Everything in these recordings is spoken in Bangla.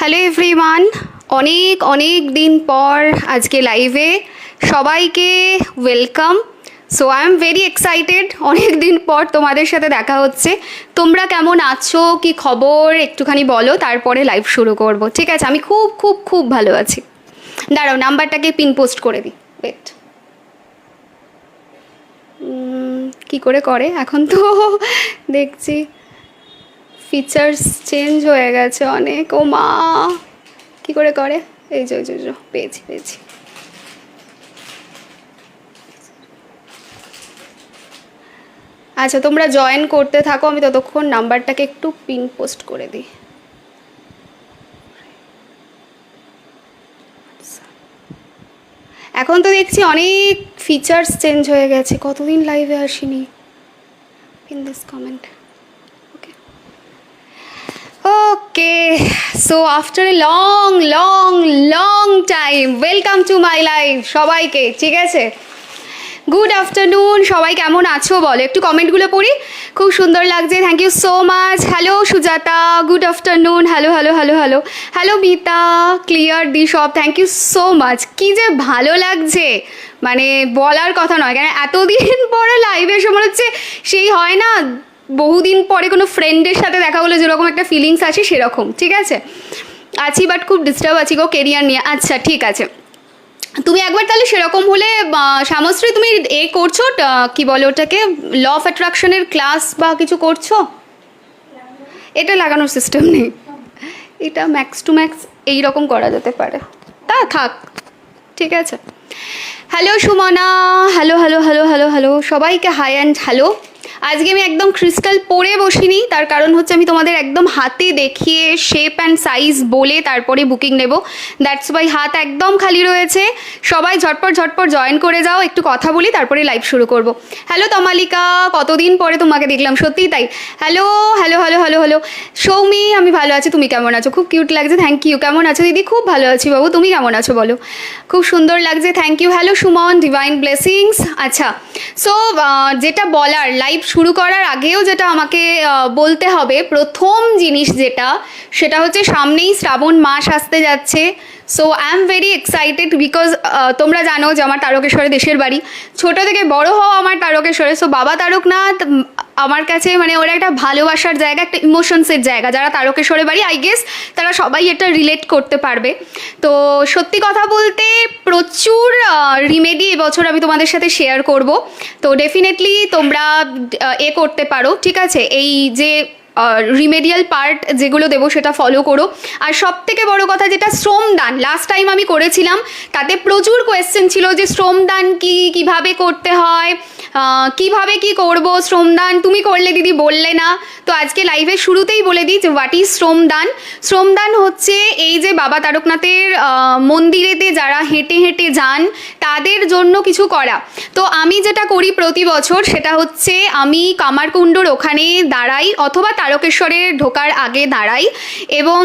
হ্যালো এভরিওয়ান, অনেক অনেক দিন পর আজকে লাইভে সবাইকে welcome. So I am very excited, অনেক দিন পর তোমাদের সাথে দেখা হচ্ছে। তোমরা কেমন আছো, কি খবর একটুখানি বলো, তারপরে লাইভ শুরু করব। ঠিক আছে, আমি খুব খুব খুব ভালো আছি। দাঁড়াও, নাম্বারটাকে পিন পোস্ট করে দিই। ওয়েট, কী করে করে এখন তো দেখছি ফিচার্স চেঞ্জ হয়ে গেছে অনেক। ও মা, কী করে করে? এই যে পেয়েছি পেয়েছি। আচ্ছা, তোমরা জয়েন করতে থাকো, আমি ততক্ষণ নাম্বারটাকে একটু পিন পোস্ট করে দিই। এখন তো দেখছি অনেক ফিচার্স চেঞ্জ হয়ে গেছে, কতদিন লাইভে আসিনি। In this comment. Okay, so after a long time, welcome to my life সবাইকে। ঠিক আছে, গুড আফটারনুন, সবাই কেমন আছো বলো, একটু কমেন্টগুলো পড়ি। খুব সুন্দর লাগছে, thank you so much. Hello Sujata, good afternoon. Hello hello hello hello hello Mita, clear দি সব, থ্যাংক ইউ সো মাচ। কী যে ভালো লাগছে, মানে বলার কথা নয়। কেন এতদিন পরে লাইভে এসে মনে হচ্ছে সেই হয় না, বহুদিন পরে কোনো ফ্রেন্ডের সাথে দেখা হলে যেরকম একটা ফিলিংস আসে সেরকম। ঠিক আছে, আছি বাট খুব ডিস্টার্ব আছি গো কেরিয়ার নিয়ে। আচ্ছা ঠিক আছে, তুমি একবার তাহলে সেরকম হলে শ্যামশ্রী, তুমি করছো কি বলে ওটাকে, ল অফ অ্যাট্রাকশনের ক্লাস বা কিছু করছো? এটা লাগানোর সিস্টেম নেই, এটা ম্যাক্স টু ম্যাক্স এইরকম করা যেতে পারে। তা থাক, ঠিক আছে। Hello Sumana, hello hello hello hello hello সবাইকে হাই অ্যান্ড হ্যালো। আজকে আমি একদম ক্রিস্টাল পরে বসিনি, তার কারণ হচ্ছে আমি তোমাদের একদম হাতে দেখিয়ে শেপ অ্যান্ড সাইজ বলে তারপরে বুকিং নেব। দ্যাটস ওয়াই হাত একদম খালি রয়েছে। সবাই ঝটপট ঝটপট জয়েন করে যাও, একটু কথা বলি তারপরে লাইভ শুরু করব। হ্যালো তমালিকা, কতদিন পরে তোমাকে দেখলাম, সত্যিই তাই। Hello hello hello hello hello Soumi, আমি ভালো আছি, তুমি কেমন আছো? খুব কিউট লাগছে, থ্যাংক ইউ। কেমন আছো দিদি? খুব ভালো আছি বাবু, তুমি কেমন আছো বলো? খুব সুন্দর লাগছে, thank you. Hello Suman, divine blessings. আচ্ছা, সো যেটা বলার, লাইভ শুরু করার আগেও যেটা আমাকে বলতে হবে, প্রথম জিনিস যেটা, সেটা হচ্ছে সামনেই শ্রাবণ মাস আসতে যাচ্ছে। So I am very excited because তোমরা জানো যে আমার তারকেশ্বরে দেশের বাড়ি, ছোটো থেকে বড় হওয়া আমার তারকেশ্বরে। সো বাবা তারকনাথ আমার কাছে মানে ওরা একটা ভালোবাসার জায়গা, একটা ইমোশনসের জায়গা। যারা তারকেশ্বরে বাড়ি, আই গেস তারা সবাই এটা রিলেট করতে পারবে। তো সত্যি কথা বলতে প্রচুর রিমেডি এবছর আমি তোমাদের সাথে শেয়ার করব। তো ডেফিনেটলি তোমরা করতে পারো, ঠিক আছে। এই যে রিমেডিয়াল পার্ট যেগুলো দেবো সেটা ফলো করো। আর সব থেকে বড়ো কথা যেটা, শ্রমদান লাস্ট টাইম আমি করেছিলাম, তাতে প্রচুর কোয়েশ্চেন ছিল যে শ্রমদান কি, কিভাবে করতে হয়, কিভাবে কি করব শ্রমদান, তুমি করলে দিদি বললে না। তো আজকে লাইভের শুরুতেই বলে দিই যে হোয়াট ইজ শ্রমদান। শ্রমদান হচ্ছে এই যে বাবা তারকনাথের মন্দিরেতে যারা হেঁটে হেঁটে যান তাদের জন্য কিছু করা। তো আমি যেটা করি প্রতি বছর সেটা হচ্ছে আমি কামারকুণ্ডর ওখানে দাঁড়াই, অথবা তারকেশ্বরের ঢোকার আগে দাঁড়াই, এবং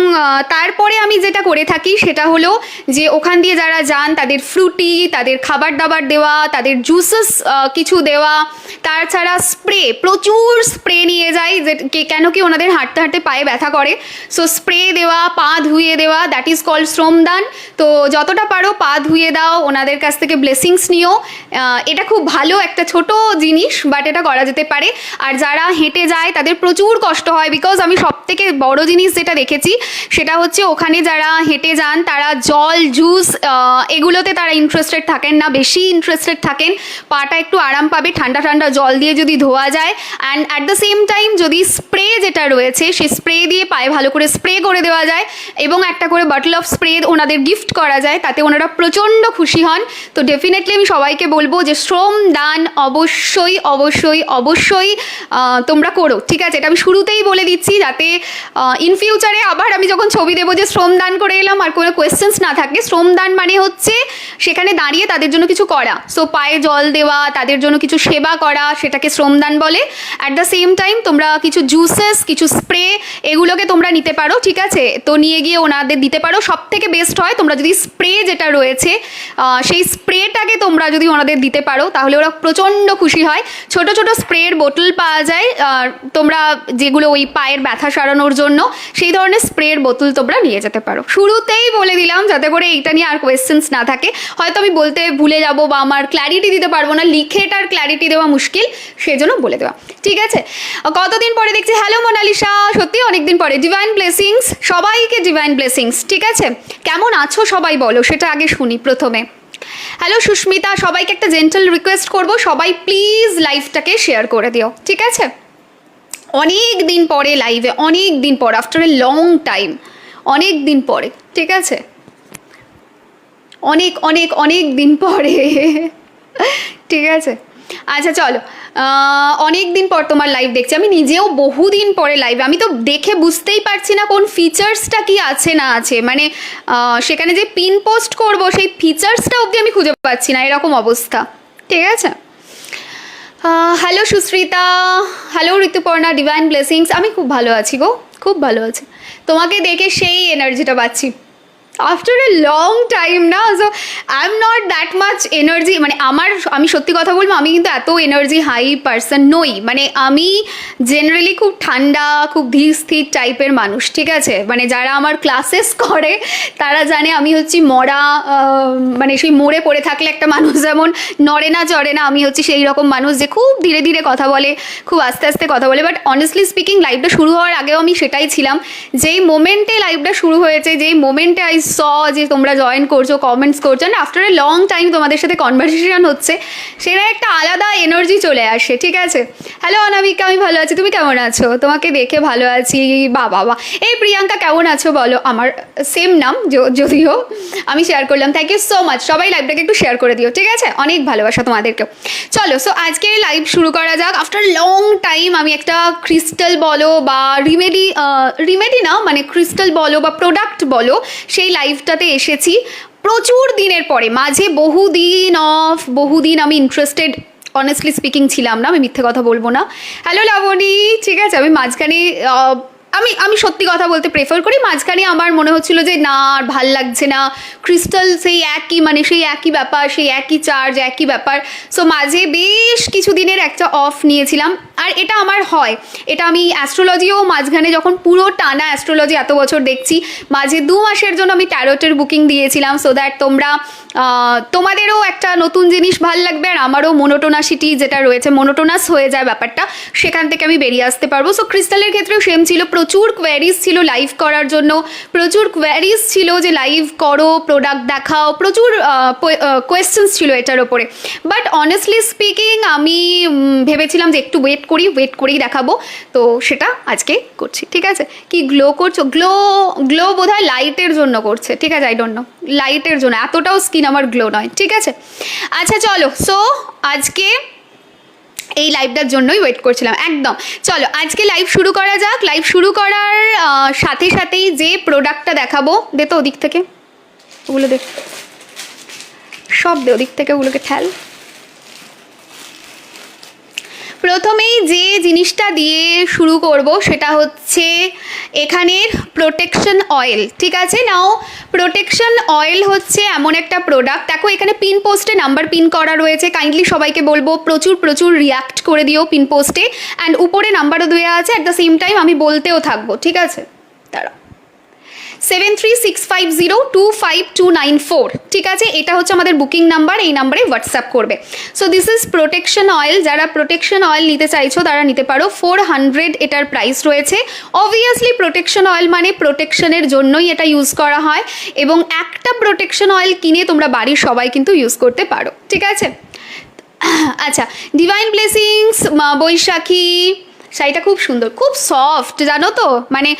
তারপরে আমি যেটা করে থাকি সেটা হলো যে ওখান দিয়ে যারা যান তাদের ফ্রুটি, তাদের খাবার দাবার দেওয়া, তাদের জুসেস কিছু দেওয়া, তাছাড়া স্প্রে, প্রচুর স্প্রে নিয়ে যাই, যে কেন কি ওনাদের হাঁটতে হাঁটতে পায়ে ব্যথা করে। সো স্প্রে দেওয়া, পা ধুয়ে দেওয়া, দ্যাট ইজ কল্ড শ্রমদান। তো যতটা পারো পা ধুয়ে দাও, ওনাদের কাছ থেকে ব্লেসিংস নিও। এটা খুব ভালো একটা ছোট জিনিস, বাট এটা করা যেতে পারে। আর যারা হেঁটে যায় তাদের প্রচুর কষ্ট হয়, বিকজ আমি সব থেকে বড় জিনিস যেটা দেখেছি সেটা হচ্ছে ওখানে যারা হেঁটে যান তারা জল, জুস এগুলোতে তারা ইন্টারেস্টেড থাকেন না, বেশি ইন্টারেস্টেড থাকেন পাটা একটু আরাম পাবে ঠান্ডা ঠান্ডা জল দিয়ে যদি ধোয়া যায়। And at the same time যদি স্প্রে যেটা রয়েছে সেই স্প্রে দিয়ে পায়ে ভালো করে স্প্রে করে দেওয়া যায়, এবং একটা করে বটল অফ স্প্রে ওনাদের গিফট করা যায়, তাতে ওনারা প্রচণ্ড খুশি হন। তো ডেফিনেটলি আমি সবাইকে বলবো যে শ্রমদান অবশ্যই অবশ্যই অবশ্যই তোমরা করো, ঠিক আছে। এটা আমি শুরুতেই বলে দিচ্ছি, যাতে ইন ফিউচারে আবার আমি যখন ছবি দেবো যে শ্রমদান করে এলাম আর কোনো কোয়েশ্চেন্স না থাকে। শ্রমদান মানে হচ্ছে সেখানে দাঁড়িয়ে তাদের জন্য কিছু করা, সো পায়ে জল দেওয়া, তাদের জন্য কিছু সেবা করা, সেটাকে শ্রমদান বলে। অ্যাট দ্য সেম টাইম তোমরা কিছু জুসেস, কিছু স্প্রে, এগুলোকে তোমরা নিতে পারো, ঠিক আছে, তো নিয়ে গিয়ে ওনাদের দিতে পারো। সব থেকে বেস্ট হয় তোমরা যদি স্প্রে যেটা রয়েছে সেই স্প্রেটাকে তোমরা যদি ওনাদের দিতে পারো তাহলে ওরা প্রচণ্ড খুশি হয়। ছোট ছোট স্প্রের বোতল পাওয়া যায়, তোমরা যেগুলো ওই পায়ের ব্যথা সারানোর জন্য, সেই ধরনের স্প্রের বোতল তোমরা নিয়ে যেতে পারো। শুরুতেই বলে দিলাম যাতে করে এইটা নিয়ে আর কোয়েশ্চেন্স না থাকে, হয়তো আমি বলতে ভুলে যাব বা আমার ক্ল্যারিটি দিতে পারবো না, লিখে এটার ক্ল্যারিটি দেওয়া মুশকিল, সেই জন্য বলে দেওয়া, ঠিক আছে। কতদিন পরে দেখছি, হ্যালো মোনালিসা, সত্যি অনেকদিন পরে। ডিভাইন ব্লেসিংস, সবাইকে ডিভাইন ব্লেসিংস, ঠিক আছে। কেমন আছো সবাই বলো, সেটা আগে শুনি প্রথমে। হ্যালো সুস্মিতা, সবাইকে একটা জেন্টল রিকোয়েস্ট করবো, সবাই প্লিজ লাইভটাকে শেয়ার করে দিও, ঠিক আছে। অনেক দিন পরে লাইভে, অনেক দিন পর, আফটার এ লং টাইম, অনেক দিন পরে, ঠিক আছে, অনেক অনেক অনেক দিন পরে, ঠিক আছে। আচ্ছা চলো, অনেক দিন পর তোমার লাইভ দেখছি, আমি নিজেও বহুদিন পরে লাইভে, আমি তো দেখে বুঝতেই পারছি না কোন ফিচার্সটা কি আছে না আছে, মানে সেখানে যে পিন পোস্ট করব সেই ফিচার্সটা অবধি আমি খুঁজে পাচ্ছি না, এরকম অবস্থা, ঠিক আছে। Hello Sushrita, hello Rituparna, divine blessings, আমি খুব ভালো আছি গো, খুব ভালো আছি, তোমাকে দেখে সেই এনার্জিটা পাচ্ছি আফটার এ লং টাইম না। So I am not that much energy, মানে আমি সত্যি কথা বলবো, আমি কিন্তু এত এনার্জি হাই পার্সন নই, মানে আমি জেনারেলি খুব ঠান্ডা, খুব ধীর স্থির টাইপের মানুষ, ঠিক আছে। মানে যারা আমার ক্লাসেস করে তারা জানে আমি হচ্ছি মরা, মানে সেই মরে পড়ে থাকলে একটা মানুষ যেমন নড়ে না চড়ে না, আমি হচ্ছি সেই রকম মানুষ যে খুব ধীরে ধীরে কথা বলে, খুব আস্তে আস্তে কথা বলে। বাট অনেস্টলি স্পিকিং, লাইভটা শুরু হওয়ার আগেও আমি সেটাই ছিলাম। যেই মোমেন্টে লাইভটা শুরু হয়েছে, যেই মোমেন্টে আই স যে তোমরা জয়েন করছো, কমেন্টস করছো, and after a long time তোমাদের সাথে কনভারসেশন হচ্ছে, সেটা একটা আলাদা এনার্জি চলে আসে, ঠিক আছে। হ্যালো অনামিকা, আমি ভালো আছি, তুমি কেমন আছো? তোমাকে দেখে ভালো আছি, বাবা। এই প্রিয়াঙ্কা কেমন আছো বলো, আমার সেম নাম যদিও, আমি শেয়ার করলাম, থ্যাংক ইউ সো মাচ। সবাই লাইভটাকে একটু শেয়ার করে দিও, ঠিক আছে, অনেক ভালোবাসা তোমাদেরকেও। চলো, সো আজকে লাইভ শুরু করা যাক। আফটার লং টাইম আমি একটা ক্রিস্টাল বলো বা রিমেডি না, মানে ক্রিস্টাল বলো বা প্রোডাক্ট বলো, সেই লাইভটাতে এসেছি প্রচুর দিনের পরে। মাঝে বহুদিন আমি ইন্টারেস্টেড অনেস্টলি স্পিকিং ছিলাম না, আমি মিথ্যে কথা বলবো না। হ্যালো লাবণী, ঠিক আছে, আমি মাঝখানে আমি সত্যি কথা বলতে প্রেফার করি, মাঝখানে আমার মনে হচ্ছিল যে না আর ভাল লাগছে না, ক্রিস্টাল সেই একই, মানে সেই একই ব্যাপার, সেই একই চার্জ, একই ব্যাপার। সো মাঝে বেশ কিছু দিনের একটা অফ নিয়েছিলাম, আর এটা আমার হয়, এটা আমি অ্যাস্ট্রোলজিও মাঝখানে যখন পুরো টানা অ্যাস্ট্রোলজি এত বছর দেখছি, মাঝে 2 মাসের জন্য আমি ট্যারোটের বুকিং দিয়েছিলাম, সো দ্যাট তোমাদেরও একটা নতুন জিনিস ভাল লাগবে, আর আমারও মোনোটোনাসিটি যেটা রয়েছে, মোনোটোনাস হয়ে যায় ব্যাপারটা, সেখান থেকে আমি বেরিয়ে আসতে পারবো। সো ক্রিস্টালের ক্ষেত্রেও সেম ছিল, প্রচুর কোয়ারিজ ছিল লাইভ করার জন্য, প্রচুর কোয়ারিজ ছিল যে লাইভ করো, প্রোডাক্ট দেখাও, প্রচুর কোয়েশ্চেন্স ছিল এটার ওপরে। বাট অনেস্টলি স্পিকিং আমি ভেবেছিলাম যে একটু ওয়েট করেই দেখাবো, তো সেটা আজকে করছি, ঠিক আছে। কি গ্লো করছো? গ্লো বোধহয় লাইটের জন্য করছে, ঠিক আছে, আই ডোন্ট নো, লাইটের জন্য, এতটাও স্কিন আমার গ্লো নয়, ঠিক আছে। আচ্ছা চলো, সো আজকে এই লাইভটার জন্যই ওয়েট করছিলাম একদম। চলো আজকে লাইভ শুরু করা যাক। লাইভ শুরু করার সাথে সাথেই যে প্রোডাক্টটা দেখাবো, দে তো ওদিক থেকে ওগুলো, দেখ সব দে ওদিক থেকে, ওগুলোকে ঠেল। প্রথমেই যে জিনিসটা দিয়ে শুরু করব সেটা হচ্ছে এখানের প্রোটেকশন অয়েল, ঠিক আছে। নাও প্রোটেকশন অয়েল হচ্ছে এমন একটা প্রোডাক্ট, দেখো এখানে পিন পোস্টে নাম্বার পিন করা রয়েছে, কাইন্ডলি সবাইকে বলবো প্রচুর রিয়াক্ট করে দিও পিন পোস্টে, অ্যান্ড উপরে নাম্বারও দেওয়া আছে, অ্যাট দ্য সেম টাইম আমি বলতেও থাকবো, ঠিক আছে। তারা 7365025294, ঠিক আছে, এটা হচ্ছে আমাদের বুকিং নাম্বার, এই নাম্বারে হোয়াটসঅ্যাপ করবে। So this is protection oil, যারা প্রোটেকশন অয়েল নিতে চাইছো তারা নিতে পারো, 400 এটার প্রাইস রয়েছে। অবভিয়াসলি প্রোটেকশন অয়েল মানে প্রোটেকশনের জন্যই এটা ইউজ করা হয়, এবং একটা প্রোটেকশন অয়েল কিনে তোমরা বাড়ির সবাই কিন্তু ইউজ করতে পারো, ঠিক আছে। আচ্ছা, ডিভাইন ব্লেসিংস, বৈশাখী, শাড়িটা খুব সুন্দর, খুব সফট, জানো তো, মানে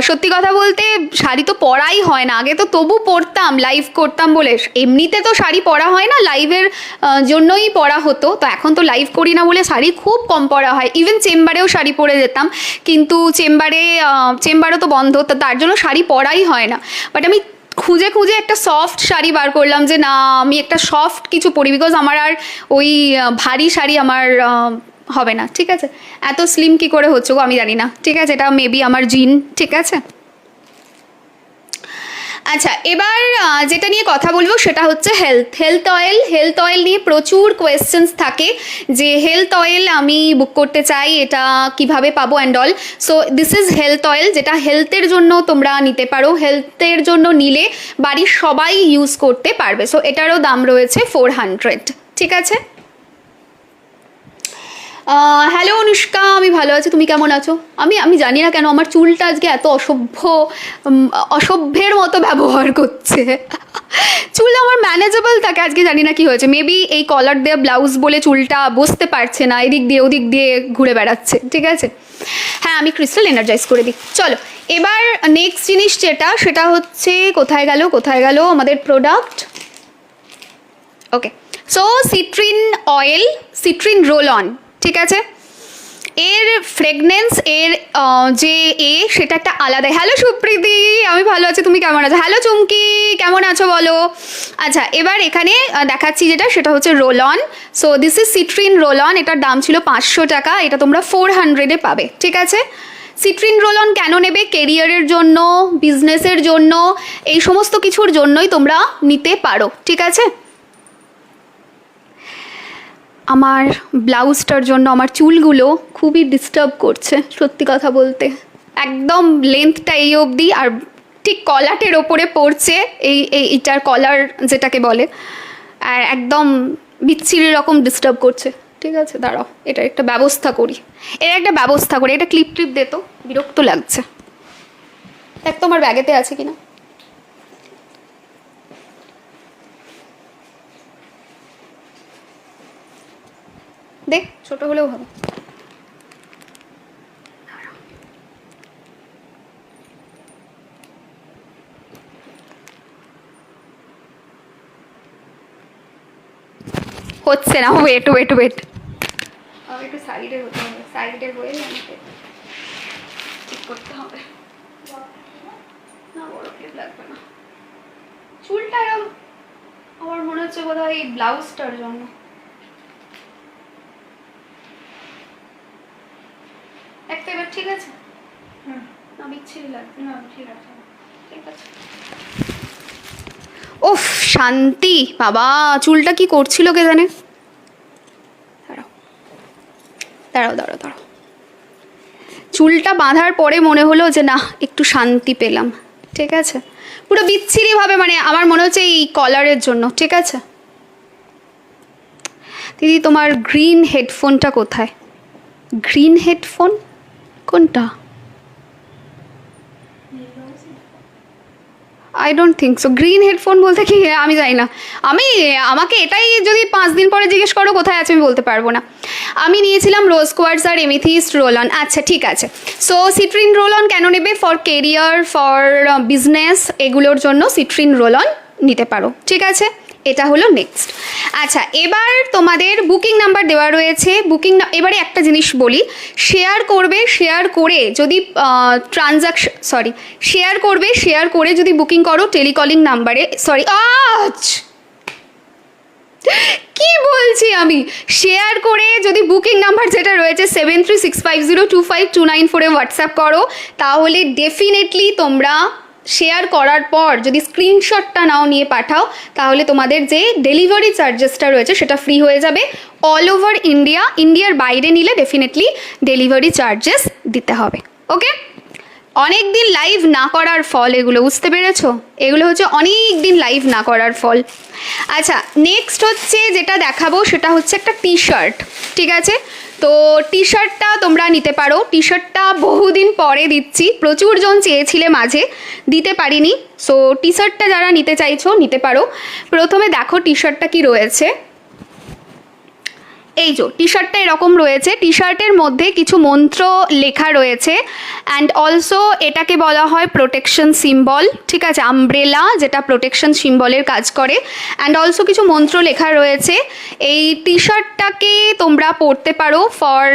সত্যি কথা বলতে শাড়ি তো পরাই হয় না, আগে তো তবু পরতাম, লাইভ করতাম বলে, এমনিতে তো শাড়ি পরা হয় না, লাইভের জন্যই পরা হতো, তো এখন তো লাইভ করি না বলে শাড়ি খুব কম পরা হয়। ইভেন চেম্বারেও শাড়ি পরে যেতাম, কিন্তু চেম্বারও তো বন্ধ, তো তার জন্য শাড়ি পরাই হয় না। বাট আমি খুঁজে খুঁজে একটা সফট শাড়ি বার করলাম যে না আমি একটা সফট কিছু পরি, বিকজ আমার আর ওই ভারী শাড়ি আমার হবে না, ঠিক আছে। এত স্লিম কি করে হচ্ছে গো আমি জানি না, ঠিক আছে, এটা মেবি আমার জিন, ঠিক আছে। আচ্ছা, এবার যেটা নিয়ে কথা বলবো সেটা হচ্ছে হেলথ অয়েল। হেলথ অয়েল নিয়ে প্রচুর কোয়েশ্চেন্স থাকে যে হেলথ অয়েল আমি বুক করতে চাই, এটা কিভাবে পাবো and all. So this is health oil, যেটা হেলথের জন্য তোমরা নিতে পারো। হেলথের জন্য নিলে বাড়ির সবাই ইউজ করতে পারবে। সো এটারও দাম রয়েছে 400, ঠিক আছে। হ্যালো অনুষ্কা, আমি ভালো আছি, তুমি কেমন আছো? আমি জানি না কেন আমার চুলটা আজকে এত অসভ্যের মতো ব্যবহার করছে। চুল আমার ম্যানেজেবল থাকে, আজকে জানি না কি হয়েছে। মেবি এই কলার দেওয়া ব্লাউজ বলে চুলটা বসতে পারছে না, এদিক দিয়ে ওদিক দিয়ে ঘুরে বেড়াচ্ছে, ঠিক আছে। হ্যাঁ, আমি ক্রিস্টাল এনার্জাইজ করে দিই। চলো এবার নেক্সট জিনিস সেটা হচ্ছে কোথায় গেল আমাদের product. Okay, so citrine oil, citrine roll on, ঠিক আছে। এর ফ্রেগনেন্স এর যে সেটা একটা আলাদা। হ্যালো সুপ্রীতি, আমি ভালো আছি, তুমি কেমন আছো? হ্যালো চুমকি, কেমন আছো বলো? আচ্ছা, এবার এখানে দেখাচ্ছি সেটা হচ্ছে roll on. So this is citrine roll on, এটার দাম ছিল 500 টাকা, এটা তোমরা 400-এ পাবে, ঠিক আছে। সিট্রিন রোল অন কেন নেবে? কেরিয়ারের জন্য, বিজনেসের জন্য, এই সমস্ত কিছুর জন্যই তোমরা নিতে পারো, ঠিক আছে। আমার ব্লাউজটার জন্য আমার চুলগুলো খুবই ডিস্টার্ব করছে, সত্যি কথা বলতে। একদম লেন্থটা এই অবধি, আর ঠিক কলাটের ওপরে পড়ছে, এইটার কলার যেটাকে বলে, আর একদম বিচ্ছিরি রকম ডিস্টার্ব করছে, ঠিক আছে। দাঁড়াও, এটার একটা ব্যবস্থা করি, এটা ক্লিপ দে তো, বিরক্ত লাগছে। দেখ তোমার ব্যাগেতে আছে কিনা। দেখ, ছোট হলেও হবে। হচ্ছে না, ওয়েট একটু সাইডে হতে হবে, সাইডে হয়ে আমাকে ঠিক করতে হবে। না, বড় ক্লিপ লাগবে না। চুলটা এরকম আমার মনে হচ্ছে বোধহয় এই ব্লাউজটার জন্য। একটা এবার ঠিক আছে? না বিচ্ছিরি লাগবে না, ঠিক আছে, ঠিক আছে। ওফ শান্তি বাবা, চুলটা কি করছিল কে জানে। দাঁড়াও, চুলটা বাঁধার পরে মনে হলো যে না একটু শান্তি পেলাম, ঠিক আছে। পুরো বিচ্ছিরিভাবে, মানে আমার মনে হচ্ছে এই কলারের জন্য, ঠিক আছে। দিদি তোমার গ্রিন হেডফোনটা কোথায়? গ্রিন হেডফোন কোনটা? I don't think so. Green headphone বলতে কি আমি জানি না। আমাকে এটাই যদি 5 দিন পরে জিজ্ঞেস করো কোথায় আছে, আমি বলতে পারবো না। আমি নিয়েছিলাম রোজ কোয়ার্টস আর এমিথিস্ট রোল অন। আচ্ছা ঠিক আছে। সো সিট্রিন রোল অন কেন নেবে? ফর কেরিয়ার, ফর বিজনেস, এগুলোর জন্য সিট্রিন রোল অন নিতে পারো, ঠিক আছে। এটা হলো নেক্সট। আচ্ছা, এবার তোমাদের বুকিং নাম্বার দেওয়া রয়েছে। এবারে একটা জিনিস বলি, শেয়ার করে যদি শেয়ার করে যদি বুকিং করো টেলিকলিং নাম্বারে, কি বলছি আমি, শেয়ার করে যদি বুকিং নাম্বার যেটা রয়েছে 7365025294-এ হোয়াটসঅ্যাপ করো, তাহলে ডেফিনেটলি তোমরা শেয়ার করার পর যদি স্ক্রিনশটটা নাও নিয়ে পাঠাও, তাহলে তোমাদের যে ডেলিভারি চার্জেসটা রয়েছে সেটা ফ্রি হয়ে যাবে। অল ওভার ইন্ডিয়ার বাইরে নিলে ডেফিনেটলি ডেলিভারি চার্জেস দিতে হবে। ওকে, অনেক দিন লাইভ না করার ফল এগুলো, বুঝতে পেরেছো? এগুলো হচ্ছে অনেক দিন লাইভ না করার ফল। আচ্ছা, নেক্সট হচ্ছে যেটা দেখাবো সেটা হচ্ছে একটা টি শার্ট, ঠিক আছে। তো টি শার্টটা তোমরা নিতে পারো। টি শার্টটা বহুদিন পরে দিচ্ছি, প্রচুর জন চেয়েছিলে মাঝে, দিতে পারিনি। সো টি শার্টটা যারা নিতে চাইছো নিতে পারো। প্রথমে দেখো টি শার্টটা কি রয়েছে। এই যে টি শার্টটা এরকম রয়েছে, টি শার্টের মধ্যে কিছু মন্ত্র লেখা রয়েছে, অ্যান্ড অলসো এটাকে বলা হয় প্রোটেকশন সিম্বল, ঠিক আছে, আমব্রেলা, যেটা প্রোটেকশন সিম্বলের কাজ করে। অ্যান্ড অলসো কিছু মন্ত্র লেখা রয়েছে। এই টি শার্টটাকে তোমরা পরতে পারো for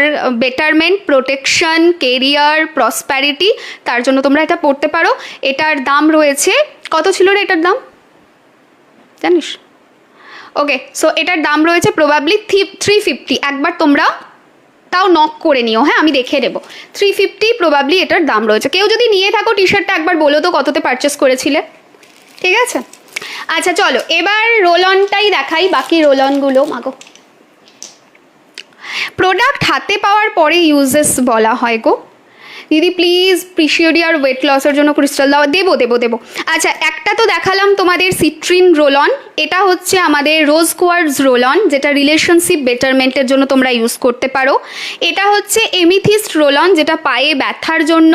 betterment, protection, career, prosperity, তার জন্য তোমরা এটা পরতে পারো। এটার দাম রয়েছে কত ছিল রে এটার দাম জানিস? ওকে, সো এটার দাম রয়েছে প্রবাবলি 350। একবার তোমরা তাও নক করে নিও, হ্যাঁ আমি দেখে নেবো। 350 প্রবাবলি এটার দাম রয়েছে। কেউ যদি নিয়ে থাকো টি শার্টটা একবার বলো তো কততে পারচেস করেছিলে, ঠিক আছে? আচ্ছা চলো এবার রোল অনটাই দেখাই, বাকি রোল অনগুলো মাগো। প্রোডাক্ট হাতে পাওয়ার পরে ইউজেস বলা হয় গো দিদি, প্লিজ পিসিওডি আর ওয়েট লসের জন্য ক্রিস্টাল দাও। দেবো দেবো দেবো। আচ্ছা একটা তো দেখালাম তোমাদের সিট্রিন রোল অন, এটা হচ্ছে আমাদের রোজ কোয়ার্টজ রোল অন, যেটা রিলেশনশিপ বেটারমেন্টের জন্য তোমরা ইউজ করতে পারো। এটা হচ্ছে এমিথিস্ট রোল অন, যেটা পায়ে ব্যথার জন্য,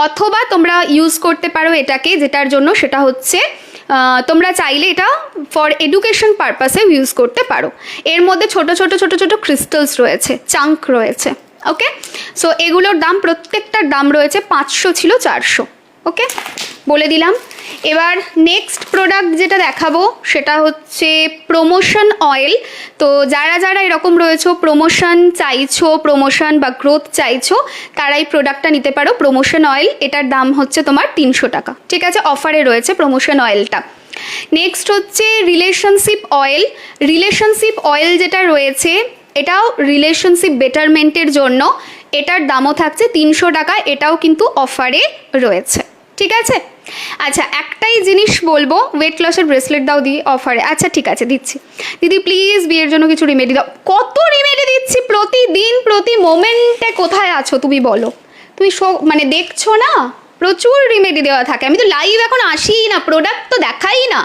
অথবা তোমরা ইউজ করতে পারো এটাকে যেটার জন্য, সেটা হচ্ছে তোমরা চাইলে এটা ফর এডুকেশন পারপাসে ইউজ করতে পারো। এর মধ্যে ছোট ছোট ছোট ছোট ক্রিস্টালস রয়েছে, চাঙ্ক রয়েছে। ওকে, সো এগুলোর দাম প্রত্যেকটার দাম রয়েছে 500 ছিল 400। ওকে, বলে দিলাম। এবার নেক্সট প্রোডাক্ট যেটা দেখাবো সেটা হচ্ছে প্রমোশন অয়েল। তো যারা যারা এরকম রয়েছে প্রমোশন চাইছো, প্রমোশন বা গ্রোথ চাইছো, তারা এই প্রোডাক্টটা নিতে পারো। প্রমোশন অয়েল, এটার দাম হচ্ছে তোমার 300 টাকা, ঠিক আছে? অফারে রয়েছে প্রমোশন অয়েলটা। নেক্সট হচ্ছে রিলেশনশিপ অয়েল। রিলেশনশিপ অয়েল যেটা রয়েছে এটাও রিলেশনশিপ বেটারমেন্টের জন্য, এটার দামও থাকছে 300 টাকা, এটাও কিন্তু অফারে রয়েছে, ঠিক আছে? আচ্ছা একটাই জিনিস বলবো, ওয়েট লসের ব্রেসলেট দাও দিদি অফারে। আচ্ছা ঠিক আছে দিচ্ছি দিদি, প্লিজ বিয়ের জন্য কিছু রিমেডি দাও। কত রিমেডি দিচ্ছি প্রতিদিন, প্রতি মোমেন্টে, কোথায় আছো তুমি বলো? তুমি মানে দেখছো না, প্রচুর রিমেডি দেওয়া থাকে। আমি তো লাইভ এখন আসিই না, প্রোডাক্ট তো দেখাই না।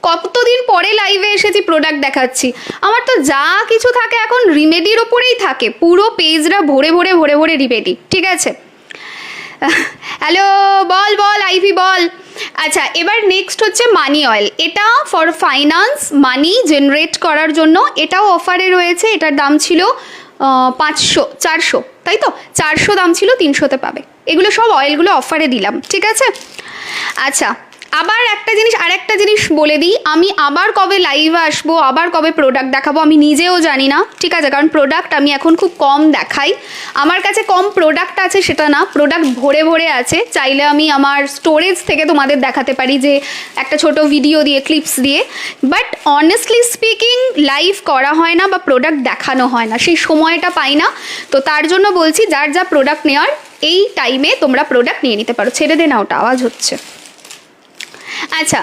কতদিন পরে লাইভে এসেছি, প্রোডাক্ট দেখাচ্ছি। আমার তো যা কিছু থাকে এখন রিমেডির ওপরেই থাকে, পুরো পেজটা ভরে ভরে ভরে ভরে রিমেডি, ঠিক আছে? হ্যালো বল বল আইভি বল। আচ্ছা এবার নেক্সট হচ্ছে মানি অয়েল। এটা ফর ফাইন্যান্স, মানি জেনারেট করার জন্য, এটাও অফারে রয়েছে। এটার দাম ছিল 400, তাই তো? 400 দাম ছিল, 300-তে পাবে। এগুলো সব অয়েলগুলো অফারে দিলাম, ঠিক আছে? আচ্ছা আবার একটা জিনিস, আরেকটা জিনিস বলে দিই, আমি আবার কবে লাইভে আসবো, আবার কবে প্রোডাক্ট দেখাবো আমি নিজেও জানি না, ঠিক আছে? কারণ প্রোডাক্ট আমি এখন খুব কম দেখাই। আমার কাছে কম প্রোডাক্ট আছে সেটা না, প্রোডাক্ট ভরে ভরে আছে। চাইলে আমি আমার স্টোরেজ থেকে তোমাদের দেখাতে পারি, যে একটা ছোট ভিডিও দিয়ে, ক্লিপস দিয়ে। বাট অনেস্টলি স্পিকিং লাইভ করা হয় না বা প্রোডাক্ট দেখানো হয় না, সেই সময়টা পাই না। তো তার জন্য বলছি, যার যা প্রোডাক্ট নেওয়ার এই টাইমে তোমরা প্রোডাক্ট নিয়ে নিতে পারো। ছেড়ে দে না, ওটা আওয়াজ হচ্ছে। আচ্ছা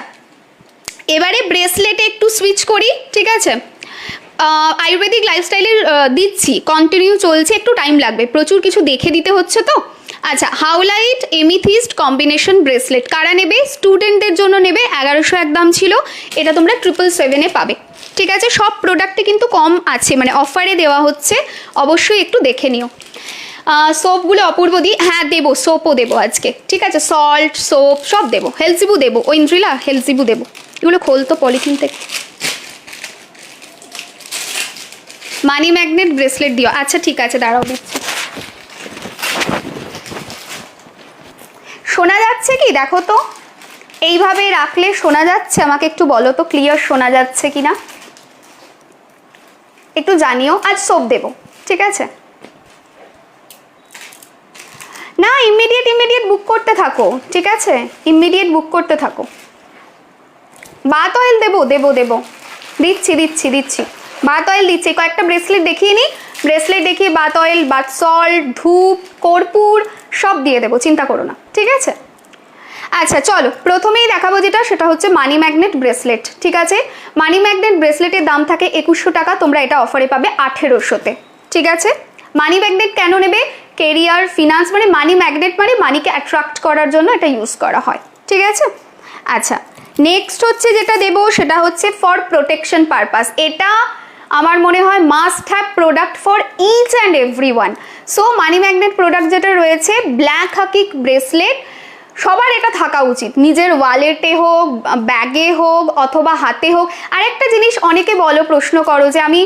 এবারে ব্রেসলেটে একটু সুইচ করি, ঠিক আছে? আয়ুর্বেদিক লাইফস্টাইলের দিচ্ছি, কন্টিনিউ চলছে, একটু টাইম লাগবে, প্রচুর কিছু দেখে দিতে হচ্ছে তো। আচ্ছা হাউলাইট এমিথিস্ট কম্বিনেশন ব্রেসলেট কারা নেবে? স্টুডেন্টদের জন্য নেবে, 1101 দাম ছিল, এটা তোমরা 777-এ পাবে, ঠিক আছে? সব প্রোডাক্টে কিন্তু কম আছে, মানে অফারে দেওয়া হচ্ছে, অবশ্যই একটু দেখে নিও। সোপগুলো অপূর্ব দি, হ্যাঁ দেবো, সোপও দেবো আজকে, ঠিক আছে? সল্ট, সোপ সব দেবো, হেলসিবু দেবো, ওই ইন্দ্রিলা হেলসিবু দেবো। এগুলো খোলতো পলিথিন থেকে। মানি ম্যাগনেট ব্রেসলেট দিও, আচ্ছা ঠিক আছে দাঁড়াও দিচ্ছি। শোনা যাচ্ছে কি দেখো তো, এইভাবে রাখলে শোনা যাচ্ছে? আমাকে একটু বলো তো ক্লিয়ার শোনা যাচ্ছে কি না, একটু জানিও। আজ সোপ দেবো, ঠিক আছে? না ইমিডিয়েট বুক করতে থাকো, ঠিক আছে? ইমিডিয়েট বুক করতে থাকো। বাত অয়েল দেবো দেবো দেবো, দিচ্ছি দিচ্ছি দিচ্ছি, বাত অয়েল দিচ্ছি। কয়েকটা ব্রেসলেট দেখিয়ে নিই, ব্রেসলেট দেখিয়ে বাত অয়েল, বাত সল্ট, ধূপ, কর্পূর সব দিয়ে দেবো, চিন্তা করো না, ঠিক আছে? আচ্ছা চলো প্রথমেই দেখাবো যেটা, সেটা হচ্ছে মানি ম্যাগনেট ব্রেসলেট, ঠিক আছে? মানি ম্যাগনেট ব্রেসলেটের দাম থাকে 2100 টাকা, তোমরা এটা অফারে পাবে 1800-তে, ঠিক আছে? মানি ম্যাগনেট কেন নেবে? কেরিয়ার, ফিনান্স, মানে মানি ম্যাগনেট মানে মানিকে অ্যাট্রাক্ট করার জন্য এটা ইউজ করা হয়, ঠিক আছে? আচ্ছা নেক্সট হচ্ছে যেটা দেবো সেটা হচ্ছে ফর প্রোটেকশন পারপাস। এটা আমার মনে হয় must have product for each and every one. So money magnet product যেটা রয়েছে, ব্ল্যাক হাকিক ব্রেসলেট, সবার এটা থাকা উচিত, নিজের ওয়ালেটে হোক, ব্যাগে হোক, অথবা হাতে হোক। আরেকটা জিনিস অনেকে বলো, প্রশ্ন করো যে আমি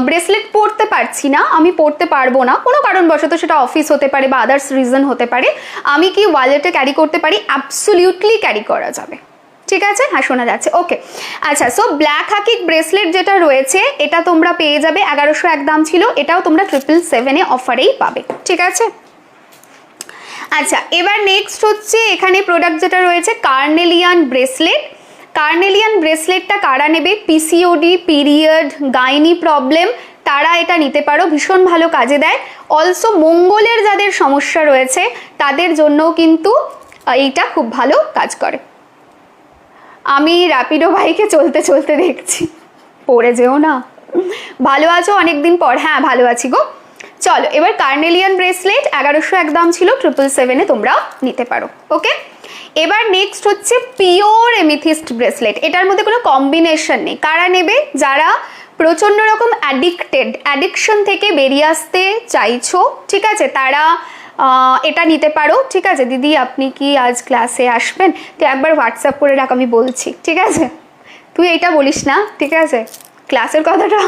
ব্রেসলেট পরতে পারছি না, আমি পরতে পারবো না কোনো কারণবশত, সেটা অফিস হতে পারে বা আদার্স রিজন হতে পারে, আমি কি ওয়ালেটে ক্যারি করতে পারি? অ্যাবসলিউটলি ক্যারি করা যাবে, ঠিক আছে? হ্যাঁ শোনা যাচ্ছে, ওকে। আচ্ছা সো ব্ল্যাক হাকিক ব্রেসলেট যেটা রয়েছে এটা তোমরা পেয়ে যাবে, 1101 দাম ছিল, এটাও তোমরা 777-এ অফারেই পাবে, ঠিক আছে? আচ্ছা, এবার নেক্সট হচ্ছে এখানে প্রোডাক্ট যেটা রয়েছে কার্নেলিয়ান ব্রেসলেট। কার্নেলিয়ান ব্রেসলেটটা কারা নেবে? পিসিওডি, পিরিয়ড, গাইনি প্রবলেম, তারা এটা নিতে পারো, ভীষণ ভালো কাজে দেয়। অলসো মঙ্গলের যাদের সমস্যা রয়েছে তাদের জন্যও কিন্তু এইটা খুব ভালো কাজ করে। আমি র্যাপিডো বাইকে চলতে চলতে দেখছি, পড়ে যেও না। ভালো আছো অনেকদিন পর? হ্যাঁ ভালো আছি গো। চলো এবার কার্নেলিয়ান ব্রেসলেট 1101 দাম ছিল, 777-এ তোমরা নিতে পারো। ওকে, এবার নেক্সট হচ্ছে পিওর এমিথিস্ট ব্রেসলেট। এটার মধ্যে কোনো কম্বিনেশন নেই। কারা নেবে? যারা প্রচণ্ড রকম অ্যাডিকশন থেকে বেরিয়ে আসতে চাইছো, ঠিক আছে, তারা এটা নিতে পারো। ঠিক আছে দিদি, আপনি কি আজ ক্লাসে আসবেন? তো একবার হোয়াটসঅ্যাপ করে রাখ, আমি বলছি, ঠিক আছে? তুই এটা বলিস না, ঠিক আছে, ক্লাসের কথাটা।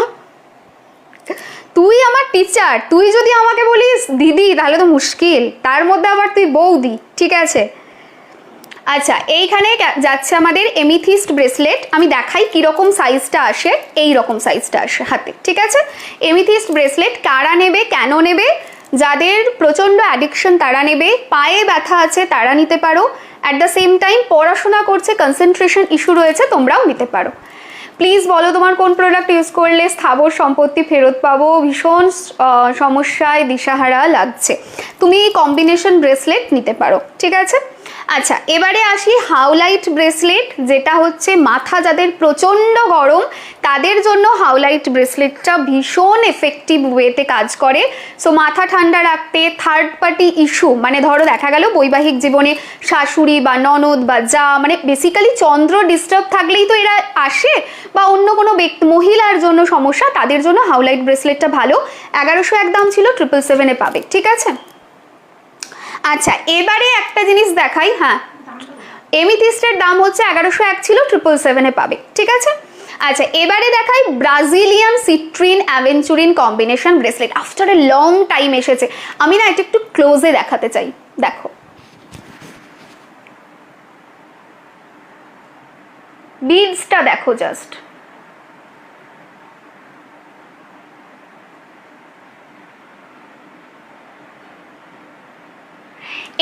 তুই আমার টিচার, তুই যদি আমাকে বলিস দিদি তাহলে তো মুশকিল, তার মধ্যে আবার তুই বৌদি, ঠিক আছে? আচ্ছা, এইখানে যাচ্ছে আমাদের এমিথিস্ট ব্রেসলেট। আমি দেখাই কীরকম সাইজটা আসে। এই রকম সাইজটা আসে হাতে, ঠিক আছে? এমিথিস্ট ব্রেসলেট কারা নেবে, কেন নেবে? যাদের প্রচণ্ড অ্যাডিকশন তারা নেবে, পায়ে ব্যথা আছে তারা নিতে পারো, অ্যাট দ্য সেম টাইম পড়াশোনা করছে, কনসেন্ট্রেশন ইস্যু রয়েছে, তোমরাও নিতে পারো। প্লিজ বলো তোমার কোন প্রোডাক্ট ইউজ করলে স্থাবর সম্পত্তি ফেরত পাবো, ভীষণ সমস্যায় দিশাহারা লাগছে, তুমি কম্বিনেশন ব্রেসলেট নিতে পারো, ঠিক আছে? আচ্ছা, এবারে আসি হাউলাইট ব্রেসলেট, যেটা হচ্ছে মাথা যাদের প্রচণ্ড গরম তাদের জন্য হাউলাইট ব্রেসলেটটা ভীষণ এফেক্টিভ ওয়েতে কাজ করে। সো মাথা ঠান্ডা রাখতে, থার্ড পার্টি ইস্যু, মানে ধরো দেখা গেল বৈবাহিক জীবনে শাশুড়ি বা ননদ বা যা, মানে বেসিক্যালি চন্দ্র ডিস্টার্ব থাকলেই তো এরা আসে, বা অন্য কোনো মহিলার জন্য সমস্যা, তাদের জন্য হাউলাইট ব্রেসলেটটা ভালো। 1101 দাম ছিল, 777-এ পাবে, ঠিক আছে? আচ্ছা, এবারে একটা জিনিস দেখাই। হ্যাঁ, এমিথিস্টের দাম হচ্ছে 1101 ছিল, 777-এ পাবে, ঠিক আছে? আচ্ছা, এবারে দেখাই Brazilian citrine aventurine combination bracelet. After a long time এসেছে, আমি না এটা একটু ক্লোজে দেখাতে চাই। দেখো, বিডসটা দেখো জাস্ট,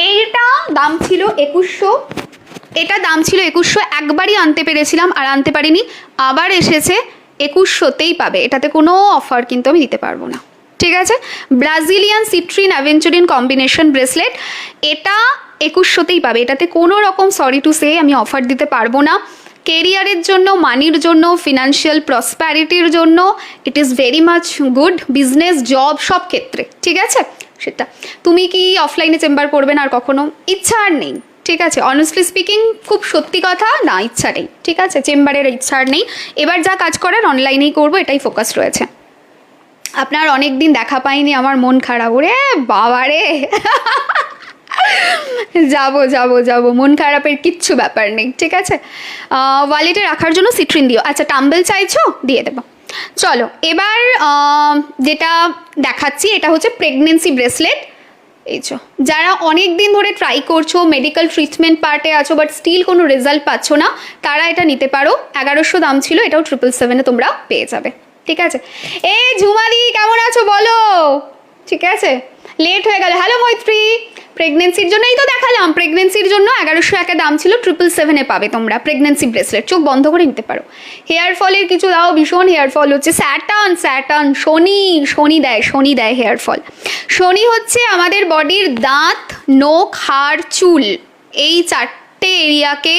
এইটা দাম ছিল 2100, এটা দাম ছিল 2100, একবারই আনতে পেরেছিলাম আর আনতে পারিনি, আবার এসেছে 2100-তেই পাবে, এটাতে কোনো অফার কিন্তু আমি দিতে পারবো না, ঠিক আছে? Brazilian citrine aventurine combination bracelet, এটা 2100-তেই পাবে, এটাতে কোনো রকম সরি টু সে আমি অফার দিতে পারবো না। কেরিয়ারের জন্য, মানির জন্য, ফিনান্সিয়াল প্রসপ্যারিটির জন্য it is very much good, business, job, সব ক্ষেত্রে, ঠিক আছে? সেটা তুমি কি অফলাইনে চেম্বার করবে না আর কখনো? ইচ্ছা আর নেই, ঠিক আছে? অনেস্টলি স্পিকিং, খুব সত্যি কথা, না ইচ্ছা নেই, ঠিক আছে? চেম্বারের ইচ্ছা আর নেই, এবার যা কাজ করার অনলাইনেই করবো, এটাই ফোকাস রয়েছে। আপনার অনেক দিন দেখা পাইনি, আমার মন খারাপ, ওরে বাবারে। যাবো যাবো যাবো, মন খারাপের কিচ্ছু ব্যাপার নেই, ঠিক আছে? ওয়ালেটে রাখার জন্য সিট্রিন দিও। আচ্ছা, টাম্বেল চাইছো, দিয়ে দেবো। চলো এবার যেটা দেখাচ্ছি, এটা হচ্ছে প্রেগনেন্সি ব্রেসলেট। এই যে যারা অনেক দিন ধরে ট্রাই করছো, মেডিকেল ট্রিটমেন্ট পার্টে আছো বাট স্টিল কোনো রেজাল্ট পাচ্ছ না, তারা এটা নিতে পারো। 1100 দাম ছিল, এটাও 777-এ তোমরা পেয়ে যাবে, ঠিক আছে? এই ঝুমাদি কেমন আছো বলো, ঠিক আছে? লেট হয়ে গেল। হ্যালো মৈত্রী, প্রেগনেন্সির জন্যই তো দেখালাম, প্রেগনেন্সির জন্য 1101-এ দাম ছিল, 777-এ পাবে তোমরা প্রেগনেন্সি ব্রেসলেট, চোখ বন্ধ করে নিতে পারো। হেয়ার ফলের কিছু দাও, ভীষণ হেয়ার ফল হচ্ছে। স্যাটার্ন, শনি দেয় হেয়ার ফল। শনি হচ্ছে আমাদের বডির দাঁত, নখ, হাড়, চুল, এই চারটে এরিয়াকে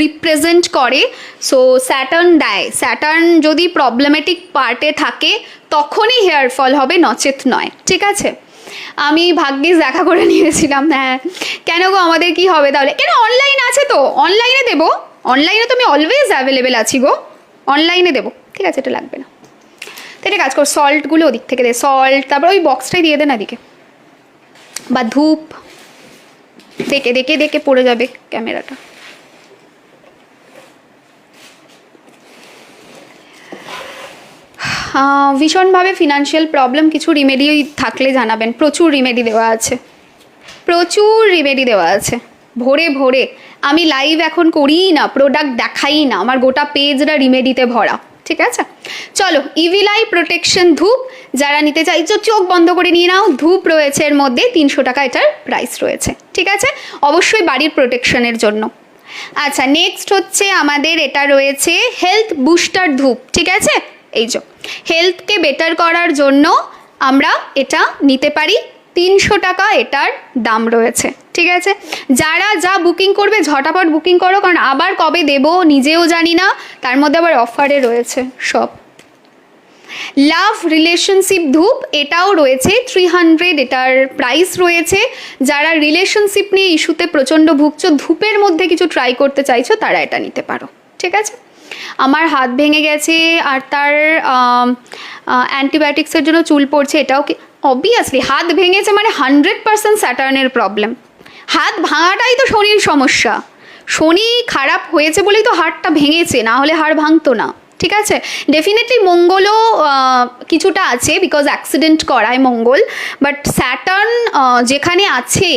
রিপ্রেজেন্ট করে। সো স্যাটার্ন যদি প্রবলেমেটিক পার্টে থাকে তখনই হেয়ার ফল হবে, নচেত নয়, ঠিক আছে? আমি ভাগ্যিস দেখা করে নিয়েছিলাম। হ্যাঁ, কেন গো, আমাদের কি হবে তাহলে? কেন, অনলাইন আছে তো, অনলাইনে দেবো, অনলাইনে তো আমি অলওয়েজ অ্যাভেলেবেল আছি গো, অনলাইনে দেবো, ঠিক আছে? এটা লাগবে না, তো এটা কাজ কর, সল্টগুলো ওদিক থেকে দে, সল্ট, তারপর ওই বক্সটাই দিয়ে দে না এদিকে, বা ধূপ, দেখে পড়ে যাবে ক্যামেরাটা। ভীষণভাবে ফিনান্সিয়াল প্রবলেম, কিছু রিমেডি থাকলে জানাবেন, প্রচুর রিমেডি দেওয়া আছে, ভোরে আমি লাইভ এখন করিই না, প্রোডাক্ট দেখাই না, আমার গোটা পেজটা রিমেডিতে ভরা, ঠিক আছে? চলো ইভিল আই প্রোটেকশন ধূপ যারা নিতে চাইছো চোখ বন্ধ করে নিয়ে নাও। ধূপ রয়েছে এর মধ্যে 300 টাকা এটার প্রাইস রয়েছে, ঠিক আছে, অবশ্যই বাড়ির প্রোটেকশনের জন্য। আচ্ছা নেক্সট হচ্ছে আমাদের এটা রয়েছে হেলথ বুস্টার ধূপ, ঠিক আছে, এই যে হেলথকে বেটার করার জন্য আমরা এটা নিতে পারি, 300 টাকা এটার দাম রয়েছে, ঠিক আছে। যারা যা বুকিং করবে ঝটাপট বুকিং করো, কারণ আবার কবে দেবো নিজেও জানি না, তার মধ্যে আবার অফারে রয়েছে সব। লাভ রিলেশনশিপ ধূপ এটাও রয়েছে 300 এটার প্রাইস রয়েছে। যারা রিলেশনশিপ নিয়ে ইস্যুতে প্রচণ্ড ভুগছো, ধূপের মধ্যে কিছু ট্রাই করতে চাইছো, তারা এটা নিতে পারো, ঠিক আছে। আমার হাত ভেঙে গেছে আর তার অ্যান্টিবায়োটিক্সের জন্য চুল পড়ছে, এটাও কি অবভিয়াসলি হাত ভেঙেছে মানে 100% স্যাটার্নের প্রবলেম। হাত ভাঙাটাই তো শনির সমস্যা, শনি খারাপ হয়েছে বলেই তো হাড়টা ভেঙেছে, না হলে হাড় ভাঙতো না, ঠিক আছে। ডেফিনেটলি মঙ্গলও কিছুটা আছে, বিকজ অ্যাক্সিডেন্ট করায় মঙ্গল, বাট স্যাটার্ন যেখানে আছে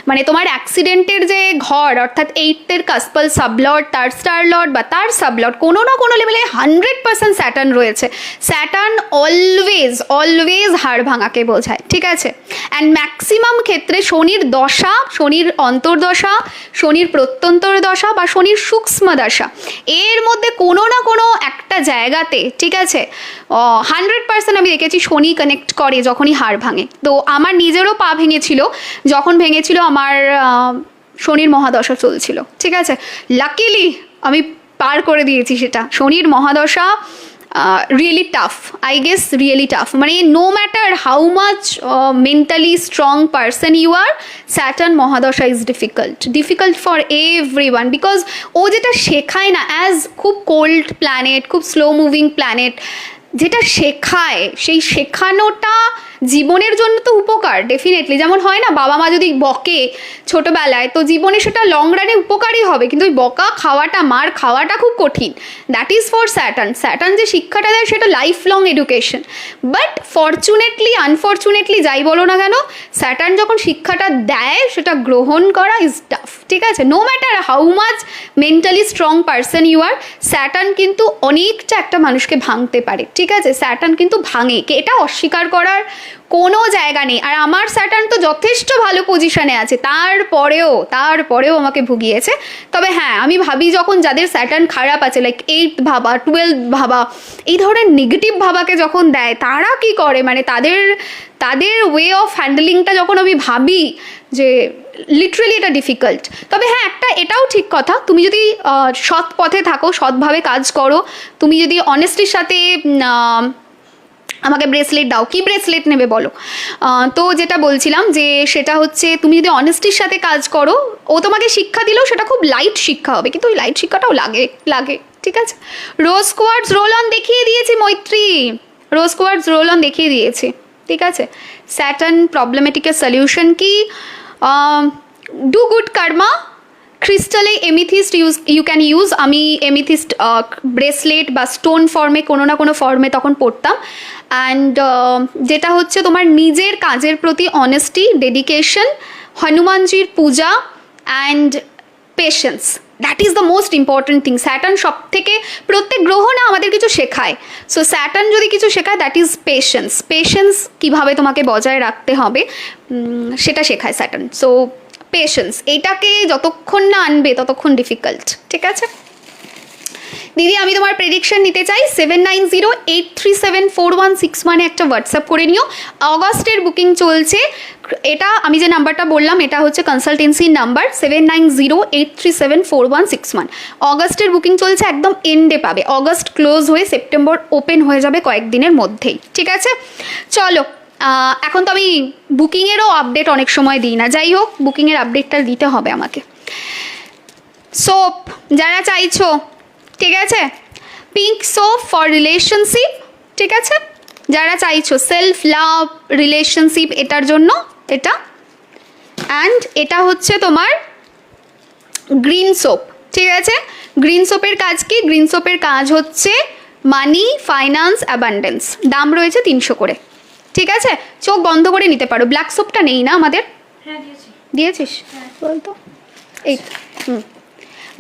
মানে তোমার অ্যাক্সিডেন্টের যে ঘর অর্থাৎ 8th কাস্পাল সাবলট, তার স্টার লট বা তার সাবলট কোনো না কোনো লেভেলে 100% স্যাটার্ন রয়েছে। স্যাটার্ন অলওয়েজ হাড় ভাঙাকে বোঝায়, ঠিক আছে। অ্যান্ড ম্যাক্সিমাম ক্ষেত্রে শনির দশা, শনির অন্তর্দশা, শনির প্রত্যন্তর দশা বা শনির সূক্ষ্ম দশা, এর মধ্যে কোনো না কোনো একটা জায়গাতে, ঠিক আছে, 100% আমি দেখেছি শনি কানেক্ট করে যখনই হাড় ভাঙে। তো আমার নিজেরও পা ভেঙেছিল, যখন ভেঙেছিল আমার শনির মহাদশা চলছিল, ঠিক আছে। লাকিলি আমি পার করে দিয়েছি সেটা। শনির মহাদশা really tough, I guess really tough, মানে no matter how much mentally strong person you are, Saturn mahadasha is difficult for everyone, because ও যেটা শেখায় না, অ্যাজ খুব কোল্ড প্ল্যানেট, খুব স্লো মুভিং প্ল্যানেট, যেটা শেখায় সেই শেখানোটা জীবনের জন্য তো উপকার ডেফিনেটলি। যেমন হয় না, বাবা মা যদি বকে ছোটোবেলায়, তো জীবনে সেটা লং রানে উপকারই হবে, কিন্তু ওই বকা খাওয়াটা, মার খাওয়াটা খুব কঠিন। দ্যাট ইজ ফর স্যাটার্ন যে শিক্ষাটা দেয় সেটা life long education. But fortunately unfortunately যাই বলো না কেন, স্যাটার্ন যখন শিক্ষাটা দেয় সেটা গ্রহণ করা ইজ টাফ, ঠিক আছে। No matter how much mentally strong person you are, Saturn কিন্তু অনেকটা একটা মানুষকে ভাঙতে পারে, ঠিক আছে। স্যাটার্ন কিন্তু ভাঙে, এটা অস্বীকার করার কোনো জায়গা নেই। আর আমার স্যাটার্ন তো যথেষ্ট ভালো পজিশনে আছে, তারপরেও আমাকে ভুগিয়েছে। তবে হ্যাঁ, আমি ভাবি যখন যাদের স্যাটার্ন খারাপ আছে, লাইক 8 ভাবা, 12 ভাবা, এই ধরনের নেগেটিভ ভাবাকে যখন দেয়, তারা কি করে, মানে তাদের ওয়ে অফ হ্যান্ডেলিংটা যখন আমি ভাবি, যে লিটারেলি এটা ডিফিকাল্ট। তবে হ্যাঁ, এটাও ঠিক কথা, তুমি যদি সৎ পথে থাকো, সৎভাবে কাজ করো, তুমি যদি অনেস্টির সাথে আমাকে ব্রেসলেট দাও, কি ব্রেসলেট নেবে বলো, তো যেটা বলছিলাম যে সেটা হচ্ছে তুমি যদি অনেস্টির সাথে কাজ করো, ও তোমাকে শিক্ষা দিলেও সেটা খুব লাইট শিক্ষা হবে, কিন্তু ওই লাইট শিক্ষাটাও লাগে, ঠিক আছে। রোজ কোয়ার্টজ রোল অন দেখিয়ে দিয়েছি মৈত্রী, রোজ কোয়ার্টজ রোল অন দেখিয়ে দিয়েছি, ঠিক আছে। স্যাটার্ন প্রবলেমেটিকের সলিউশন কি, ডু গুড কর্মা, ক্রিস্টালে এমিথিস্ট ইউ ক্যান ইউজ। আমি এমিথিস্ট ব্রেসলেট বা স্টোন ফর্মে কোনো না কোনো ফর্মে তখন পড়তাম। অ্যান্ড যেটা হচ্ছে তোমার নিজের কাজের প্রতি অনেস্টি, ডেডিকেশন, হনুমানজির পূজা and patience, that is the most important thing. Saturn সব থেকে, প্রত্যেক গ্রহ না আমাদের কিছু শেখায়, সো স্যাটার্ন যদি কিছু শেখায় দ্যাট ইজ পেশেন্স কীভাবে তোমাকে বজায় রাখতে হবে সেটা শেখায় স্যাটার্ন। সো পেশেন্স, এইটাকে যতক্ষণ না আনবে ততক্ষণ ডিফিকাল্ট, ঠিক আছে। দিদি আমি তোমার প্রেডিকশন নিতে চাই, 7908374161 একটা হোয়াটসঅ্যাপ করে নিও। অগস্টের বুকিং চলছে, এটা আমি যে নাম্বারটা বললাম এটা হচ্ছে কনসালটেন্সির নাম্বার, 7908374161। অগস্টের বুকিং চলছে, একদম এন্ডে পাবে, অগস্ট ক্লোজ হয়ে সেপ্টেম্বর ওপেন হয়ে যাবে কয়েকদিনের মধ্যেই, ঠিক আছে। চলো, এখন তো আমি বুকিংয়েরও আপডেট অনেক সময় দিই না, যাই হোক বুকিংয়ের আপডেটটা দিতে হবে আমাকে। সোপ যারা চাইছো, ঠিক আছে, পিঙ্ক সোপ ফর রিলেশনশিপ, ঠিক আছে, যারা চাইছো সেলফ লাভ রিলেশনশিপ, এটার জন্য এটা। অ্যান্ড এটা হচ্ছে তোমার গ্রিন সোপ, ঠিক আছে। গ্রিন সোপের কাজ কি, গ্রিন সোপের কাজ হচ্ছে মানি, ফাইন্যান্স, অ্যাবান্ডেন্স, দাম রয়েছে 300 করে, ঠিক আছে। চোখ বন্ধ করে নিতে পারো। ব্ল্যাক সোপটা নেই না আমাদের? হ্যাঁ দিয়েছিস? বলতো এই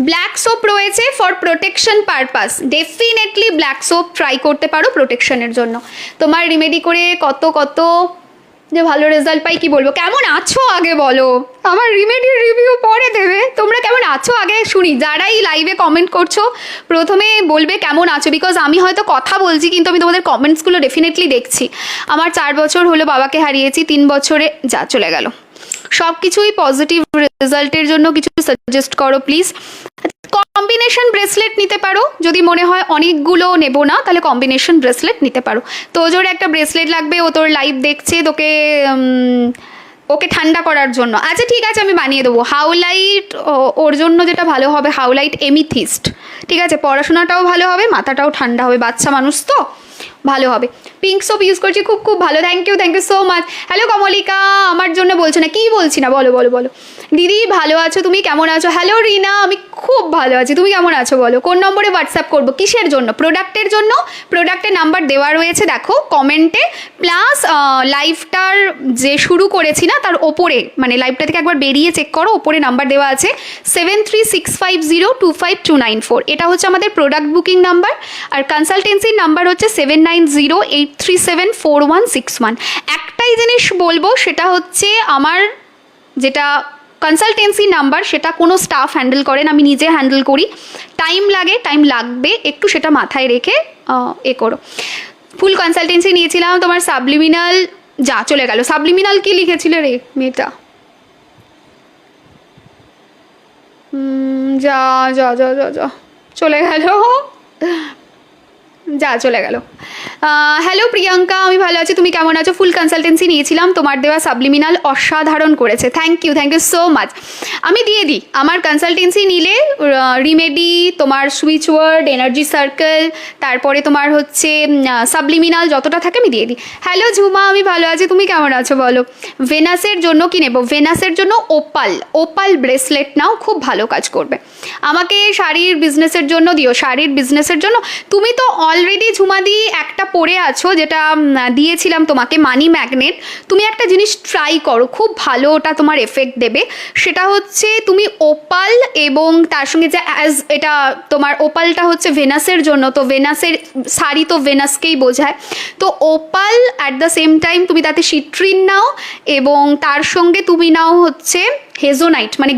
ব্ল্যাক সোপ রয়েছে for protection purpose, definitely black soap try করতে পারো প্রোটেকশনের জন্য। তোমার রিমেডি করে কত কত যে ভালো রেজাল্ট পাই কি বলবো। কেমন আছো আগে বলো, আমার রিমেডির রিভিউ পরে দেবে, তোমরা কেমন আছো আগে শুনি। যারাই লাইভে কমেন্ট করছো প্রথমে বলবে কেমন আছো, বিকজ আমি হয়তো কথা বলছি কিন্তু আমি তোমাদের কমেন্টসগুলো ডেফিনেটলি দেখছি। আমার 4 বছর হলো বাবাকে হারিয়েছি, 3 বছরে যা চলে গেল। সব কিছুই পজিটিভ রেজাল্টের জন্য কিছু সাজেস্ট করো প্লিজ। কম্বিনেশন ব্রেসলেট নিতে পারো, যদি মনে হয় অনেকগুলো নেবো না তাহলে কম্বিনেশন ব্রেসলেট নিতে পারো। তো জোরে একটা ব্রেসলেট লাগবে, ও তোর লাইভ দেখছে, ওকে ঠান্ডা করার জন্য। আচ্ছা ঠিক আছে, আমি বানিয়ে দেবো। হাউলাইট ওর জন্য যেটা ভালো হবে, হাউলাইট এমিথিস্ট, ঠিক আছে। পড়াশোনাটাও ভালো হবে, মাথাটাও ঠান্ডা হবে, বাচ্চা মানুষ তো ভালো হবে। পিঙ্ক সোপ ইউজ করছি, খুব খুব ভালো, thank you so much. Hello Komalika, আমার জন্য বলছো না, কি বলছি না, বলো বলো বলো। দিদি ভালো আছো, তুমি কেমন আছো? হ্যালো রিনা, আমি খুব ভালো আছি, তুমি কেমন আছো বলো। কোন নম্বরে হোয়াটসঅ্যাপ করবো, কিসের জন্য? প্রোডাক্টের জন্য। প্রোডাক্টের নাম্বার দেওয়া রয়েছে দেখো কমেন্টে, প্লাস লাইভটার যে শুরু করেছি না তার ওপরে, মানে লাইভটা থেকে একবার বেরিয়ে চেক করো, ওপরে নাম্বার দেওয়া আছে 7365025294। এটা হচ্ছে আমাদের প্রোডাক্ট বুকিং নাম্বার, আর কনসালটেন্সির নাম্বার হচ্ছে 7908374161। একটাই জিনিস বলবো, সেটা হচ্ছে আমার যেটা কনসালটেন্সি নাম্বার সেটা কোনো স্টাফ হ্যান্ডেল করেন, আমি নিজে হ্যান্ডেল করি। টাইম লাগবে একটু, সেটা মাথায় রেখে করো। ফুল কনসালটেন্সি নিয়েছিলাম, তোমার সাবলিমিনাল যা চলে গেল। সাবলিমিনাল কি লিখেছিলে রে মেয়েটা? যা যা যা যা যা চলে গেল, যা চলে গেল। হ্যালো প্রিয়াঙ্কা, আমি ভালো আছি, তুমি কেমন আছো? ফুল কনসালটেন্সি নিয়েছিলাম, তোমার দেওয়া সাবলিমিনাল অসাধারণ করেছে, থ্যাংক ইউ সো মাচ। আমি দিয়ে দিই, আমার কনসালটেন্সি নিলে রিমেডি, তোমার সুইচ ওয়ার্ড, এনার্জি সার্কেল, তারপরে তোমার হচ্ছে সাবলিমিনাল যতটা থাকে আমি দিয়ে দিই। হ্যালো ঝুমা, আমি ভালো আছি, তুমি কেমন আছো বলো। ভেনাসের জন্য কি নেব? ভেনাসের জন্য ওপাল ব্রেসলেট নাও, খুব ভালো কাজ করবে। আমাকে শাড়ির বিজনেসের জন্য দিও, শাড়ির বিজনেসের জন্য। তুমি তো অলরেডি ঝুমাদি একটা পরে আছো, যেটা দিয়েছিলাম তোমাকে, মানি ম্যাগনেট। তুমি একটা জিনিস ট্রাই করো, খুব ভালো ওটা তোমার এফেক্ট দেবে। সেটা হচ্ছে তুমি ওপাল এবং তার সঙ্গে যে এটা তোমার ওপালটা হচ্ছে ভেনাসের জন্য, তো ভেনাসের শাড়ি তো ভেনাসকেই বোঝায়, তো opal at the same time তুমি তাতে সিট্রিন নাও, এবং তার সঙ্গে তুমি নাও হচ্ছে হেজোনাইট, মানে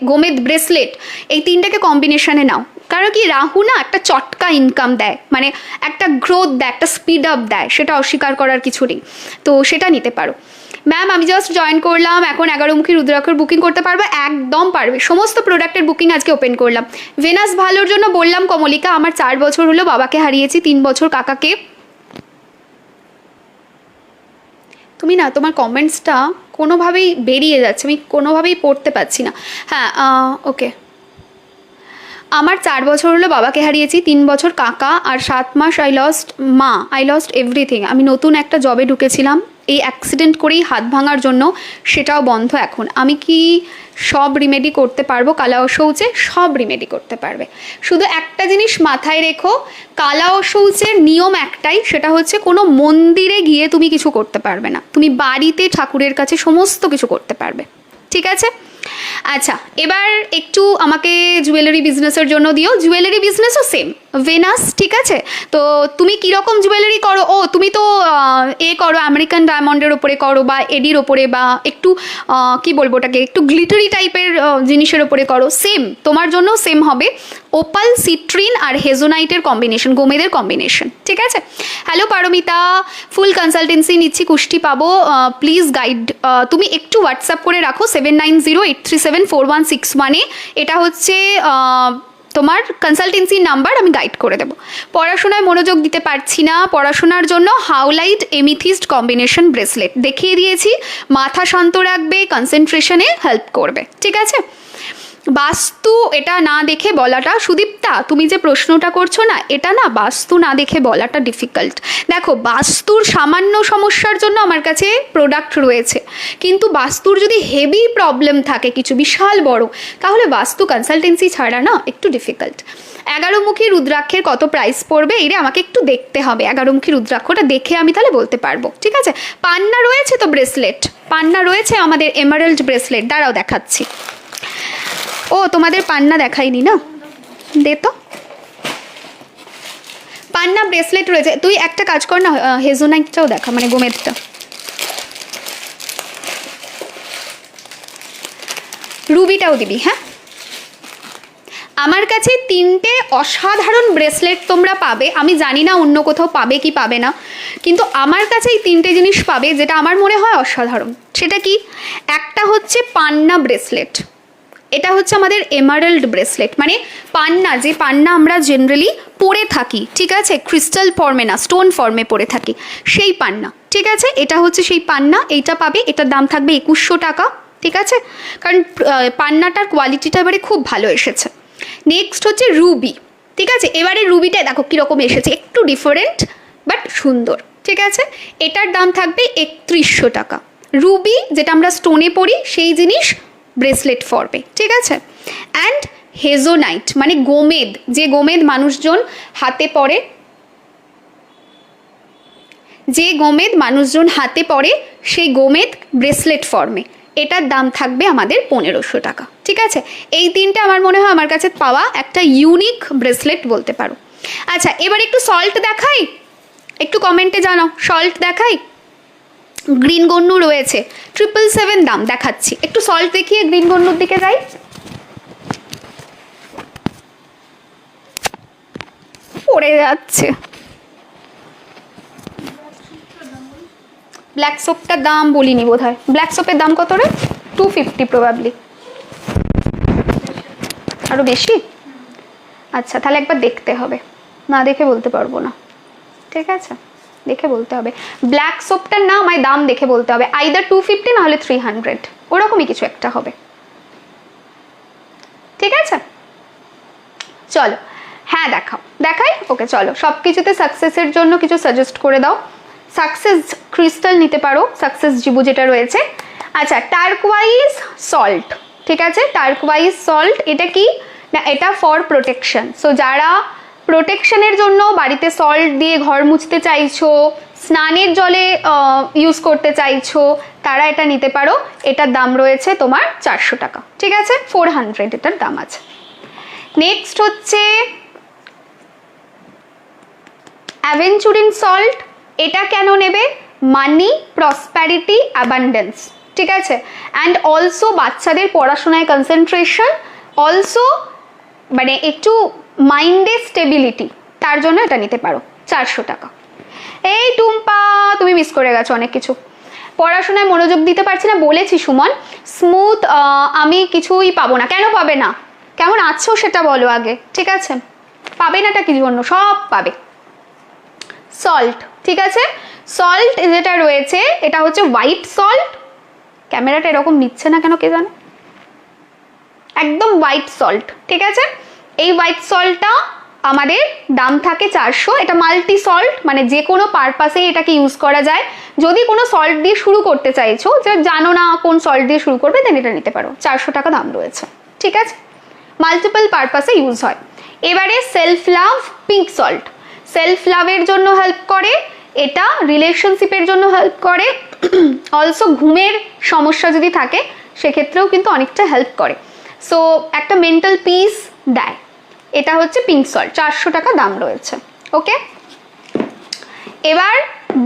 গোমেদ ব্রেসলেট, এই তিনটাকে কম্বিনেশনে নাও। কারণ কি, রাহু না একটা চটকা ইনকাম দেয়, মানে একটা গ্রোথ দেয়, একটা স্পিড আপ দেয়, সেটা অস্বীকার করার কিছু নেই, তো সেটা নিতে পারো। ম্যাম আমি জাস্ট জয়েন করলাম, এখন 11মুখী রুদ্রাক্ষর বুকিং করতে পারবে? একদম পারবে, সমস্ত প্রোডাক্টের বুকিং আজকে ওপেন করলাম। ভেনাস ভালোর জন্য বললাম কমলিকা, আমার 4 বছর হলো বাবাকে হারিয়েছি, 3 বছর কাকাকে। তুমি না, তোমার কমেন্টসটা কোনোভাবেই বেরিয়ে যাচ্ছে, আমি কোনোভাবেই পড়তে পারছি না। হ্যাঁ ওকে, আমার 4 বছর হলো বাবাকে হারিয়েছি, 3 বছর কাকা, আর 7 মাস আই লস্ট এভরিথিং। আমি নতুন একটা জবে ঢুকেছিলাম, এই অ্যাক্সিডেন্ট করেই হাত ভাঙার জন্য, সেটাও বন্ধ এখন। আমি কি সব রিমেডি করতে পারবো? কালা ও শৌচে সব রিমেডি করতে পারবে। শুধু একটা জিনিস মাথায় রেখো, কালা ও শৌচের নিয়ম একটাই, সেটা হচ্ছে কোনো মন্দিরে গিয়ে তুমি কিছু করতে পারবে না, তুমি বাড়িতে ঠাকুরের কাছে সমস্ত কিছু করতে পারবে, ঠিক আছে? আচ্ছা, এবার একটু আমাকে জুয়েলারি বিজনেসের জন্য দিও। জুয়েলারি বিজনেসও সেম ভেনাস, ঠিক আছে? তো তুমি কীরকম জুয়েলারি করো? তুমি তো করো আমেরিকান ডায়মন্ডের ওপরে করো, বা এডির ওপরে, বা একটু কি বলবো ওটাকে, একটু গ্লিটারি টাইপের জিনিসের ওপরে করো, সেম তোমার জন্য সেম হবে। ওপাল, সিট্রিন আর হেজোনাইটের কম্বিনেশন, গোমেদের কম্বিনেশন, ঠিক আছে? হ্যালো পারমিতা, ফুল কনসালটেন্সি নিচ্ছি, কুষ্টি পাবো, প্লিজ গাইড। তুমি একটু হোয়াটসঅ্যাপ করে রাখো 7908374161-এ, এটা হচ্ছে তোমার কনসালটেন্সির নাম্বার, আমি গাইড করে দেবো। পড়াশোনায় মনোযোগ দিতে পারছি না, পড়াশোনার জন্য হাউলাইট এমিথিস্ট কম্বিনেশন ব্রেসলেট দেখিয়ে দিয়েছি, মাথা শান্ত রাখবে, কনসেন্ট্রেশনে হেল্প করবে, ঠিক আছে? বাস্তু এটা না দেখে বলাটা, সুদীপ্তা তুমি যে প্রশ্নটা করছো না, এটা না বাস্তু না দেখে বলাটা ডিফিকাল্ট। দেখো, বাস্তুর সামান্য সমস্যার জন্য আমার কাছে প্রোডাক্ট রয়েছে, কিন্তু বাস্তুর যদি হেভি প্রবলেম থাকে কিছু বিশাল বড়, তাহলে বাস্তু কনসালটেন্সি ছাড়া না একটু ডিফিকাল্ট। 11মুখী রুদ্রাক্ষের কত প্রাইস পড়বে? এরে আমাকে একটু দেখতে হবে, 11মুখী রুদ্রাক্ষটা দেখে আমি তাহলে বলতে পারবো, ঠিক আছে? পান্না রয়েছে তো ব্রেসলেট, পান্না রয়েছে আমাদের এমারাল্ড ব্রেসলেট, দাঁড়াও দেখাচ্ছি। ও তোমাদের পান্না দেখাইনি না, দে তো। পান্না ব্রেসলেট রয়েছে, তুই একটা কাজ কর না, হেজোনাইটটাও দেখা, মানে গোমেদটা। রুবিটাও দিবি, হ্যাঁ। আমার কাছে 3টে অসাধারণ ব্রেসলেট তোমরা পাবে, আমি জানি না অন্য কোথাও পাবে কি পাবে না, কিন্তু আমার কাছে এই 3টে জিনিস পাবে যেটা আমার মনে হয় অসাধারণ। সেটা কি? একটা হচ্ছে পান্না ব্রেসলেট, এটা হচ্ছে আমাদের এমারাল্ড ব্রেসলেট, মানে পান্না, যে পান্না আমরা জেনারেলি পরে থাকি, ঠিক আছে, ক্রিস্টাল ফর্মে না, স্টোন ফর্মে পরে থাকি, সেই পান্না, ঠিক আছে, এটা হচ্ছে সেই পান্না, এইটা পাবে, এটার দাম থাকবে 2100 টাকা, ঠিক আছে, কারণ পান্নাটার কোয়ালিটিটা এবারে খুব ভালো এসেছে। নেক্সট হচ্ছে রুবি, ঠিক আছে, এবারে রুবিটা দেখো কীরকম এসেছে, একটু ডিফারেন্ট বাট সুন্দর, ঠিক আছে, এটার দাম থাকবে 3100 টাকা। রুবি যেটা আমরা স্টোনে পরি সেই জিনিস ব্রেসলেট ফর্মে, ঠিক আছে। অ্যান্ড হেজোনাইট মানে গোমেদ, যে গোমেদ মানুষজন হাতে পরে, যে গোমেদ মানুষজন হাতে পরে সেই গোমেদ ব্রেসলেট ফর্মে, এটার দাম থাকবে আমাদের 1500 টাকা, ঠিক আছে। এই 3টে আমার মনে হয় আমার কাছে পাওয়া একটা ইউনিক ব্রেসলেট বলতে পারো। আচ্ছা, এবার একটু সল্ট দেখাই, একটু কমেন্টে জানাও, সল্ট দেখাই। গ্রিন গন্নু রয়েছে 777 দাম দেখাচ্ছি, একটু সল্ট দেখিয়ে গ্রিন গন্নুর দিকে যাই। পড়ে যাচ্ছে। ব্ল্যাক সোপটার দাম বলিনি বোধ হয়, ব্ল্যাক সোপের দাম কত রে? 250 প্রবাবলি, আরও বেশি। আচ্ছা, তাহলে একবার দেখতে হবে, না দেখে বলতে পারবো না, ঠিক আছে, দেখে বলতে হবে। ব্ল্যাক সোপটার না আমায় দাম দেখে বলতে হবে, আইদার 250 না হলে 300, ওরকমই কিছু একটা হবে, ঠিক আছে। চলো, হ্যাঁ দেখাও, দেখাই, ওকে চলো। সব কিছুতে সাকসেসের জন্য কিছু সাজেস্ট করে দাও। সাকসেস ক্রিস্টাল নিতে পারো, সাকসেস জিবু যেটা রয়েছে। আচ্ছা, টার্কওয়াইজ সল্ট, ঠিক আছে, টার্কওয়াইজ সল্ট, এটা কি না, এটা ফর প্রোটেকশন। সো যারা প্রোটেকশনের জন্য বাড়িতে সল্ট দিয়ে ঘর মুছতে চাইছো, স্নানের জলে ইউজ করতে চাইছো, তারা এটা নিতে পারো। এটার দাম রয়েছে তোমার 400 টাকা, ঠিক আছে, 400 এটার দাম আছে। নেক্সট হচ্ছে অ্যাভেঞ্চুরিন সল্ট, এটা কেন নেবে? মানি, প্রসপ্যারিটি, অ্যাবান্ডেন্স, ঠিক আছে, অ্যান্ড অলসো বাচ্চাদের পড়াশোনায় কনসেন্ট্রেশন, অলসো মানে একটু মাইন্ডে স্টেবিলিটি, তার জন্য এটা নিতে পারো, 400 টাকা। এই টুম্পা, তুমি মিস করে গেছো অনেক কিছু, পড়াশোনায় মনোযোগ দিতে পারছি না বলেছি সুমন। স্মুথ আমি কিছুই পাবো না। কেন পাবে না? কেমন আছো সেটা বলো আগে, ঠিক আছে, পাবে নাটা কি জন্য, সব পাবে। সল্ট, ঠিক আছে, সল্ট যেটা রয়েছে এটা হচ্ছে হোয়াইট সল্ট, ক্যামেরাটা এরকম নিচ্ছে না কেন কে জানে, একদম হোয়াইট সল্ট, ঠিক আছে। এই হোয়াইট সল্টটা আমাদের দাম থাকে 400, এটা মাল্টি সল্ট, মানে যে কোনো পারপাসে এটাকে ইউজ করা যায়। যদি কোনো সল্ট দিয়ে শুরু করতে চাইছো, যে জানো না কোন সল্ট দিয়ে শুরু করবে, দেন এটা নিতে পারো, 400 টাকা দাম রয়েছে, ঠিক আছে, মাল্টিপল পারপাসে ইউজ হয়। এবারে self love pink salt, self লাভের জন্য হেল্প করে, এটা রিলেশনশিপের জন্য হেল্প করে, অলসো ঘুমের সমস্যা যদি থাকে সেক্ষেত্রেও কিন্তু অনেকটা হেল্প করে। সো একটা মেন্টাল পিস দেয়, এটা হচ্ছে পিঙ্ক সল্ট, 400 টাকা দাম রয়েছে, ওকে। এবার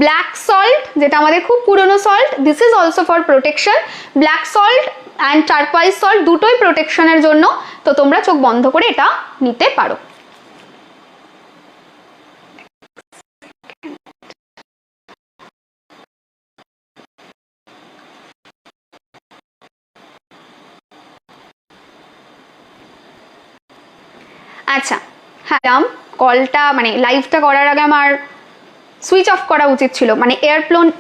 ব্ল্যাক সল্ট, যেটা আমাদের খুব পুরনো salt, this is also for protection. Black salt and turquoise salt দুটোই প্রোটেকশনের জন্য, তো তোমরা চোখ বন্ধ করে এটা নিতে পারো। আচ্ছা, হ্যাঁ, কলটা মানে লাইভটা করার আগে আমার সুইচ অফ করা উচিত ছিল, মানে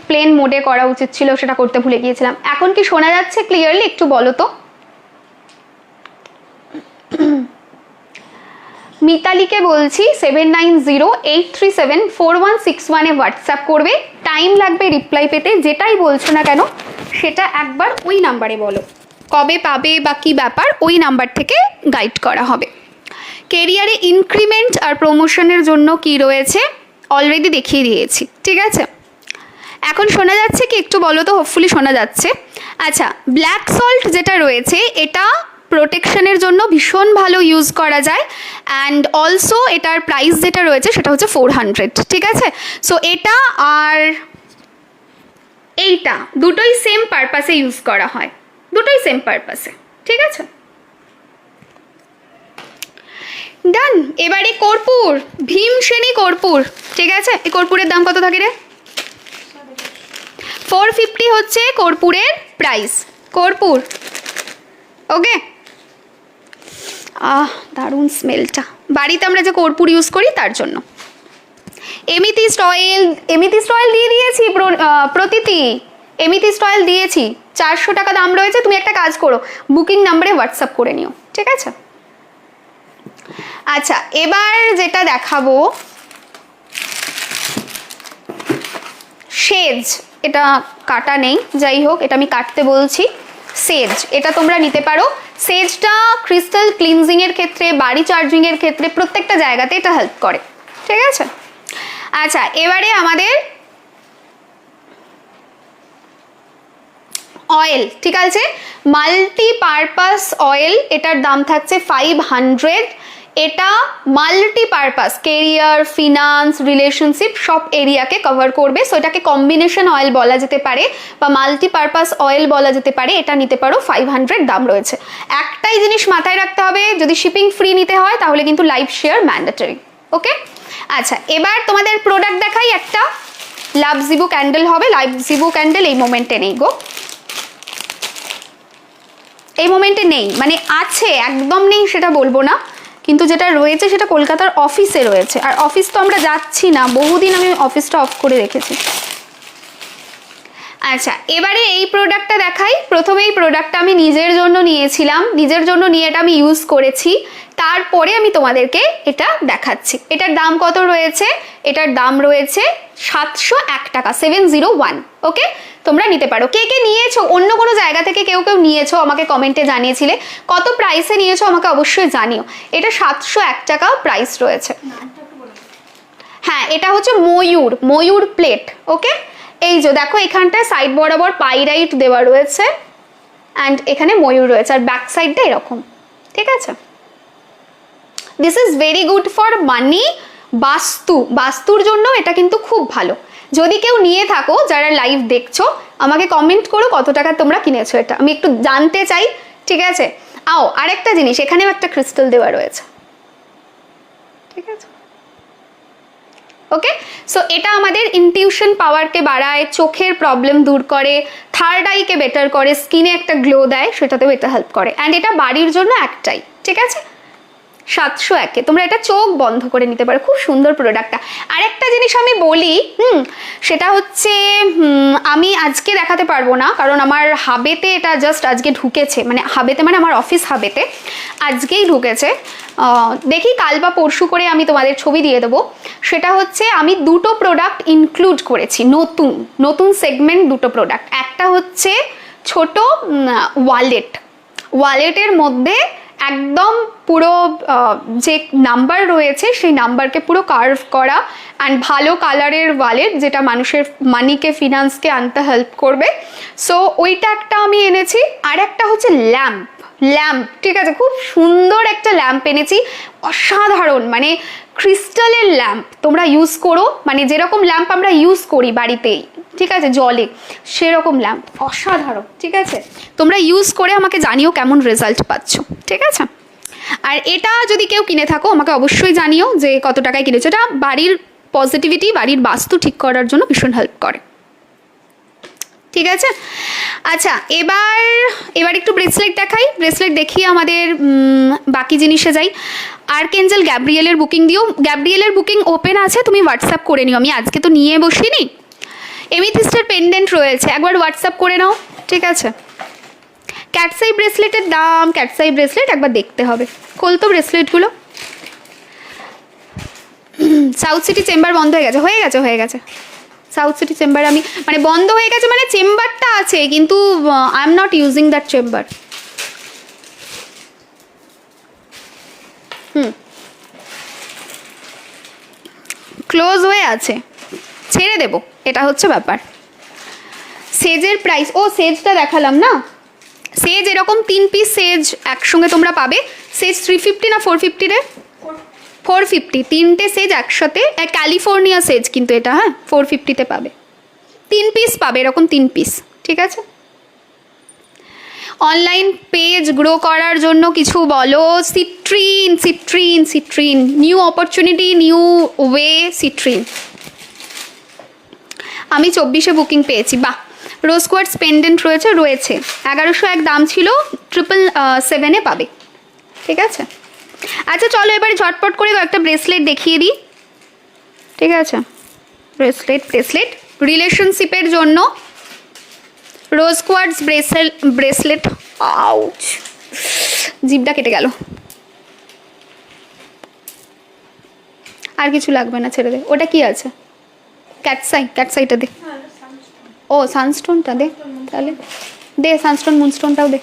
প্লেন মোডে করা উচিত ছিল, সেটা করতে ভুলে গিয়েছিলাম। এখন কি শোনা যাচ্ছে ক্লিয়ারলি? একটু বলো তো। মিতালিকে বলছি 7908374161 হোয়াটসঅ্যাপ করবে, টাইম লাগবে রিপ্লাই পেতে। যেটাই বলছো না কেন সেটা একবার ওই নাম্বারে বলো, কবে পাবে বা কী ব্যাপার, ওই নাম্বার থেকে গাইড করা হবে। কেরিয়ারে ইনক্রিমেন্ট আর প্রমোশনের জন্য কি রয়েছে অলরেডি দেখিয়ে দিয়েছি, ঠিক আছে। এখন শোনা যাচ্ছে কি একটু বলো তো, হোপফুলি শোনা যাচ্ছে। আচ্ছা, ব্ল্যাক সল্ট যেটা রয়েছে এটা প্রোটেকশনের জন্য ভীষণ ভালো ইউজ করা যায়। অ্যান্ড অলসো এটার প্রাইস যেটা রয়েছে সেটা হচ্ছে 400, ঠিক আছে। সো এটা আর এইটা দুটোই সেম পারপাসে ইউজ করা হয়, দুটোই সেম পারপাসে, ঠিক আছে। ডান। এবারে কর্পূর, ভীমসেনী কর্পূর, ঠিক আছে। এই কর্পূরের দাম কত থাকে রে? 450 হচ্ছে কর্পূরের প্রাইস। কর্পূর, ওকে। দারুণ স্মেলটা, বাড়িতে আমরা যে কর্পূর ইউজ করি তার জন্য। এমিথিস্ট অয়েল, এমিথিস্ট অয়েল দিয়ে দিয়েছি প্রতীতি, এমিথিস্ট অয়েল দিয়েছি, 400 টাকা দাম রয়েছে। তুমি একটা কাজ করো, বুকিং নাম্বারে হোয়াটসঅ্যাপ করে নিও, ঠিক আছে। আচ্ছা, এবার যেটা দেখাবো সেজ, এটা কাটা নেই, যাই হোক এটা আমি কাটতে বলছি। সেজ, এটা তোমরা নিতে পারো। সেজটা ক্রিস্টাল ক্লিনজিংয়ের ক্ষেত্রে, বাড়ি চার্জিংয়ের ক্ষেত্রে প্রত্যেকটা জায়গাতে এটা হেল্প করে, ঠিক আছে। আচ্ছা, এবারে আমাদের অয়েল, ঠিক আছে, মাল্টিপারপাস অয়েল, এটার দাম থাকছে 500। এটা মাল্টিপারপাস, কেরিয়ার, ফিনান্স, রিলেশনশিপ সব এরিয়াকে কভার করবে। সো এটাকে কম্বিনেশন অয়েল বলা যেতে পারে বা মাল্টিপারপাস অয়েল বলা যেতে পারে। এটা নিতে পারো, 500 দাম রয়েছে। একটাই জিনিস মাথায় রাখতে হবে, যদি শিপিং ফ্রি নিতে হয় তাহলে কিন্তু লাইভ শেয়ার ম্যান্ডেটরি, ওকে। আচ্ছা, এবার তোমাদের প্রোডাক্ট দেখাই। একটা লাভ জিবু ক্যান্ডেল হবে। লাভ জিবু ক্যান্ডেল এই মোমেন্টে নেই গো, এই মোমেন্টে নেই, মানে আছে, একদম নেই সেটা বলবো না, কিন্তু যেটা রয়েছে সেটা কলকাতার অফিসে রয়েছে। আর অফিস তো আমরা যাচ্ছি না, বহুদিন আমি অফিসটা অফ করে রেখেছি। আচ্ছা, এবারে এই প্রোডাক্টটা দেখাই। প্রথমে এই প্রোডাক্টটা আমি নিজের জন্য নিয়েছিলাম, নিজের জন্য নিয়ে এটা আমি ইউজ করেছি, তারপরে আমি তোমাদেরকে এটা দেখাচ্ছি। এটার দাম কত রয়েছে? এটার দাম রয়েছে 701 টাকা, 701, ওকে। তোমরা নিতে পারো। কে কে নিয়েছো, অন্য কোনো জায়গা থেকে কেউ কেউ নিয়েছো আমাকে কমেন্টে জানিয়েছিলে। কত প্রাইসে নিয়েছো আমাকে অবশ্যই জানিও। এটা 701 টাকা প্রাইস রয়েছে। হ্যাঁ, এটা হচ্ছে ময়ূর, ময়ূর প্লেট, ওকে। এই যে দেখো, এখানটায় সাইড বরাবর পাইরাইট দেওয়া রয়েছে অ্যান্ড এখানে ময়ূর রয়েছে, আর ব্যাক সাইডটা এরকম, ঠিক আছে। This is very good for money, বাস্তু, বাস্তুর জন্য এটা কিন্তু খুব ভালো। যদি কেউ নিয়ে থাকো, যারা লাইভ দেখছো, আমাকে কমেন্ট করো কত টাকা তোমরা কিনেছো, এটা আমি একটু জানতে চাই, ঠিক আছে। আরেকটা জিনিস, এখানেও একটা ক্রিস্টাল দেওয়া রয়েছে, ঠিক আছে, ওকে। সো এটা আমাদের ইনটিউশন পাওয়ারকে বাড়ায়, চোখের প্রবলেম দূর করে, থার্ড আইকে বেটার করে, স্কিনে একটা গ্লো দেয়, সেটাতেও এটা হেল্প করে। অ্যান্ড এটা বাড়ির জন্য একটাই, ঠিক আছে, 701-এ তোমরা এটা চোখ বন্ধ করে নিতে পারো। খুব সুন্দর প্রোডাক্টটা। আরেকটা জিনিস আমি বলি, সেটা হচ্ছে আমি আজকে দেখাতে পারবো না, কারণ আমার হাবেতে এটা জাস্ট আজকে ঢুকেছে, মানে হাবেতে মানে আমার অফিস হাবেতে আজকেই ঢুকেছে। দেখি কাল বা পরশু করে আমি তোমাদের ছবি দিয়ে দেবো। সেটা হচ্ছে আমি দুটো প্রোডাক্ট ইনক্লুড করেছি, নতুন নতুন সেগমেন্ট দুটো প্রোডাক্ট। একটা হচ্ছে ছোট ওয়ালেট, ওয়ালেটের মধ্যে একদম পুরো যে নাম্বার রয়েছে সেই নাম্বারকে পুরো কার্ভ করা অ্যান্ড ভালো কালারের ওয়ালেট, যেটা মানুষের মানিকে, ফিনান্সকে আনতে হেল্প করবে। সো ওইটা একটা আমি এনেছি। আর একটা হচ্ছে ল্যাম্প, ল্যাম্প, ঠিক আছে, খুব সুন্দর একটা ল্যাম্প এনেছি, অসাধারণ, মানে ক্রিস্টালের ল্যাম্প। তোমরা ইউজ করো, মানে যেরকম ল্যাম্প আমরা ইউজ করি বাড়িতেই, ঠিক আছে, জলে, সেরকম ল্যাম্প, অসাধারণ, ঠিক আছে। তোমরা ইউজ করে আমাকে জানিও কেমন রেজাল্ট পাচ্ছ, ঠিক আছে। আর এটা যদি কেউ কিনে থাকো আমাকে অবশ্যই জানিও যে কত টাকায় কিনেছো। এটা বাড়ির পজিটিভিটি, বাড়ির বাস্তু ঠিক করার জন্য ভীষণ হেল্প করে, ঠিক আছে। আচ্ছা, এবার একটু ব্রেসলেট দেখাই। ব্রেসলেট দেখিয়ে আমাদের বাকি জিনিসে যাই। আর্কেঞ্জেল গ্যাব্রিয়েলের বুকিং দিও। গ্যাব্রিয়েলের বুকিং ওপেন আছে, তুমি হোয়াটসঅ্যাপ করে নিও, আমি আজকে তো নিয়ে বসিনি। এমিথিস্টের পেন্ডেন্ট রয়েছে, একবার হোয়াটসঅ্যাপ করে নাও, ঠিক আছে। ক্যাটসাই ব্রেসলেটের দাম, ক্যাটসাই ব্রেসলেট একবার দেখতে হবে, খোলতো ব্রেসলেটগুলো। সাউথ সিটি চেম্বার বন্ধ হয়ে গেছে। সাউথ সিটি চেম্বার আমি মানে বন্ধ হয়ে গেছে, মানে চেম্বারটা আছে কিন্তু I am not using that chamber. Close হয়ে আছে, ছেড়ে দেব, এটা হচ্ছে ব্যাপার। সেজের প্রাইস, সেজটা দেখালাম না, সেজ এরকম 3 পিস সেজ একসঙ্গে তোমরা পাবে। সেজ 350 না 450 রে? 450, 3টে সেজ একসাথে। ক্যালিফোর্নিয়া সেজ কিন্তু এটা, হ্যাঁ 450-তে পাবে। 3 পিস পাবে এরকম, 3 পিস, ঠিক আছে। অনলাইন পেজ গ্রো করার জন্য কিছু বলো। Citrine, citrine, citrine, new opportunity, new way, citrine. আমি 24-এ বুকিং পেয়েছি, বাহ। রোজ কোয়ার্টজ পেন্ডেন্ট রয়েছে, 1101 দাম ছিল, 777-এ পাবে, ঠিক আছে। আচ্ছা চলো এবারে ঝটপট করে একটা ব্রেসলেট দেখিয়ে দিই, ঠিক আছে। ব্রেসলেট রিলেশনশিপের জন্য রোজ কোয়ার্টজ ব্রেসলেট। আউচ, জিভটা কেটে গেল। আর কিছু লাগবে না, ছেড়ে দে। ওটা কি আছে? ক্যাটসাইটা দে। ও সানস্টোনটা দে, তাহলে দে সানস্টোন মুনস্টোনটাও দে।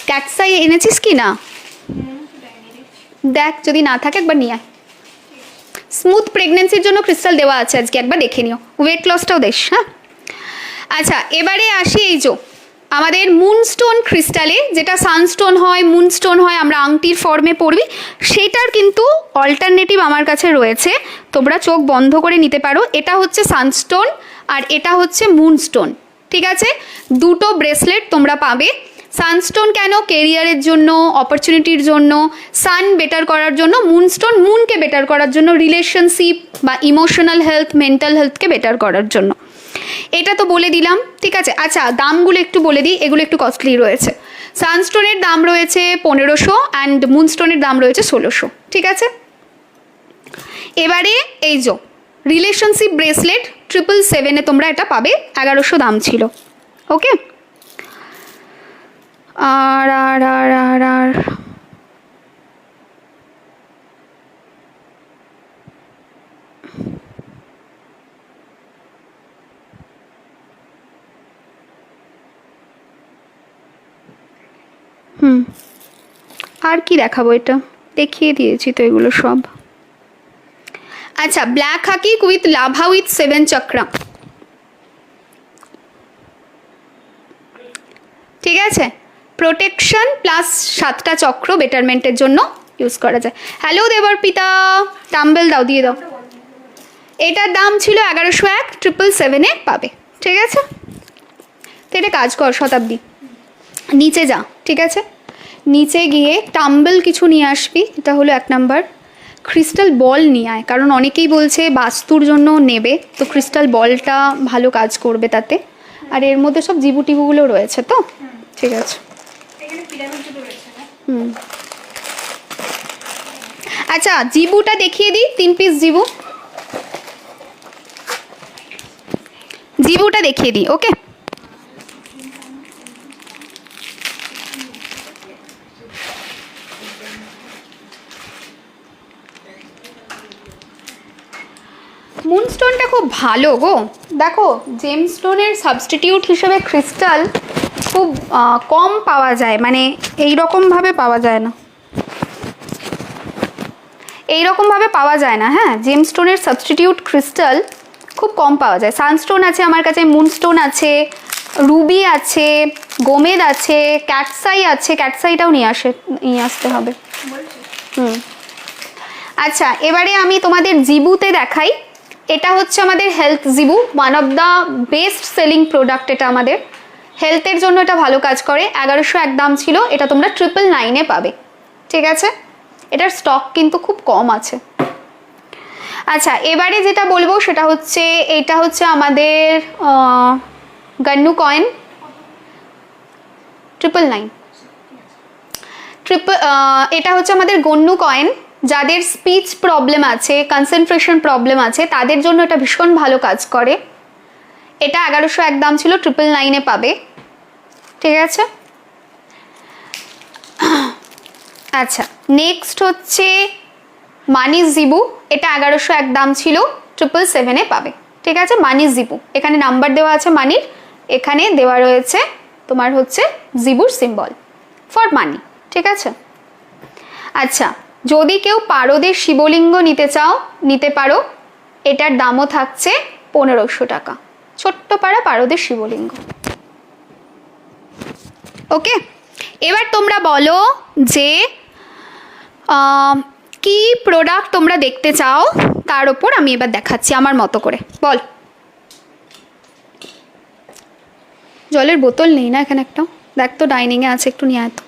ক্যাটসাই এনেছিস কি না দেখ, যদি না থাকে একবার নিয়ে আয়। স্মুথ প্রেগনেন্সির জন্য ক্রিস্টাল দেওয়া আছে আজকে, একবার দেখে নিও। ওয়েট লসটাও দেশ, হ্যাঁ। আচ্ছা এবারে আসি এই যে আমাদের মুনস্টোন ক্রিস্টালে, যেটা সানস্টোন হয়, মুনস্টোন হয়, আমরা আংটির ফর্মে পড়বি, সেটার কিন্তু অল্টারনেটিভ আমার কাছে রয়েছে, তোমরা চোখ বন্ধ করে নিতে পারো। এটা হচ্ছে সানস্টোন আর এটা হচ্ছে মুনস্টোন, ঠিক আছে। দুটো ব্রেসলেট তোমরা পাবে। সানস্টোন কেন? কেরিয়ারের জন্য, অপরচুনিটির জন্য, সান বেটার করার জন্য। মুনস্টোন মুনকে বেটার করার জন্য, রিলেশনশিপ বা ইমোশনাল হেলথ, মেন্টাল হেলথকে বেটার করার জন্য। এটা তো বলে দিলাম, ঠিক আছে। আচ্ছা দামগুলো একটু বলে দিই, এগুলো একটু কস্টলি রয়েছে। সানস্টোনের দাম রয়েছে 1500 অ্যান্ড মুনস্টোনের দাম রয়েছে 1600, ঠিক আছে। এবারে এই যে রিলেশনশিপ ব্রেসলেট 777-এ তোমরা এটা পাবে, 1100 দাম ছিল, ওকে। আর আর আর আর আর আর কি দেখাবো? এটা দেখিয়ে দিয়েছি তো এগুলো সব। আচ্ছা ব্ল্যাক হাকি উইথ লাভা উইথ 7 চক্রা, ঠিক আছে। প্রোটেকশন প্লাস 7টা চক্র বেটারমেন্টের জন্য ইউজ করা যায়। হ্যালো দেবর্পিতা, টাম্বেল দাও, দিয়ে দাও। এটার দাম ছিল 1101, 777-এ পাবে, ঠিক আছে। তো এটা কাজ কর শতাব্দী, নিচে যা, ঠিক আছে। নিচে গিয়ে টাম্বেল কিছু নিয়ে আসবি, এটা হলো 1 নাম্বার। ক্রিস্টাল বল নিয়ে আয়, কারণ অনেকেই বলছে বাস্তুর জন্য নেবে, তো ক্রিস্টাল বলটা ভালো কাজ করবে তাতে। আর এর মধ্যে সব জিবু টিবুগুলো রয়েছে তো, ঠিক আছে। আচ্ছা জিবুটা দেখিয়ে দিই, 3 পিস জিবুটা দেখিয়ে দিই, ওকে। মুনস্টোনটা খুব ভালো গো, দেখো জেমস্টোনের সাবস্টিটিউট হিসেবে ক্রিস্টাল খুব কম পাওয়া যায়, মানে এইরকমভাবে পাওয়া যায় না, এইরকমভাবে পাওয়া যায় না, হ্যাঁ। জেমস্টোনের সাবস্টিটিউট ক্রিস্টাল খুব কম পাওয়া যায়। সানস্টোন আছে আমার কাছে, মুনস্টোন আছে, রুবি আছে, গোমেদ আছে, ক্যাটসাই আছে, ক্যাটসাইটাও নিয়ে আসতে হবে। আচ্ছা এবারে আমি তোমাদের জিবুতে দেখাই। এটা হচ্ছে আমাদের হেলথ জিবু, one of the best selling product. এটা আমাদের হেলথের জন্য এটা ভালো কাজ করে। 1101 দাম ছিল, এটা তোমরা 999-এ পাবে, ঠিক আছে। এটার স্টক কিন্তু খুব কম আছে। আচ্ছা এবারে যেটা বলবো সেটা হচ্ছে, এটা হচ্ছে আমাদের গন্নু কয়েন 999। এটা হচ্ছে আমাদের গন্নু কয়েন। যাদের স্পিচ প্রবলেম আছে, কনসেন্ট্রেশন প্রবলেম আছে, তাদের জন্য এটা ভীষণ ভালো কাজ করে। এটা 1101 দাম ছিল, 999-এ পাবে, ঠিক আছে। আচ্ছা নেক্সট হচ্ছে মানি জিবু, এটা 1101 দাম ছিল, 777-এ পাবে, ঠিক আছে। মানি জিবু, এখানে নাম্বার দেওয়া আছে মানির, এখানে দেওয়া রয়েছে তোমার হচ্ছে জিবুর সিম্বল ফর মানি, ঠিক আছে। আচ্ছা যদি কেউ পারদের শিবলিঙ্গ নিতে চাও নিতে পারো, এটার দামও থাকছে 1500 টাকা। ছোট্ট পাড়া পারদের শিবলিঙ্গ, ওকে, এবার তোমরা বলো যে কি প্রোডাক্ট তোমরা দেখতে চাও, তার ওপর আমি এবার দেখাচ্ছি আমার মতো করে। বল। জলের বোতল নেই না এখানে একটা? দেখ তো ডাইনিংয়ে আছে, একটু নিয়ে আয় তো।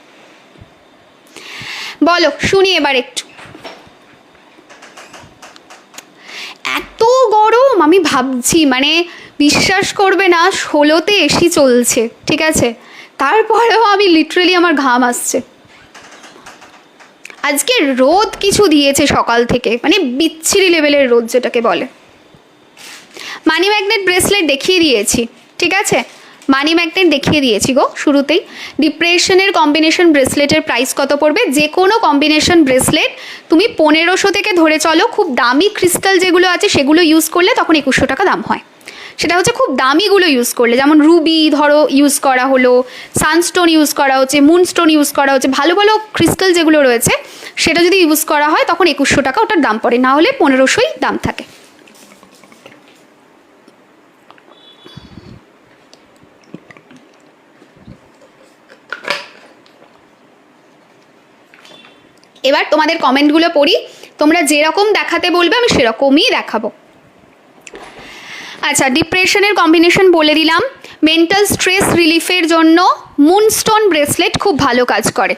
বলো, শুনি এবার একটু। এত গরম, আমি ভাবছি মানে বিশ্বাস করবে না, 16তে এসি চলছে, ঠিক আছে, তারপরেও আমি লিটারেলি আমার ঘাম আসছে। আজকে রোদ কিছু দিয়েছে সকাল থেকে, মানে বিচ্ছিরি লেভেলের রোদ যেটাকে বলে। মানি ম্যাগনেট ব্রেসলেট দেখিয়ে দিয়েছি, ঠিক আছে, মানি ম্যাগনেট দেখিয়ে দিয়েছি গো শুরুতেই। ডিপ্রেশনের কম্বিনেশন ব্রেসলেটের প্রাইস কত পড়বে? যে কোনো কম্বিনেশন ব্রেসলেট তুমি 1500 থেকে ধরে চলো। খুব দামি ক্রিস্টাল যেগুলো আছে সেগুলো ইউজ করলে তখন 2100 টাকা দাম হয়। সেটা হচ্ছে খুব দামিগুলো ইউজ করলে, যেমন রুবি ধরো ইউজ করা হলো, সানস্টোন ইউজ করা হচ্ছে, মুনস্টোন ইউজ করা হচ্ছে, ভালো ভালো ক্রিস্টাল যেগুলো রয়েছে সেটা যদি ইউজ করা হয় তখন 2100 টাকা ওটার দাম পড়ে, না হলে 1500ই দাম থাকে। এবার তোমাদের কমেন্টগুলো পড়ি, তোমরা যেরকম দেখাতে বলবে আমি সেরকমই দেখাবো। আচ্ছা, ডিপ্রেশনের কম্বিনেশন বলে দিলাম। মেন্টাল স্ট্রেস রিলিফের জন্য মুনস্টোন ব্রেসলেট খুব ভালো কাজ করে।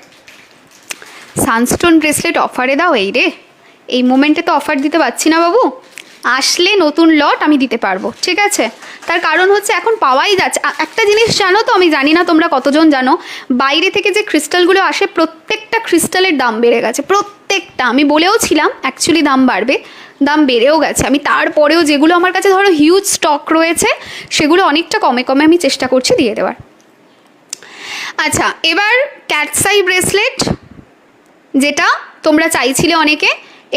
সানস্টোন ব্রেসলেট অফারে দাও? এই রে, এই মোমেন্টে তো অফার দিতে পারছি না বাবু, আসলে নতুন লট আমি দিতে পারবো, ঠিক আছে। তার কারণ হচ্ছে এখন পাওয়াই যাচ্ছে। একটা জিনিস জানো তো, আমি জানি না তোমরা কতজন জানো, বাইরে থেকে যে ক্রিস্টালগুলো আসে প্রত্যেকটা ক্রিস্টালের দাম বেড়ে গেছে, প্রত্যেকটা। আমি বলেও ছিলাম অ্যাকচুয়ালি দাম বাড়বে, দাম বেড়েও গেছে। আমি তারপরেও যেগুলো আমার কাছে ধরো হিউজ স্টক রয়েছে সেগুলো অনেকটা কমে কমে আমি চেষ্টা করছি দিয়ে দেওয়ার। আচ্ছা, এবার ক্যাটসাই ব্রেসলেট যেটা তোমরা চাইছিলে অনেকে,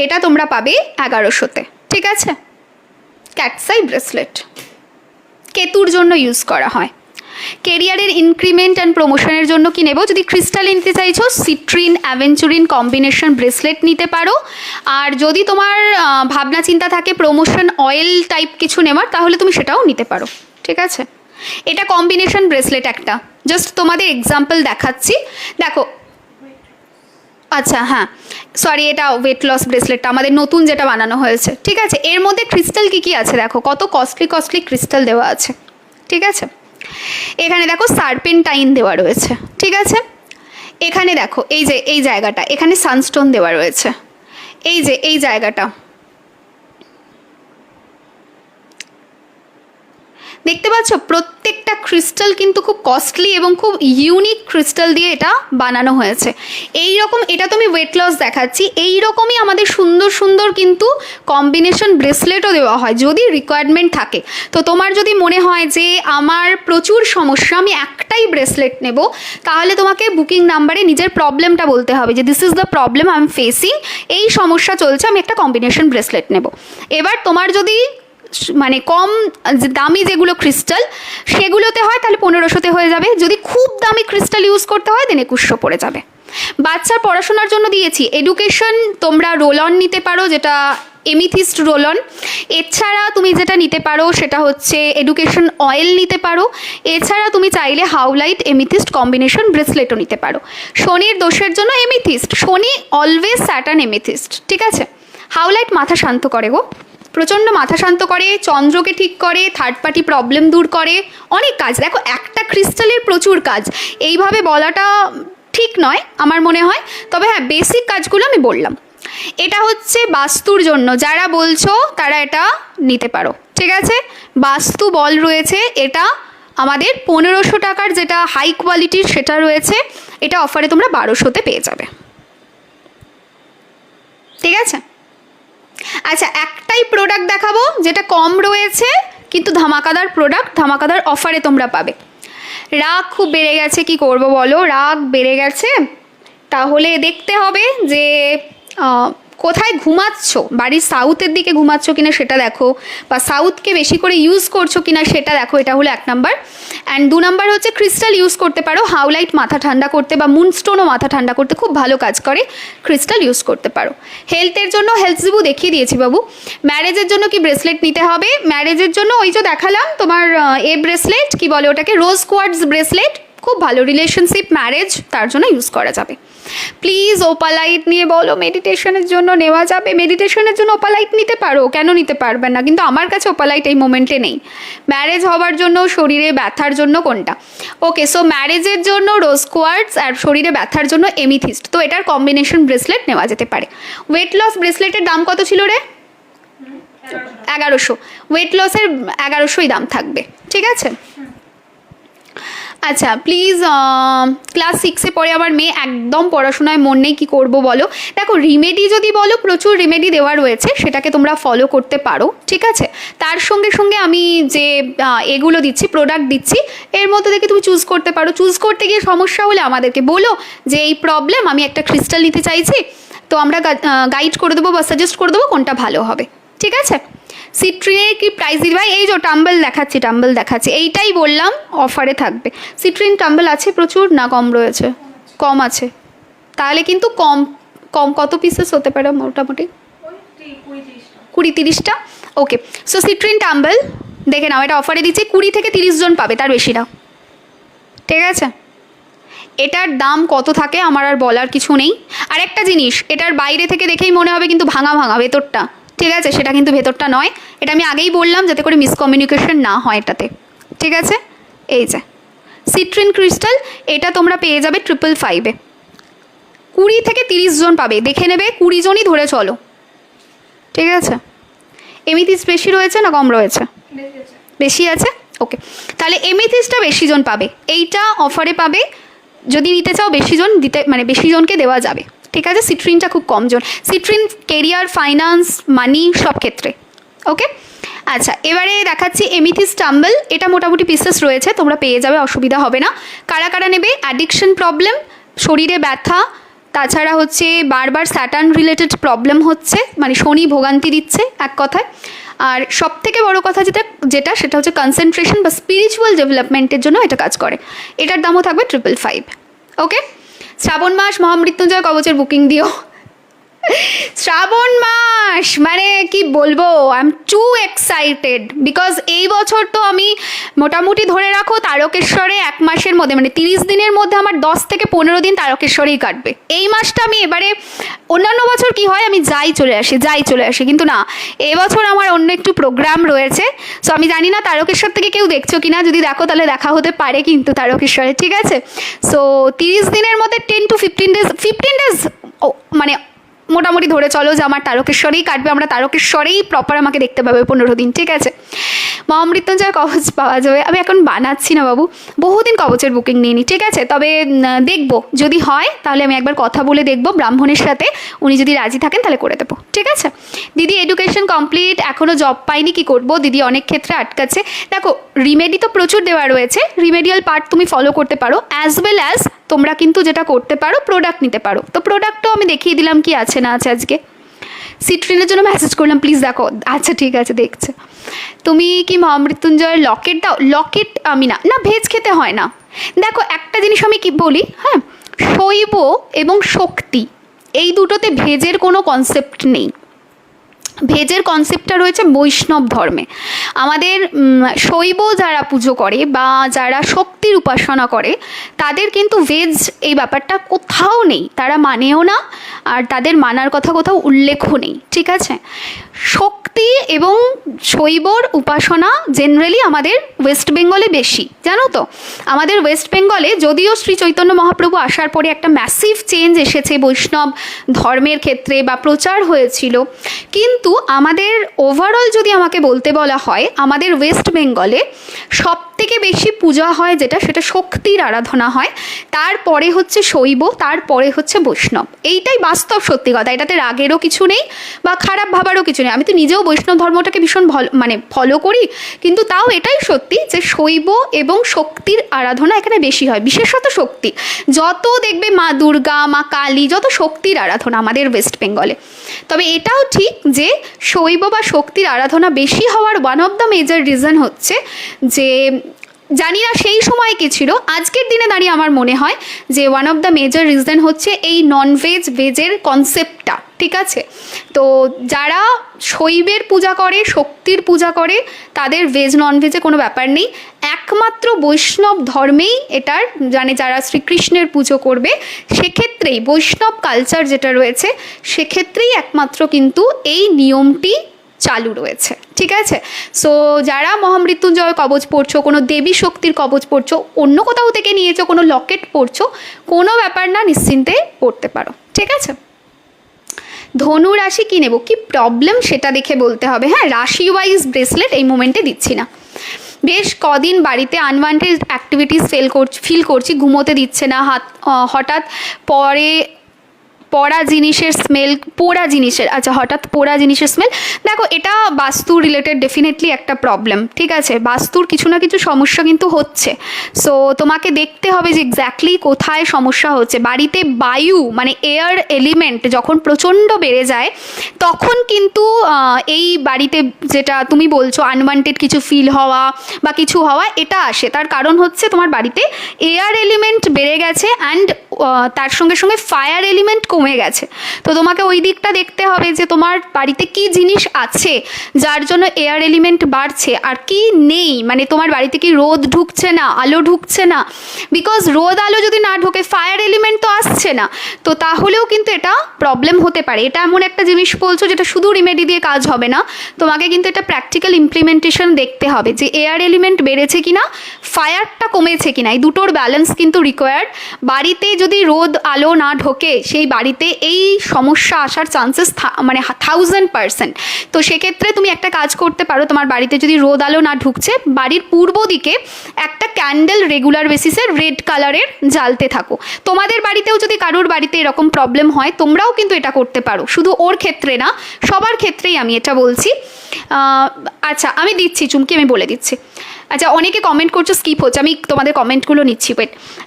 এটা তোমরা পাবে 1100-তে, ঠিক আছে। ক্যাটসাই ব্রেসলেট কেতুর জন্য ইউজ করা হয়। কেরিয়ারের ইনক্রিমেন্ট অ্যান্ড প্রমোশনের জন্য কি নেব? যদি ক্রিস্টাল নিতে চাইছো সিট্রিন অ্যাভেঞ্চুরিন কম্বিনেশন ব্রেসলেট নিতে পারো। আর যদি তোমার ভাবনা চিন্তা থাকে প্রমোশন অয়েল টাইপ কিছু নেওয়ার, তাহলে তুমি সেটাও নিতে পারো, ঠিক আছে। এটা কম্বিনেশন ব্রেসলেট একটা, জাস্ট তোমাদের এক্সাম্পল দেখাচ্ছি। দেখো, আচ্ছা হ্যাঁ সরি, এটা ওয়েট লস ব্রেসলেটটা আমাদের নতুন যেটা বানানো হয়েছে, ঠিক আছে। এর মধ্যে ক্রিস্টাল কী কী আছে দেখো, কত কস্টলি কস্টলি ক্রিস্টাল দেওয়া আছে, ঠিক আছে। এখানে দেখো সার্পেন্টাইন দেওয়া রয়েছে, ঠিক আছে। এখানে দেখো এই যে এই জায়গাটা, এখানে সানস্টোন দেওয়া রয়েছে, এই যে এই জায়গাটা দেখতে পাচ্ছ। প্রত্যেকটা ক্রিস্টাল কিন্তু খুব কস্টলি এবং খুব ইউনিক ক্রিস্টাল দিয়ে এটা বানানো হয়েছে। এই রকম, এটা তো আমি ওয়েট লস দেখাচ্ছি, এই রকমই আমাদের সুন্দর সুন্দর কিন্তু কম্বিনেশন ব্রেসলেটও দেওয়া হয় যদি রিকোয়ারমেন্ট থাকে। তো তোমার যদি মনে হয় যে আমার প্রচুর সমস্যা, আমি একটাই ব্রেসলেট নেব, তাহলে তোমাকে বুকিং নাম্বারে নিজের প্রবলেমটা বলতে হবে যে this is the problem I am facing, এই সমস্যা চলছে, আমি একটা কম্বিনেশন ব্রেসলেট নেব। এবার তোমার যদি মানে কম দামি যেগুলো ক্রিস্টাল সেগুলোতে হয় তাহলে 1500-তে হয়ে যাবে। যদি খুব দামি ক্রিস্টাল ইউজ করতে হয় দেন 2100 পড়ে যাবে। বাচ্চার পড়াশোনার জন্য দিয়েছি এডুকেশন, তোমরা রোল অন নিতে পারো, যেটা এমিথিস্ট রোল অন। এছাড়া তুমি যেটা নিতে পারো সেটা হচ্ছে এডুকেশন অয়েল নিতে পারো। এছাড়া তুমি চাইলে হাউলাইট এমিথিস্ট কম্বিনেশন ব্রেসলেটও নিতে পারো। শনির দোষের জন্য এমিথিস্ট, শনি অলওয়েজ স্যাটার্ন এমিথিস্ট, ঠিক আছে। হাউলাইট মাথা শান্ত করে গো, প্রচণ্ড মাথা শান্ত করে, চন্দ্রকে ঠিক করে, থার্ড পার্টি প্রবলেম দূর করে, অনেক কাজ। দেখো একটা ক্রিস্টালের প্রচুর কাজ, এইভাবে বলাটা ঠিক নয় আমার মনে হয়, তবে হ্যাঁ বেসিক কাজগুলো আমি বললাম। এটা হচ্ছে বাস্তুর জন্য, যারা বলছো তারা এটা নিতে পারো, ঠিক আছে। বাস্তু বল রয়েছে, এটা আমাদের 1500 টাকার যেটা হাই কোয়ালিটির সেটা রয়েছে, এটা অফারে তোমরা 1200-তে পেয়ে যাবে, ঠিক আছে। আচ্ছা, একটাই প্রোডাক্ট দেখাবো যেটা কম রয়েছে কিন্তু ধামাকাদার প্রোডাক্ট, ধামাকাদার অফারে তোমরা পাবে। রাগ খুব বেড়ে গেছে, কি করব বলো, রাগ বেড়ে গেছে, তাহলে দেখতে হবে যে কোথায় ঘুমাচ্ছ, বাড়ির সাউথের দিকে ঘুমাচ্ছ কিনা সেটা দেখো, বা সাউথকে বেশি করে ইউজ করছো কিনা সেটা দেখো, এটা হলো 1 নাম্বার। অ্যান্ড 2 নাম্বার হচ্ছে ক্রিস্টাল ইউজ করতে পারো, হাউলাইট মাথা ঠান্ডা করতে বা মুনস্টোনও মাথা ঠান্ডা করতে খুব ভালো কাজ করে, ক্রিস্টাল ইউজ করতে পারো। হেলথের জন্য হেলথ জিবু দেখিয়ে দিয়েছি বাবু। ম্যারেজের জন্য কি ব্রেসলেট নিতে হবে? ম্যারেজের জন্য ওই যে দেখালাম তোমার এ ব্রেসলেট, কি বলে ওটাকে, রোজ কোয়ার্টজ ব্রেসলেট, খুব ভালো, রিলেশনশিপ, ম্যারেজ, তার জন্য ইউজ করা যাবে। প্লিজ ওপালাইট নিয়ে বলো মেডিটেশনের জন্য নেওয়া যাবে? মেডিটেশনের জন্য ওপালাইট নিতে পারো, কেন নিতে পারবেন না? কিন্তু আমার কাছে ওপালাইট এই মোমেন্টে নেই। ম্যারেজ হওয়ার জন্য, শরীরে ব্যথার জন্য কোনটা? ওকে, সো ম্যারেজের জন্য রোজ কোয়ার্টস আর শরীরে ব্যথার জন্য এমিথিস্ট। তো এটার কম্বিনেশন ব্রেসলেট নেওয়া যেতে পারে। ওয়েট লস ব্রেসলেটের দাম কত ছিল রে? 1100। ওয়েট লসের 1100ই দাম থাকবে, ঠিক আছে? আচ্ছা, প্লিজ ক্লাস 6-এ পড়ে আমার মেয়ে, একদম পড়াশোনায় মন নেই, কী করবো বলো? দেখো, রিমেডি যদি বলো, প্রচুর রিমেডি দেওয়া রয়েছে, সেটাকে তোমরা ফলো করতে পারো, ঠিক আছে? তার সঙ্গে সঙ্গে আমি যে এগুলো দিচ্ছি, প্রোডাক্ট দিচ্ছি, এর মধ্যে থেকে তুমি চুজ করতে পারো। চুজ করতে গিয়ে সমস্যা হলে আমাদেরকে বলো যে এই প্রবলেম, আমি একটা ক্রিস্টাল নিতে চাইছি, তো আমরা গাইড করে দেবো বা সাজেস্ট করে দেবো কোনটা ভালো হবে, ঠিক আছে? সিট্রিনের কি প্রাইস দিই ভাই? এই যে টাম্বল দেখাচ্ছি, এইটাই বললাম অফারে থাকবে। সিট্রিন টাম্বল আছে প্রচুর না কম রয়েছে? কম আছে, তাহলে কিন্তু কম কত পিসেস হতে পারে মোটামুটি? 20-30টা। ওকে, সো সিট্রিন টাম্বল দেখে নাও, এটা অফারে দিচ্ছি, 20 থেকে 30 জন পাবে, তার বেশি না, ঠিক আছে? এটার দাম কত থাকে আমার আর বলার কিছু নেই। আর একটা জিনিস, এটার বাইরে থেকে দেখেই মনে হবে কিন্তু ভাঙা ভেতরটা, ঠিক আছে? সেটা কিন্তু ভেতরটা নয়, এটা আমি আগেই বললাম যাতে করে মিসকমিউনিকেশন না হয় এটাতে, ঠিক আছে? এই যে সিট্রিন ক্রিস্টাল, এটা তোমরা পেয়ে যাবে 555-এ। 20 থেকে 30 জন পাবে, দেখে নেবে, 20 জনই ধরে চলো, ঠিক আছে? এমিথিস্ট বেশি রয়েছে না কম রয়েছে? বেশি আছে। ওকে, তাহলে এমিথিস্টটা বেশি জন পাবে, এইটা অফারে পাবে। যদি নিতে চাও বেশি জন দিতে, মানে বেশি জনকে দেওয়া যাবে, ঠিক আছে? সিট্রিনটা খুব কম জন। সিট্রিন কেরিয়ার, ফাইন্যান্স, মানি সব ক্ষেত্রে। ওকে, আচ্ছা, এবারে দেখাচ্ছি এমিথিস্ট টাম্বল। এটা মোটামুটি পিসেস রয়েছে, তোমরা পেয়ে যাবে, অসুবিধা হবে না। কারা কারা নেবে? অ্যাডিকশন প্রবলেম, শরীরে ব্যথা, তাছাড়া হচ্ছে বারবার স্যাটার্ন রিলেটেড প্রবলেম হচ্ছে, মানে শনি ভোগান্তি দিচ্ছে এক কথায়। আর সবথেকে বড় কথা যেটা সেটা হচ্ছে কনসেন্ট্রেশন বা স্পিরিচুয়াল ডেভেলপমেন্টের জন্য এটা কাজ করে। এটার দামও থাকবে 555। ওকে, শ্রাবণ মাস মহামৃত্যুঞ্জয় কবচের বুকিং দিও। শ্রাবণ মাস মানে কি বলবো, I am too excited because এই বছর তো আমি মোটামুটি ধরে রাখো তারকেশ্বরে 1 মাসের মধ্যে, মানে 30 দিনের মধ্যে আমার 10 থেকে 15 দিন তারকেশ্বরেই কাটবে। এই মাসটা আমি এবারে, অন্যান্য বছর কি হয় আমি যাই চলে আসি, কিন্তু না, এবছর আমার অন্য একটু প্রোগ্রাম রয়েছে। সো আমি জানি না তারকেশ্বর থেকে কেউ দেখছো কিনা, যদি দেখো তাহলে দেখা হতে পারে কিন্তু তারকেশ্বরে, ঠিক আছে? সো 30 দিনের মধ্যে 10 to 15 ডেজ মানে মোটামুটি ধরে চলো যে আমার তারকেশ্বরেই কাটবে, আমরা তারকেশ্বরেই প্রপার আমাকে দেখতে পাবে 15 দিন, ঠিক আছে? মহামৃত্যুঞ্জয় কবচ পাওয়া যাবে। আমি এখন বানাচ্ছি না বাবু, বহুদিন কবচের বুকিং নিইনি, ঠিক আছে? তবে দেখবো যদি হয় তাহলে আমি একবার কথা বলে দেখবো ব্রাহ্মণের সাথে, উনি যদি রাজি থাকেন তাহলে করে দেবো, ঠিক আছে? দিদি এডুকেশন কমপ্লিট, এখনও জব পাইনি, কি করব দিদি? অনেক ক্ষেত্রে আটকাচ্ছে। দেখো, রিমেডি তো প্রচুর দেওয়া রয়েছে, রিমেডিয়াল পার্ট তুমি ফলো করতে পারো, অ্যাজ ওয়েল অ্যাজ তোমরা কিন্তু যেটা করতে পারো প্রোডাক্ট নিতে পারো। তো প্রোডাক্টও আমি দেখিয়ে দিলাম কি আছে না আছে। আজকে সিট্রিনের জন্য মেসেজ করলাম, প্লিজ দেখো। আচ্ছা ঠিক আছে, দেখছে। তুমি কি মহামৃত্যুঞ্জয়ের লকেট দাও? লকেট আমি না ভেজ খেতে হয় না। দেখো একটা জিনিস আমি কি বলি, হ্যাঁ, শৈব এবং শক্তি এই দুটোতে ভেজের কোনো কনসেপ্ট নেই। ভেজের কনসেপ্টটা রয়েছে বৈষ্ণব ধর্মে। আমাদের শৈব যারা পুজো করে বা যারা শক্তির উপাসনা করে তাদের কিন্তু ভেজ এই ব্যাপারটা কোথাও নেই, তারা মানেও না, আর তাদের মানার কথা কোথাও উল্লেখও নেই, ঠিক আছে? শক্তি এবং শৈবর উপাসনা জেনারেলি আমাদের ওয়েস্ট বেঙ্গলে বেশি, জানো তো? আমাদের ওয়েস্ট বেঙ্গলে যদিও শ্রী চৈতন্য মহাপ্রভু আসার পরে একটা ম্যাসিভ চেঞ্জ এসেছে বৈষ্ণব ধর্মের ক্ষেত্রে বা প্রচার হয়েছিল, কিন্তু আমাদের ওভারঅল যদি আমাকে বলতে বলা হয়, আমাদের ওয়েস্ট বেঙ্গলে সব থেকে বেশি পূজা হয় যেটা, সেটা শক্তির আরাধনা হয়। তারপরে হচ্ছে শৈব, তারপরে হচ্ছে বৈষ্ণব। এইটাই বাস্তব সত্যি কথা, এটাতে রাগেরও কিছু নেই বা খারাপ ভাবারও কিছু নেই। আমি তো নিজেও বৈষ্ণব ধর্মটাকে ভীষণ ফলো করি, কিন্তু তাও এটাই সত্যি যে শৈব এবং শক্তির আরাধনা এখানে বেশি হয়, বিশেষত শক্তি। যত দেখবে মা দুর্গা, মা কালী, যত শক্তির আরাধনা আমাদের ওয়েস্ট বেঙ্গলে। তবে এটাও ঠিক যে শৈব বা শক্তির আরাধনা বেশি হওয়ার one of the major reason হচ্ছে যে, জানি না সেই সময় কি ছিল, আজকের দিনে দাঁড়িয়ে আমার মনে হয় যে one of the major reason হচ্ছে এই ননভেজ ভেজের কনসেপ্টটা। ঠিক আছে? তো যারা শৈবের পূজা করে, শক্তির পূজা করে, তাদের ভেজ ননভেজে কোনো ব্যাপার নেই। একমাত্র বৈষ্ণব ধর্মেই এটার যারা শ্রীকৃষ্ণের পুজো করবে সেক্ষেত্রেই বৈষ্ণব কালচার যেটা রয়েছে সেক্ষেত্রেই একমাত্র কিন্তু এই নিয়মটি চালু রয়েছে, ঠিক আছে? সো যারা মহামৃত্যুঞ্জয় কবচ পড়ছো, কোনো দেবী শক্তির কবচ পড়ছো, অন্য কোথাও থেকে নিয়েছো, কোনো লকেট পড়ছো, কোনো ব্যাপার না, নিশ্চিন্তে পড়তে পারো, ঠিক আছে? ধনু রাশি কী নেব, কী প্রবলেম সেটা দেখে বলতে হবে। হ্যাঁ, রাশি ওয়াইজ ব্রেসলেট এই মোমেন্টে দিচ্ছি না। বেশ কদিন বাড়িতে আনওয়ান্টেড অ্যাক্টিভিটিস ফিল করছি, ঘুমোতে দিচ্ছে না, হঠাৎ পোড়া জিনিসের স্মেল। দেখো, এটা বাস্তু রিলেটেড ডেফিনেটলি একটা প্রবলেম, ঠিক আছে? বাস্তুর কিছু না কিছু সমস্যা কিন্তু হচ্ছে। সো তোমাকে দেখতে হবে যে এক্স্যাক্টলি কোথায় সমস্যা হচ্ছে। বাড়িতে বায়ু মানে এয়ার এলিমেন্ট যখন প্রচণ্ড বেড়ে যায় তখন কিন্তু এই বাড়িতে যেটা তুমি বলছো আনওয়ান্টেড কিছু ফিল হওয়া বা কিছু হওয়া এটা আসে। তার কারণ হচ্ছে তোমার বাড়িতে এয়ার এলিমেন্ট বেড়ে গেছে অ্যান্ড তার সঙ্গে সঙ্গে ফায়ার এলিমেন্ট কমে গেছে। তো তোমাকে ওই দিকটা দেখতে হবে যে তোমার বাড়িতে কি জিনিস আছে যার জন্য এয়ার এলিমেন্ট বাড়ছে আর কি নেই। মানে তোমার বাড়িতে কি রোদ ঢুকছে না, আলো ঢুকছে না? বিকজ রোদ আলো যদি না ঢোকে ফায়ার এলিমেন্ট তো আসছে না, তো তাহলেও কিন্তু এটা প্রবলেম হতে পারে। এটা এমন একটা জিনিস বলছো যেটা শুধু রিমেডি দিয়ে কাজ হবে না, তোমাকে কিন্তু এটা প্র্যাকটিক্যাল ইমপ্লিমেন্টেশন দেখতে হবে যে এয়ার এলিমেন্ট বেড়েছে কিনা, ফায়ারটা কমেছে কিনা, এই দুটোর ব্যালেন্স কিন্তু রিকোয়ার্ড। বাড়িতে যদি রোদ আলো না ঢোকে সেই বাড়িতে এই সমস্যা আসার চান্সেস মানে 1000%। তো সেক্ষেত্রে তুমি একটা কাজ করতে পারো, তোমার বাড়িতে যদি রোদ আলো না ঢুকছে, বাড়ির পূর্ব দিকে একটা ক্যান্ডেল রেগুলার বেসিসে রেড কালারের জ্বালতে থাকো। তোমাদের বাড়িতেও যদি কারোর বাড়িতে এরকম প্রবলেম হয় তোমরাও কিন্তু এটা করতে পারো, শুধু ওর ক্ষেত্রে না, সবার ক্ষেত্রেই আমি এটা বলছি। আচ্ছা, আমি দিচ্ছি চুমকি, আমি বলে দিচ্ছি। আচ্ছা, অনেকে কমেন্ট করছো, স্কিপ হচ্ছে, আমি তোমাদের কমেন্টগুলো নিচ্ছি।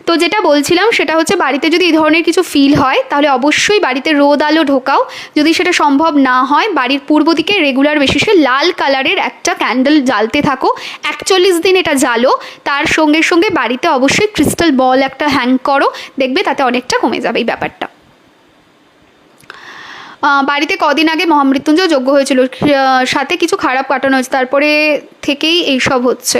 তো যেটা বলছিলাম সেটা হচ্ছে বাড়িতে যদি এই ধরনের কিছু ফিল হয় তাহলে অবশ্যই বাড়িতে রোদ আলো ঢোকাও। যদি সেটা সম্ভব না হয়, বাড়ির পূর্ব দিকে রেগুলার বেসিসে লাল কালারের একটা ক্যান্ডেল জ্বালতে থাকো, 41 দিন এটা জ্বালো। তার সঙ্গে সঙ্গে বাড়িতে অবশ্যই ক্রিস্টাল বল একটা হ্যাং করো, দেখবে তাতে অনেকটা কমে যাবে এই ব্যাপারটা। বাড়িতে কদিন আগে মহামৃত্যুঞ্জয় যজ্ঞ হয়েছিল, সাথে কিছু খারাপ কাটানো হয়েছে, তারপরে থেকেই এইসব হচ্ছে।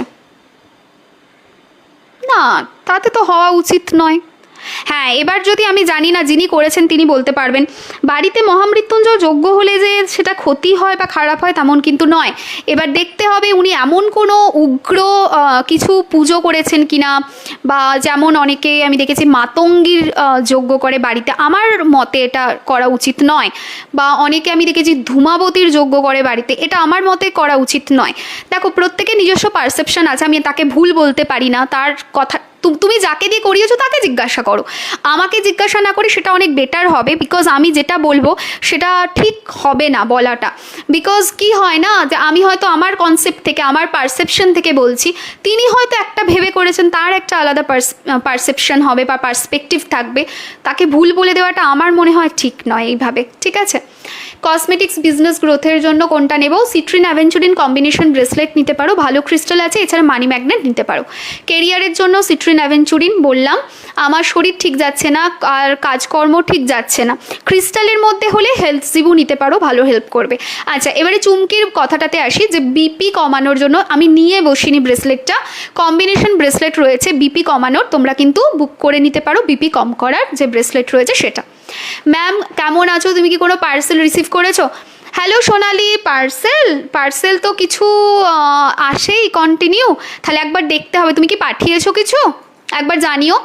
না, তাতে তো হওয়া উচিত নয়। হ্যাঁ, এবার যদি আমি জানি না, যিনি করেছেন তিনি বলতে পারবেন। বাড়িতে মহামৃত্যুঞ্জয় যজ্ঞ হলে যে সেটা ক্ষতি হয় বা খারাপ হয় তেমন কিন্তু নয়। এবার দেখতে হবে উনি এমন কোনো উগ্র কিছু পুজো করেছেন কিনা, বা যেমন অনেকে আমি দেখেছি মাতঙ্গীর যজ্ঞ করে বাড়িতে, আমার মতে এটা করা উচিত নয়। বা অনেকে আমি দেখেছি ধূমাবতীর যজ্ঞ করে বাড়িতে, এটা আমার মতে করা উচিত নয়। দেখো, প্রত্যেকের নিজস্ব পারসেপশন আছে, আমি তাকে ভুল বলতে পারি না। তার কথা তুমি যাকে দিয়ে করিয়েছো তাকে জিজ্ঞাসা করো, আমাকে জিজ্ঞাসা না করে সেটা অনেক বেটার হবে। বিকজ আমি যেটা বলবো সেটা ঠিক হবে না বলাটা। বিকজ কি হয় না, যে আমি হয়তো আমার কনসেপ্ট থেকে, আমার পারসেপশন থেকে বলছি, তিনি হয়তো একটা ভেবে করেছেন, তার একটা আলাদা পারসেপশন হবে বা পার্সপেক্টিভ থাকবে। তাকে ভুল বলে দেওয়াটা আমার মনে হয় ঠিক নয় এইভাবে, ঠিক আছে? কসমেটিক্স বিজনেস গ্রোথের জন্য কোনটা নেব? সিট্রিন অ্যাভেঞ্চুরিন কম্বিনেশন ব্রেসলেট নিতে পারো, ভালো ক্রিস্টাল আছে, এছাড়া মানি ম্যাগনেট নিতে পারো। কেরিয়ারের জন্য সিট্রিন অ্যাভেঞ্চুরিন বললাম, আমার শরীর ঠিক যাচ্ছে না আর কাজকর্ম ঠিক যাচ্ছে না, ক্রিস্টালের মধ্যে হলে হেলথ জিবু নিতে পারো, ভালো হেল্প করবে। আচ্ছা, এবারে চুমকির কথাটাতে আসি, যে বিপি কমানোর জন্য আমি নিয়ে বসিনি ব্রেসলেটটা, কম্বিনেশন ব্রেসলেট রয়েছে বিপি কমানোর, তোমরা কিন্তু বুক করে নিতে পারো বিপি কম করার যে ব্রেসলেট রয়েছে সেটা। ম্যাম কেমন আছো, তুমি কি কোনো পার্সেল রিসিভ করেছো? হ্যালো সোনালি, পার্সেল তো কিছু আসেই কন্টিনিউ, তাহলে একবার দেখতে হবে তুমি কি পাঠিয়েছো কিছু, একবার জানিও।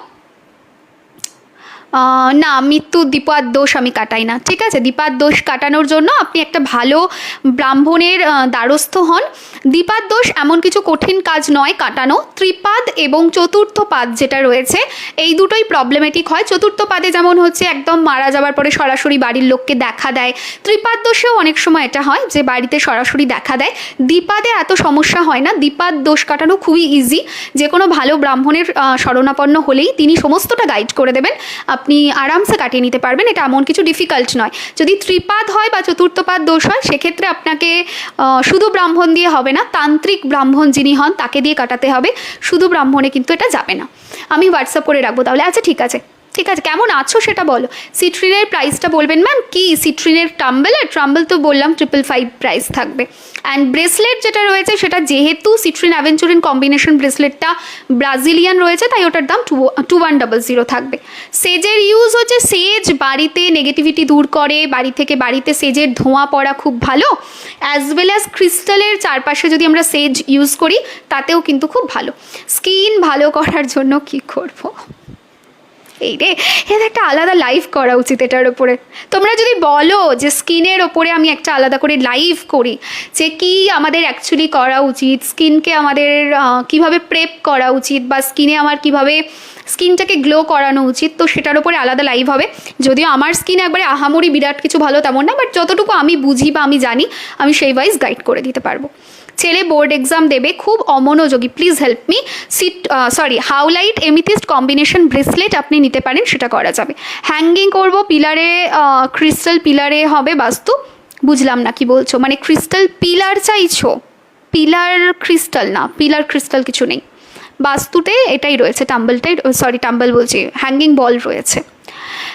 না, মৃত্যু দীপার দোষ আমি কাটাই না, ঠিক আছে? দীপার দোষ কাটানোর জন্য আপনি একটা ভালো ব্রাহ্মণের দ্বারস্থ হন। দীপার দোষ এমন কিছু কঠিন কাজ নয় কাটানো। ত্রিপাদ এবং চতুর্থ পাদ যেটা রয়েছে এই দুটোই প্রবলেমেটিক হয়। চতুর্থ পাদে যেমন হচ্ছে একদম মারা যাওয়ার পরে সরাসরি বাড়ির লোককে দেখা দেয়, ত্রিপাদ দোষেও অনেক সময় এটা হয় যে বাড়িতে সরাসরি দেখা দেয়। দীপাদে এত সমস্যা হয় না, দীপার দোষ কাটানো খুবই ইজি। যে কোনো ভালো ব্রাহ্মণের শরণাপন্ন হলেই তিনি সমস্তটা গাইড করে দেবেন, আপনি আরামসে কাটিয়ে নিতে পারবেন, এটা এমন কিছু ডিফিকাল্ট নয়। যদি ত্রিপাদ হয় বা চতুর্থপাদ দোষ হয় সেক্ষেত্রে আপনাকে শুধু ব্রাহ্মণ দিয়ে হবে না, তান্ত্রিক ব্রাহ্মণ যিনি হন তাকে দিয়ে কাটাতে হবে, শুধু ব্রাহ্মণে কিন্তু এটা যাবে না। আমি হোয়াটসঅ্যাপ করে রাখবো তাহলে। আচ্ছা ঠিক আছে, ঠিক আছে, কেমন আছো সেটা বলো। সিট্রিনের প্রাইসটা বলবেন ম্যাম কি সিট্রিনের টাম্বল, আর টাম্বল তো বললাম 555 প্রাইস থাকবে। অ্যান্ড ব্রেসলেট যেটা রয়েছে সেটা যেহেতু সিট্রিন অ্যাভেঞ্চুরিন কম্বিনেশন ব্রেসলেটটা ব্রাজিলিয়ান রয়েছে তাই ওটার দাম 2100 থাকবে। সেজের ইউজ হচ্ছে সেজ বাড়িতে নেগেটিভিটি দূর করে, বাড়িতে সেজের ধোঁয়া পড়া খুব ভালো, অ্যাজ ওয়েল অ্যাজ ক্রিস্টালের চারপাশে যদি আমরা সেজ ইউজ করি তাতেও কিন্তু খুব ভালো। স্কিন ভালো করার জন্য কি করব, এই রে, এর একটা আলাদা লাইভ করা উচিত এটার ওপরে। তোমরা যদি বলো যে স্কিনের ওপরে আমি একটা আলাদা করে লাইভ করি, যে কি আমাদের অ্যাকচুয়ালি করা উচিত, স্কিনকে আমাদের কিভাবে প্রেপ করা উচিত, বা স্কিনে আমার কিভাবে স্কিনটাকে গ্লো করানো উচিত, তো সেটার ওপরে আলাদা লাইভ হবে। যদিও আমার স্কিন একবারে আহামরি বিরাট কিছু ভালো তেমন না, বাট যতটুকু আমি বুঝি বা আমি জানি আমি সেই ওয়াইজ গাইড করে দিতে পারবো। ছেলে বোর্ড এক্সাম দেবে, খুব অমনোযোগী, please help me. Howlite amethyst combination bracelet আপনি নিতে পারেন, সেটা করা যাবে। হ্যাঙ্গিং করব পিলারে, ক্রিস্টাল পিলারে হবে বাস্তু। বুঝলাম না কি বলছো, মানে ক্রিস্টাল পিলার চাইছো? পিলার ক্রিস্টাল না, পিলার ক্রিস্টাল কিছু নেই, বাস্তুতে এটাই রয়েছে, টাম্বল বলছি, হ্যাঙ্গিং বল রয়েছে।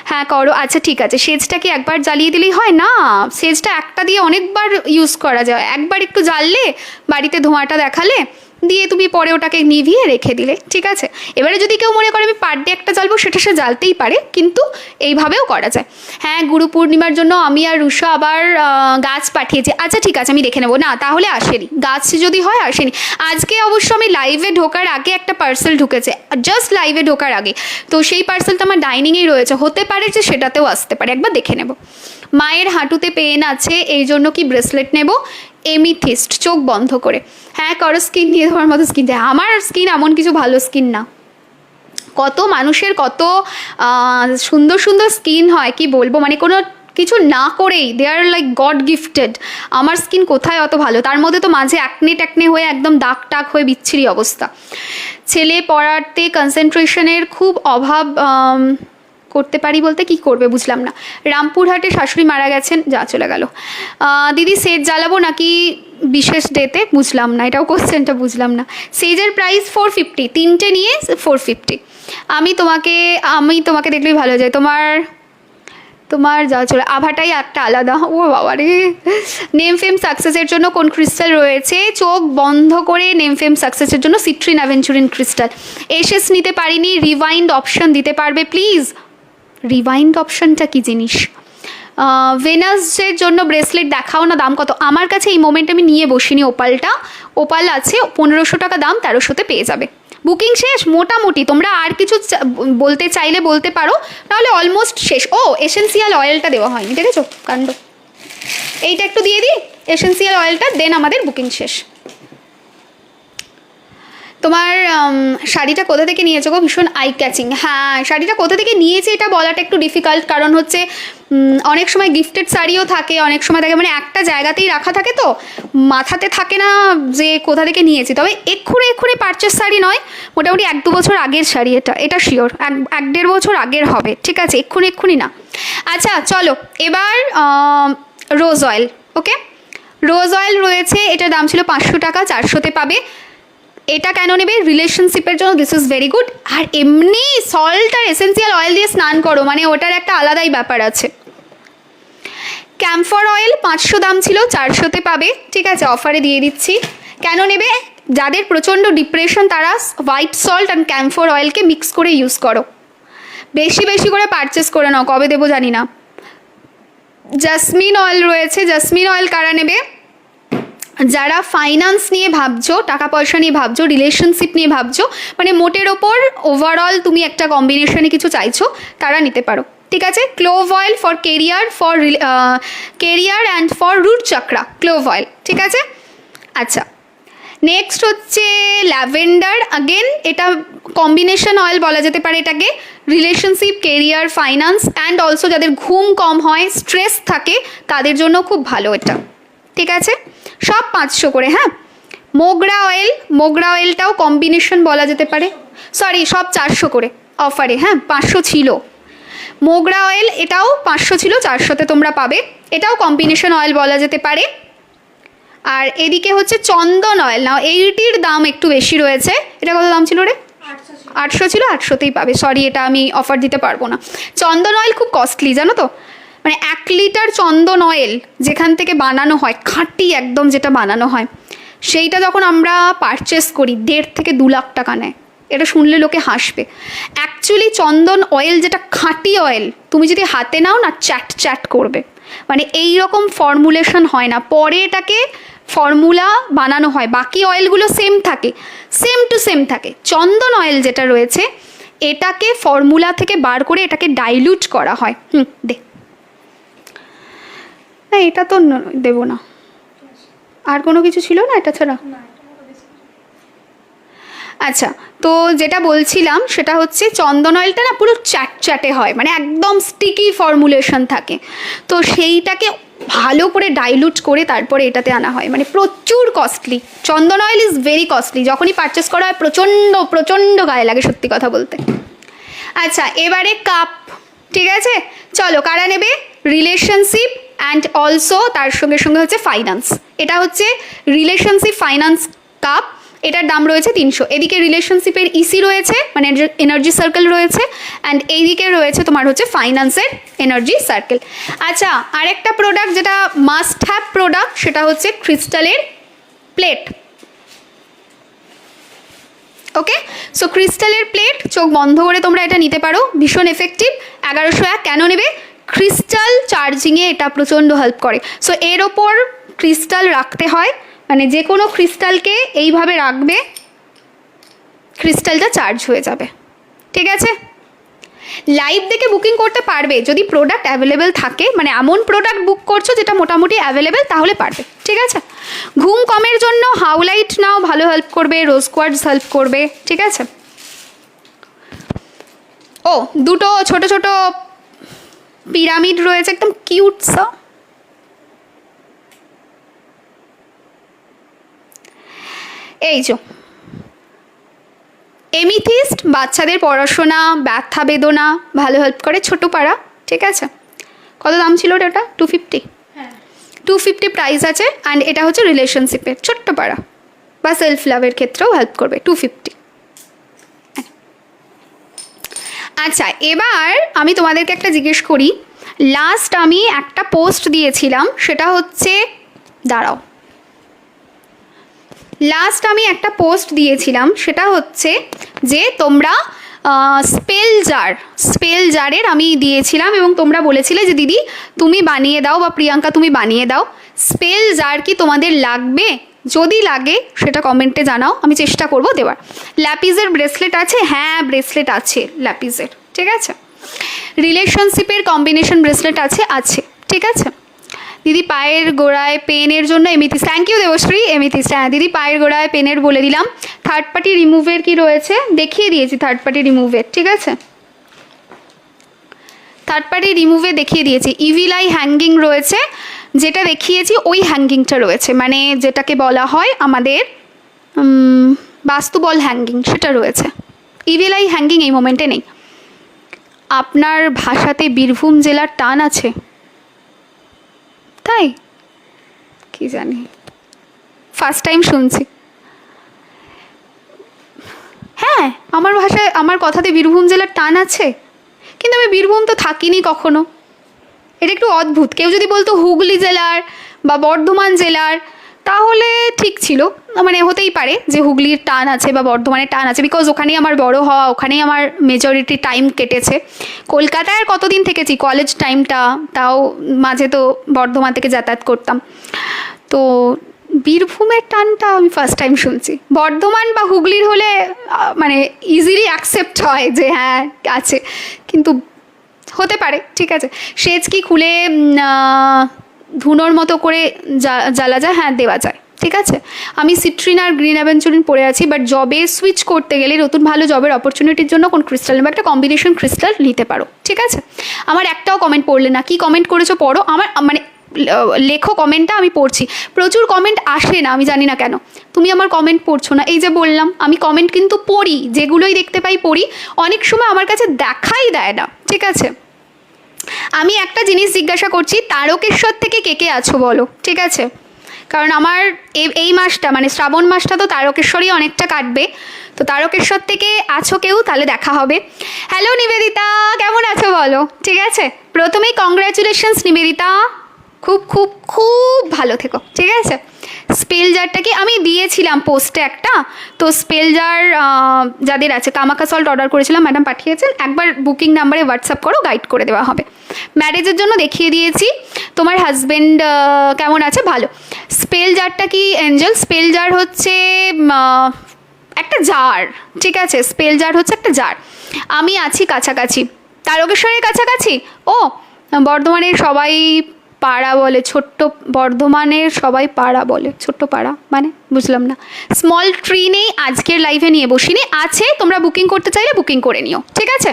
হ্যাঁ করো, আচ্ছা ঠিক আছে। সেজটা কি একবার জ্বালিয়ে দিলেই হয়? না, সেজটা একটা দিয়ে অনেকবার ইউজ করা যায়। একবার একটু জ্বাললে, বাড়িতে ধোঁয়াটা দেখালে, দিয়ে তুমি পরে ওটাকে নিভিয়ে রেখে দিলে, ঠিক আছে। এবারে যদি কেউ মনে করে আমি পার ডে একটা জ্বালবো, সেটা সে জ্বালতেই পারে, কিন্তু এইভাবেও করা যায়। হ্যাঁ, গুরু পূর্ণিমার জন্য আমি আর রুষা আবার গাছ পাঠিয়েছি। আচ্ছা ঠিক আছে, আমি দেখে নেবো। না তাহলে আসেনি, গাছ যদি হয় আসেনি। আজকে অবশ্য আমি লাইভে ঢোকার আগে একটা পার্সেল ঢুকেছে, জাস্ট লাইভে ঢোকার আগে, তো সেই পার্সেলটা আমার ডাইনিংয়েই রয়েছে, হতে পারে যে সেটাতেও আসতে পারে, একবার দেখে নেব। মায়ের হাঁটুতে পেন আছে, এই জন্য কি ব্রেসলেট নেব? এমিথিস্ট, চোখ বন্ধ করে। হ্যাঁ করো, স্কিন নিয়ে তোমার মতো স্কিন দেয়। আমার স্কিন এমন কিছু ভালো স্কিন না, কত মানুষের কত সুন্দর সুন্দর স্কিন হয়, কি বলবো, মানে কোনো কিছু না করেই দে আর লাইক গড গিফটেড। আমার স্কিন কোথায় অত ভালো, তার মধ্যে তো মাঝে ট্যাকনে হয়ে একদম দাগ টাক হয়ে বিচ্ছিরি অবস্থা। ছেলে পড়াতে কনসেন্ট্রেশনের খুব অভাব, করতে পারি বলতে কি করবে বুঝলাম না। রামপুরহাটে শাশুড়ি মারা গেছেন, যা চলে গেল। দিদি সেজ জ্বালাবো নাকি বিশেষ ডেতে? বুঝলাম না, এটাও কোশ্চেনটা বুঝলাম না। সেজের প্রাইস 450, তিনটে নিয়ে 450। আমি তোমাকে দেখলেই ভালো যায়, তোমার যা চলে, আভাটাই একটা আলাদা। ও বাবা রে। নেম ফেম সাকসেসের জন্য কোন ক্রিস্টাল রয়েছে? চোখ বন্ধ করে নেম ফেম সাকসেসের জন্য সিট্রিন অ্যাভেঞ্চুরিন ক্রিস্টাল। এসএস নিতে পারিনি, রিভাইন্ড অপশন দিতে পারবে প্লিজ? রিভাইন্ড অপশনটা কি জিনিস? ভেনাসের জন্য ব্রেসলেট দেখাও না, দাম কত? আমার কাছে এই মোমেন্টে আমি নিয়ে বসিনি ওপাল আছে 1500 টাকা দাম, 1300-তে পেয়ে যাবে। বুকিং শেষ মোটামুটি, তোমরা আর কিছু বলতে চাইলে বলতে পারো, নাহলে অলমোস্ট শেষ। ও এসেন্সিয়াল অয়েলটা দেওয়া হয়নি, দেখেছো কাণ্ড। এইটা একটু দিয়ে দিই, এসেন্সিয়াল অয়েলটা, দেন আমাদের বুকিং শেষ। তোমার শাড়িটা কোথা থেকে নিয়েছো গো? ভীষণ আই ক্যাচিং। হ্যাঁ, শাড়িটা কোথা থেকে নিয়েছি এটা বলাটা একটু ডিফিকাল্ট, কারণ হচ্ছে অনেক সময় গিফটেড শাড়িও থাকে, অনেক সময় থাকে মানে একটা জায়গাতেই রাখা থাকে, তো মাথাতে থাকে না যে কোথা থেকে নিয়েছি। তবে এক্ষুনি পারচেস শাড়ি নয়, মোটামুটি 1-2 বছর আগের শাড়ি, এটা শিওর 1-1.5 বছর আগের হবে, ঠিক আছে, এক্ষুনি না। আচ্ছা চলো এবার রোজ অয়েল। ওকে, রোজ অয়েল রয়েছে, এটার দাম ছিল 500 টাকা, 400-তে পাবে। এটা কেন নেবে? রিলেশনশিপের জন্য দিস ইজ ভেরি গুড। আর এমনি সল্ট আর এসেন্সিয়াল অয়েল দিয়ে স্নান করো, মানে ওটার একটা আলাদাই ব্যাপার আছে। ক্যাম্ফর অয়েল 500 দাম ছিল, 400-তে পাবে, ঠিক আছে, অফারে দিয়ে দিচ্ছি। কেন নেবে? যাদের প্রচণ্ড ডিপ্রেশন তারা white salt and camphor অয়েলকে mix করে ইউজ করো, বেশি করে পারচেস করে নাও, কবে দেবো জানি না। জাসমিন অয়েল রয়েছে, জাসমিন অয়েল কারা নেবে? যারা ফাইন্যান্স নিয়ে ভাবছো, টাকা পয়সা নিয়ে ভাবছো, রিলেশনশিপ নিয়ে ভাবছো, মানে মোটের ওপর ওভারঅল তুমি একটা কম্বিনেশনে কিছু চাইছো, তারা নিতে পারো, ঠিক আছে। Clove oil for career and for root chakra, clove oil, ঠিক আছে। আচ্ছা নেক্সট হচ্ছে ল্যাভেন্ডার, আগেন এটা কম্বিনেশন অয়েল বলা যেতে পারে এটাকে। Relationship, career, finance and also যাদের ঘুম কম হয়, স্ট্রেস থাকে, তাদের জন্য খুব ভালো এটা, ঠিক আছে। সব 500 করে। হ্যাঁ, মোগরা অয়েলটাও কম্বিনেশন বলা যেতে পারে, সরি সব 400 করে অফারে। হ্যাঁ 500 ছিল মোগরা অয়েল, এটাও 500 ছিল, 400-তে তোমরা পাবে, এটাও কম্বিনেশন অয়েল বলা যেতে পারে। আর এদিকে হচ্ছে চন্দন অয়েল, না এইটির দাম একটু বেশি রয়েছে, এটা কত দাম ছিল রে? 800 ছিল, 800তেই পাবে। সরি, এটা আমি অফার দিতে পারবো না। চন্দন অয়েল খুব কস্টলি জানো তো, মানে 1 লিটার চন্দন অয়েল যেখান থেকে বানানো হয়, খাঁটি একদম যেটা বানানো হয়, সেইটা যখন আমরা পারচেস করি 1.5 থেকে 2 লাখ টাকা নেয়। এটা শুনলে লোকে হাসবে। অ্যাকচুয়ালি চন্দন অয়েল যেটা খাঁটি অয়েল, তুমি যদি হাতে নাও না, চ্যাট চ্যাট করবে। মানে এই রকম ফর্মুলেশন হয় না, পরে এটাকে ফর্মুলা বানানো হয়। বাকি অয়েলগুলো সেম থাকে, সেম টু সেম থাকে। চন্দন অয়েল যেটা রয়েছে, এটাকে ফর্মুলা থেকে বার করে এটাকে ডাইলিউট করা হয়। দে না, এটা তো দেবো না। আর কোনো কিছু ছিল না এটা ছাড়া? আচ্ছা, তো যেটা বলছিলাম সেটা হচ্ছে চন্দন অয়েলটা না পুরো চ্যাটচ্যাটে হয়, মানে একদম স্টিকি ফর্মুলেশন থাকে। তো সেইটাকে ভালো করে ডাইলুট করে তারপরে এটাতে আনা হয়, মানে প্রচুর costly. Chandan oil is very costly, যখনই পারচেস করা হয় প্রচণ্ড প্রচণ্ড গায়ে লাগে, সত্যি কথা বলতে। আচ্ছা, এবারে কাপ, ঠিক আছে? চলো, কারা নেবে? রিলেশনশিপ অ্যান্ড অলসো তার সঙ্গে সঙ্গে হচ্ছে ফাইন্যান্স। এটা হচ্ছে রিলেশনশিপ ফাইন্যান্স কাপ, এটার দাম রয়েছে 300। এদিকে রিলেশনশিপের ইসি রয়েছে, মানে এনার্জি সার্কেল রয়েছে, অ্যান্ড এইদিকে রয়েছে তোমার হচ্ছে ফাইন্যান্সের এনার্জি সার্কেল। আচ্ছা, আরেকটা প্রোডাক্ট যেটা মাস্ট হ্যাভ প্রোডাক্ট, সেটা হচ্ছে ক্রিস্টালের প্লেট। ওকে, সো ক্রিস্টালের প্লেট, চোখ বন্ধ করে তোমরা এটা নিতে পারো, ভীষণ এফেক্টিভ। 1101 কেন নেবে? ক্রিস্টাল চার্জিংয়ে এটা প্রচণ্ড হেল্প করে। সো এর ওপর ক্রিস্টাল রাখতে হয়, মানে যে কোনো ক্রিস্টালকে এইভাবে রাখবে, ক্রিস্টালটা চার্জ হয়ে যাবে। ঠিক আছে? লাইভ দেখে বুকিং করতে পারবে যদি প্রোডাক্ট অ্যাভেলেবেল থাকে, মানে এমন প্রোডাক্ট বুক করছো যেটা মোটামুটি অ্যাভেলেবেল, তাহলে পারবে। ঠিক আছে? ঘুম কমের জন্য হাউলাইট নাও, ভালো হেল্প করবে। রোজ কোয়ার্টজ হেল্প করবে। ঠিক আছে? ও, দুটো ছোট ছোট পিরামিড রয়েছে, একদম কিউট সা। এই যে এমিথিস্ট, বাচ্চাদের পড়াশোনা, ব্যথা বেদনা ভালো হেল্প করে, ছোটো পাড়া। ঠিক আছে? কত দাম ছিল এটা? 250। 250 প্রাইস আছে। অ্যান্ড এটা হচ্ছে রিলেশনশিপের ছোট্ট পাড়া বা সেলফ লাভের ক্ষেত্রেও হেল্প করবে। 250। আচ্ছা, এবার আমি তোমাদেরকে একটা জিজ্ঞেস করি। লাস্ট আমি একটা পোস্ট দিয়েছিলাম, সেটা হচ্ছে, দাঁড়াও, লাস্ট আমি একটা পোস্ট দিয়েছিলাম সেটা হচ্ছে যে তোমরা স্পেল জারের আমি দিয়েছিলাম, এবং তোমরা বলেছিলে যে দিদি তুমি বানিয়ে দাও, বা প্রিয়াঙ্কা তুমি বানিয়ে দাও। স্পেল জার কি তোমাদের লাগবে? যদি লাগে সেটা কমেন্টে জানাও, আমি চেষ্টা করব দেওয়ার। ল্যাপিসের ব্রেসলেট আছে? হ্যাঁ, ব্রেসলেট আছে ল্যাপিসের। ঠিক আছে? রিলেশনশিপের কম্বিনেশন ব্রেসলেট আছে? আছে। ঠিক আছে? দিদি পায়ের গোড়ায় পেনের জন্য amethyst. Thank you Debashree, amethyst. হ্যাঁ দিদি, পায়ের গোড়ায় পেনের বলে দিলাম। থার্ড পার্টি রিমুভের কি রয়েছে দেখিয়ে দিয়েছি, থার্ড পার্টি রিমুভের। ঠিক আছে? থার্ড পার্টি রিমুভে দেখিয়ে দিয়েছি। ইভিল আই হ্যাঙ্গিং রয়েছে, যেটা দেখিয়েছি ওই হ্যাঙ্গিংটা রয়েছে, মানে যেটাকে বলা হয় আমাদের বাস্তুবল হ্যাঙ্গিং, সেটা রয়েছে। ইভিল আই হ্যাঙ্গিং এই মোমেন্টে নেই। আপনার ভাষাতে বীরভূম জেলার টান আছে? তাই কি জানি, ফার্স্ট টাইম শুনছি। হ্যাঁ, আমার ভাষায়, আমার কথাতে বীরভূম জেলার টান আছে, কিন্তু আমি বীরভূম তো থাকিনি কখনো। এটা একটু অদ্ভুত। কেউ যদি বলতো হুগলি জেলার বা বর্ধমান জেলার, তাহলে ঠিক ছিল, মানে হতেই পারে যে হুগলির টান আছে বা বর্ধমানের টান আছে, বিকজ ওখানেই আমার বড় হওয়া, ওখানেই আমার মেজরিটি টাইম কেটেছে। কলকাতায় আর কতদিন থেকেছি, কলেজ টাইমটা, তাও মাঝে তো বর্ধমান থেকে যাতায়াত করতাম। তো বীরভূমের টানটা আমি ফার্স্ট টাইম শুনছি। বর্ধমান বা হুগলির হলে মানে ইজিলি অ্যাকসেপ্ট হয় যে হ্যাঁ আছে, কিন্তু হতে পারে। ঠিক আছে? সেচ কি খুলে ধুনোর মতো করে জ্বালা যায়? হ্যাঁ, দেওয়া যায়। ঠিক আছে? আমি সিট্রিন আর গ্রিন অ্যাভেঞ্চুরিন পরে আছি, বাট জবে সুইচ করতে গেলে, নতুন ভালো জবের অপরচুনিটির জন্য কোন ক্রিস্টাল নেবে, একটা কম্বিনেশন ক্রিস্টাল নিতে পারো। ঠিক আছে? আমার একটাও কমেন্ট পড়লে না, কি কমেন্ট করেছো পড়ো, আমার মানে লেখো কমেন্টটা, আমি পড়ছি। প্রচুর কমেন্ট আসে না, আমি জানি না কেন তুমি আমার কমেন্ট পড়ছো না। এই যে বললাম, আমি কমেন্ট কিন্তু পড়ি, যেগুলোই দেখতে পাই পড়ি। অনেক সময় আমার কাছে দেখাই দেয় না। ঠিক আছে? আমি একটা জিনিস জিজ্ঞাসা করছি, তারকেশ্বর থেকে কে কে আছো বলো। ঠিক আছে? কারণ আমার এই মাসটা মানে শ্রাবণ মাসটা তো তারকেশ্বরই অনেকটা কাটবে, তো তারকেশ্বর থেকে আছো কেউ তাহলে দেখা হবে। হ্যালো নিবেদিতা, কেমন আছো বলো? ঠিক আছে, প্রথমেই কংগ্র্যাচুলেশনস নিবেদিতা, খুব খুব খুব ভালো থেকো, ঠিক আছে। স্পেল জারটা কি আমি দিয়েছিলাম পোস্টে একটা, তো স্পেল জার যাদের আছে কামাকা সল্ট অর্ডার করেছিলাম, ম্যাডাম পাঠিয়েছেন, একবার বুকিং নাম্বারে হোয়াটসঅ্যাপ করো, গাইড করে দেওয়া হবে। ম্যারেজের জন্য দেখিয়ে দিয়েছি, তোমার হাজব্যান্ড কেমন আছে? ভালো। স্পেল জারটা কি অ্যাঞ্জেল? স্পেল জার হচ্ছে একটা জার, ঠিক আছে, স্পেল জার হচ্ছে একটা জার। আমি আছি কাছাকাছি, তারকেশ্বরের কাছাকাছি। ও বর্ধমানের সবাই পাড়া বলে, ছোট্ট বর্ধমানের সবাই পাড়া বলে, ছোট্ট পাড়া মানে বুঝলাম না। স্মল ট্রি নেই, আজকের লাইভে নিয়ে বসিনি, আছে, তোমরা বুকিং করতে চাইলে বুকিং করে নিও, ঠিক আছে।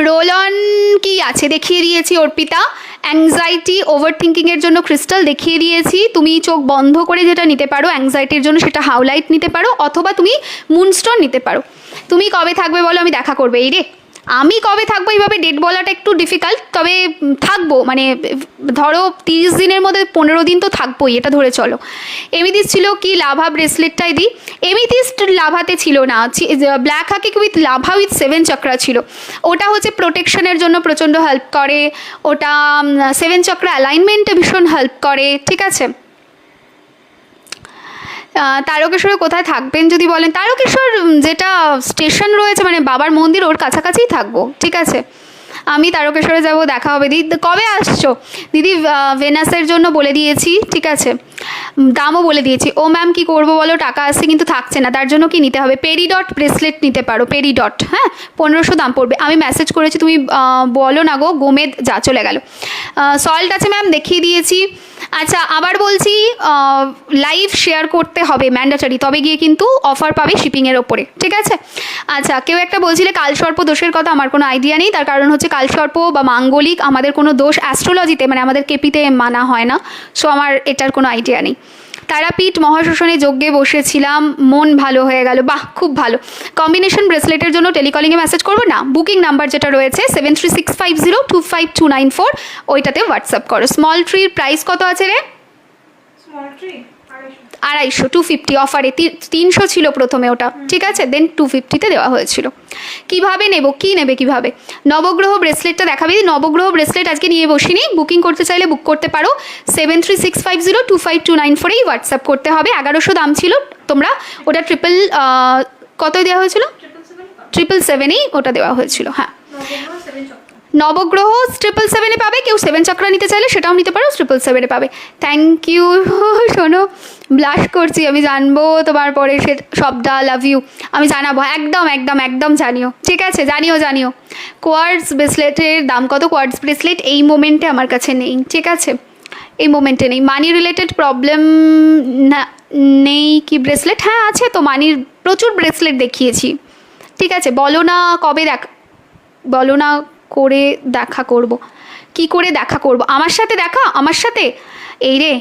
রোল অন কি আছে দেখিয়ে দিয়েছি অর্পিতা। অ্যাংজাইটি ওভার থিঙ্কিংয়ের জন্য ক্রিস্টাল দেখিয়ে দিয়েছি, তুমি চোখ বন্ধ করে যেটা নিতে পারো অ্যাংজাইটির জন্য সেটা হাউলাইট নিতে পারো, অথবা তুমি মুনস্টোন নিতে পারো। তুমি কবে থাকবে বলো? আমি দেখা করবে এই রে, আমি কবে থাকবো এইভাবে ডেট বলাটা একটু ডিফিকাল্ট, তবে থাকবো, মানে ধরো 30 দিনের মধ্যে 15 দিন তো থাকবোই, এটা ধরে চলো। এমিথিস্ট ছিল কি লাভা ব্রেসলেটটাই দিই, এমিথিস্ট লাভাতে ছিল না, black hakik with lava with 7 chakra ছিল, ওটা হচ্ছে প্রোটেকশনের জন্য প্রচণ্ড হেল্প করে, ওটা 7 চক্রা অ্যালাইনমেন্টে ভীষণ হেল্প করে, ঠিক আছে। তারকেশ্বরে কোথায় থাকবেন যদি বলেন, তারকেশ্বর যেটা স্টেশন রয়েছে মানে বাবার মন্দির ওর কাছাকাছিই থাকবো, ঠিক আছে। আমি তারকেশ্বরে যাব, দেখা হবে। দিদি কবে আসছো? দিদি ভেনাসের জন্য বলে দিয়েছি, ঠিক আছে, দামও বলে দিয়েছি। ও ম্যাম কী করবো বলো, টাকা আসছে কিন্তু থাকছে না, তার জন্য কি নিতে হবে? পেরিডট ব্রেসলেট নিতে পারো, পেরিডট, হ্যাঁ 1500 দাম পড়বে। আমি মেসেজ করেছি, তুমি বলো না গো, গোমেদ যা চলে গেল। সল্ট আছে ম্যাম, দেখিয়ে দিয়েছি। আচ্ছা আবার বলছি, লাইভ শেয়ার করতে হবে ম্যান্ডেটরি, তবে গিয়ে কিন্তু অফার পাবে শিপিংয়ের ওপরে, ঠিক আছে। আচ্ছা কেউ একটা বলছিলে কালসর্প দোষের কথা, আমার কোনো আইডিয়া নেই, তার কারণ হচ্ছে কালসর্প বা মাঙ্গলিক আমাদের কোনো দোষ অ্যাস্ট্রোলজিতে মানে আমাদের কেপিতে মানা হয় না, সো আমার এটার কোনো আইডিয়া নেই। তারাপীঠ মহাশ্মশানে যজ্ঞে বসেছিলাম, মন ভালো হয়ে গেল, বাহ খুব ভালো। কম্বিনেশন ব্রেসলেটের জন্য টেলিকলিংয়ে মেসেজ করবো না, বুকিং নাম্বার যেটা রয়েছে 73650254, ওইটাতে হোয়াটসঅ্যাপ করো। স্মল ট্রির প্রাইস কত আছে রে? স্মল ট্রি 250, 250 অফারে, 300 ছিল প্রথমে ওটা, ঠিক আছে, দেন 250-তে দেওয়া হয়েছিল। কিভাবে নেব, কি নেবে কিভাবে? নবগ্রহ ব্রেসলেটটা দেখাবি, নবগ্রহ ব্রেসলেট আজকে নিয়ে বসিনি, বুকিং করতে চাইলে বুক করতে পারো, 7365025294 হোয়াটসঅ্যাপ করতে হবে। 1100 দাম ছিল, তোমরা ওটা কত দেওয়া হয়েছিল? 777 ওটা দেওয়া হয়েছিল, হ্যাঁ। নবগ্রহ 777-এ পাবে, কেউ 7 চক্রা নিতে চাইলে সেটাও নিতে পারো, 777-এ পাবে। থ্যাংক ইউ শোনো, ব্লাশ করছি, আমি জানবো তোমার পরে সে সবটা, লাভ ইউ, আমি জানাবো, একদম একদম একদম জানিও, ঠিক আছে, জানিও। কোয়ার্টজ ব্রেসলেটের দাম কত? কোয়ার্টজ ব্রেসলেট এই মোমেন্টে আমার কাছে নেই, ঠিক আছে, এই মোমেন্টে নেই। মানি রিলেটেড প্রবলেম না নেই কি ব্রেসলেট? হ্যাঁ আছে তো, মানির প্রচুর ব্রেসলেট দেখিয়েছি, ঠিক আছে। বলো না কবে বলো না করে দেখা করব, কি করে দেখা করব? আমার সাথে দেখা, আমার সাথে এই রে,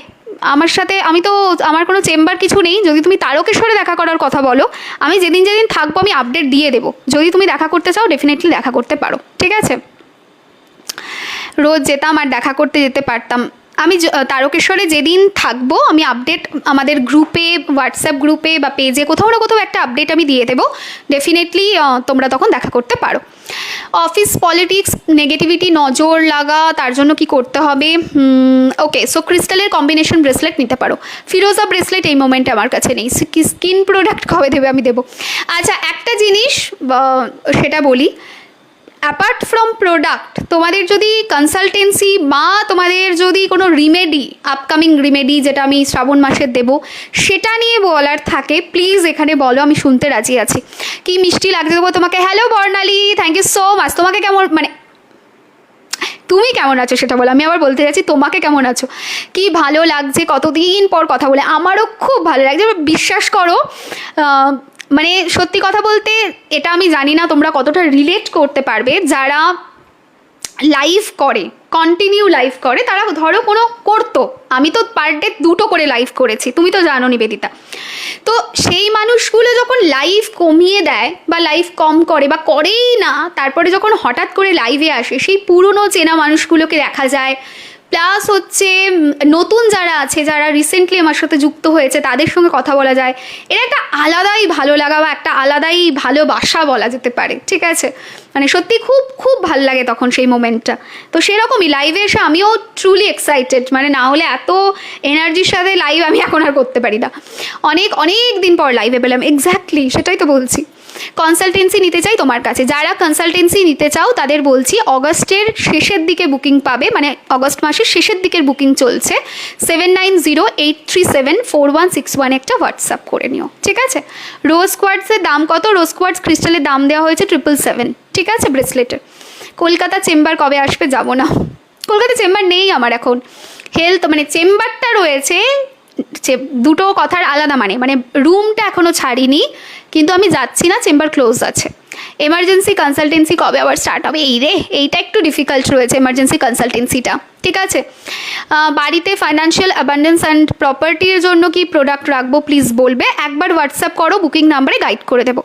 আমার সাথে আমি তো, আমার কোনো চেম্বার কিছু নেই। যদি তুমি তারকেশ্বরে দেখা করার কথা বলো, আমি যেদিন থাকবো আমি আপডেট দিয়ে দেবো, যদি তুমি দেখা করতে চাও ডেফিনেটলি দেখা করতে পারো, ঠিক আছে। রোজ যেতাম আর দেখা করতে যেতে পারতাম, আমি তারকেশ্বরে যেদিন থাকবো আমি আপডেট আমাদের গ্রুপে, হোয়াটসঅ্যাপ গ্রুপে বা পেজে কোথাও না কোথাও একটা আপডেট আমি দিয়ে দেবো, ডেফিনেটলি তোমরা তখন দেখা করতে পারো। অফিস পলিটিক্স নেগেটিভিটি নজর লাগা, তার জন্য কি করতে হবে? ওকে, সো ক্রিস্টালের কম্বিনেশন ব্রেসলেট নিতে পারো। ফিরোজা ব্রেসলেট এই মোমেন্টে আমার কাছে নেই। স্কিন প্রোডাক্ট কবে দেবে? আমি দেবো। আচ্ছা একটা জিনিস সেটা বলি, অ্যাপার্ট ফ্রম প্রোডাক্ট, তোমাদের যদি কনসালটেন্সি বা তোমাদের যদি কোনো রিমেডি, আপকামিং রিমেডি যেটা আমি শ্রাবণ মাসের দেবো, সেটা নিয়ে বলার থাকে প্লিজ এখানে বলো, আমি শুনতে রাজি আছি। কি মিষ্টি লাগছে দেবো তোমাকে। Hello Barnali, thank you so much. তোমাকে কেমন, মানে তুমি কেমন আছো সেটা বলো, আমি আবার বলতে যাচ্ছি তোমাকে কেমন আছো। কি ভালো লাগছে কতদিন পর কথা বলে, আমারও খুব ভালো লাগছে, বিশ্বাস করো। মানে সত্যি কথা বলতে এটা আমি জানি না তোমরা কতটা রিলেট করতে পারবে, যারা লাইভ করে, কন্টিনিউ লাইভ করে, তারা ধরো কোনো করতো, আমি তো পার ডে 2টো করে লাইভ করেছি, তুমি তো জানো নিবেদিতা। তো সেই মানুষগুলো যখন লাইভ কমিয়ে দেয় বা লাইভ কম করে বা করেই না, তারপরে যখন হঠাৎ করে লাইভে আসে, সেই পুরনো চেনা মানুষগুলোকে দেখা যায়, প্লাস হচ্ছে নতুন যারা আছে, যারা রিসেন্টলি আমার সাথে যুক্ত হয়েছে, তাদের সঙ্গে কথা বলা যায়। এর একটা আলাদাই ভালো লাগা বা একটা আলাদাই ভালোবাসা বলা যেতে পারে, ঠিক আছে? মানে সত্যি খুব খুব ভালো লাগে তখন সেই মোমেন্টটা। তো সেরকমই লাইভে এসে আমিও ট্রুলি এক্সাইটেড, মানে না হলে এত এনার্জির সাথে লাইভ আমি এখন আর করতে পারি না। অনেক অনেক দিন পর লাইভে পেলাম, এক্স্যাক্টলি সেটাই তো বলছি। কনসালটেন্সি নিতে চাই তোমার কাছে, যারা কনসালটেন্সি নিতে চাও তাদের বলছি অগস্টের শেষের দিকে বুকিং পাবে, মানে অগস্ট মাসের শেষের দিকের বুকিং চলছে। 7908374161 একটা হোয়াটসঅ্যাপ করে নিও, ঠিক আছে? রোজ কোয়ার্টসের দাম কত? রোজ কোয়ার্টস ক্রিস্টালের দাম দেওয়া হয়েছে 777, ঠিক আছে? ব্রেসলেটের। কলকাতা চেম্বার কবে আসবে? যাব না, কলকাতা চেম্বার নেই আমার এখন। হেলথ মানে চেম্বারটা রয়েছে, দুটো কথার আলাদা, মানে রুমটা এখনও ছাড়িনি, কিন্তু আমি যাচ্ছি না, চেম্বার ক্লোজ আছে। এমার্জেন্সি কনসালটেন্সি কবে আবার স্টার্ট হবে? এইটা একটু ডিফিকাল্ট রয়েছে এমার্জেন্সি কনসালটেন্সিটা, ঠিক আছে? বাড়িতে ফাইন্যান্সিয়াল অ্যাবান্ডেন্স অ্যান্ড প্রপার্টির জন্য কি প্রোডাক্ট রাখবো প্লিজ বলবে, একবার হোয়াটসঅ্যাপ করো, বুকিং নাম্বারে গাইড করে দেবো।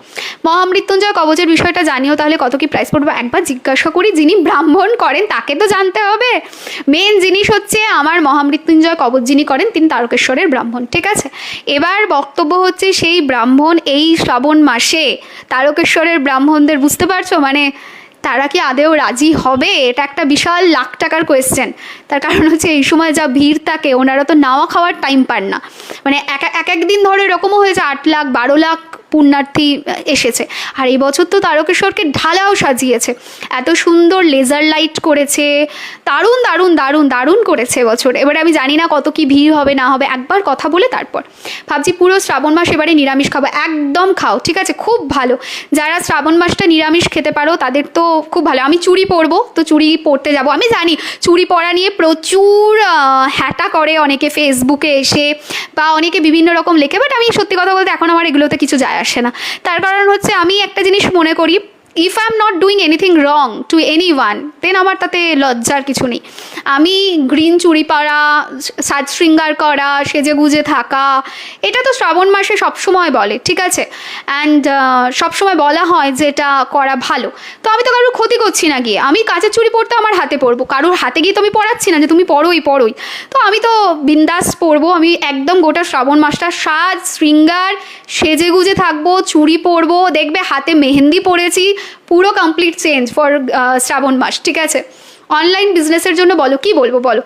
মহামৃত্যুঞ্জয় কবচের বিষয়টা জানিও, তাহলে কত কি প্রাইস পড়বে একবার জিজ্ঞাসা করি। যিনি ব্রাহ্মণ করেন তাকে তো জানতে হবে। মেন জিনিস হচ্ছে আমার মহামৃত্যুঞ্জয় কবচ যিনি করেন তিনি তারকেশ্বরের ব্রাহ্মণ, ঠিক আছে? এবার বক্তব্য হচ্ছে সেই ব্রাহ্মণ এই শ্রাবণ মাসে তারকেশ্বরের ব্রাহ্মণদের, বুঝতে পারছো, মানে তারা কি আদেও রাজি হবে? এটা একটা বিশাল লাখ টাকার কোয়েশ্চেন। তার কারণ হচ্ছে এই সময় যা ভিড় থাকে, ওনারা তো নাওয়া খাওয়ার টাইম পান না। মানে এক দিন ধরে এরকমও হয়েছে 8 লাখ 12 লাখ পুণ্যার্থী এসেছে। আর এই বছর তো তারকেশ্বরকে ঢালাও সাজিয়েছে, এত সুন্দর লেজার লাইট করেছে, দারুণ দারুণ দারুণ দারুণ করেছে এবছর। এবারে আমি জানি না কত কি ভিড় হবে না হবে, একবার কথা বলে তারপর ভাবছি। পুরো শ্রাবণ মাস এবারে নিরামিষ খাবো, একদম খাও, ঠিক আছে? খুব ভালো, যারা শ্রাবণ মাসটা নিরামিষ খেতে পারো তাদের তো খুব ভালো। আমি চুড়ি পরবো, তো চুড়ি পরতে যাব। আমি জানি চুড়ি পরা নিয়ে প্রচুর হ্যাটা করে অনেকে ফেসবুকে এসে, বা অনেকে বিভিন্ন রকম লেখে, বাট আমি সত্যি কথা বলতে এখন আমার এগুলোতে কিছু যায় আসে না। তার কারণ হচ্ছে আমি একটা জিনিস মনে করি, if I am not doing anything wrong to anyone, then আমার তাতে লজ্জার কিছু নেই। আমি গ্রিন চুড়ি পরা, সাজ শৃঙ্গার করা, সেজে গুজে থাকা, এটা তো শ্রাবণ মাসে সবসময় বলে, ঠিক আছে? অ্যান্ড সবসময় বলা হয় যে এটা করা ভালো। তো আমি তো কারোর ক্ষতি করছি না গিয়ে, আমি কাঁচের চুড়ি পরতে আমার হাতে পরবো, কারোর হাতে গিয়ে তো আমি পরাচ্ছি না যে তুমি পরোই। তো আমি তো বিন্দাস পরবো, আমি একদম গোটা শ্রাবণ মাসটা সাজ শৃঙ্গার সেজে গুজে থাকবো, চুড়ি পরবো, দেখবে হাতে মেহেন্দি পরেছি, পুরো কমপ্লিট চেঞ্জ ফর শ্রাবণ মাস, ঠিক আছে? অনলাইন বিজনেসের জন্য বলো, কি বলবো বলো?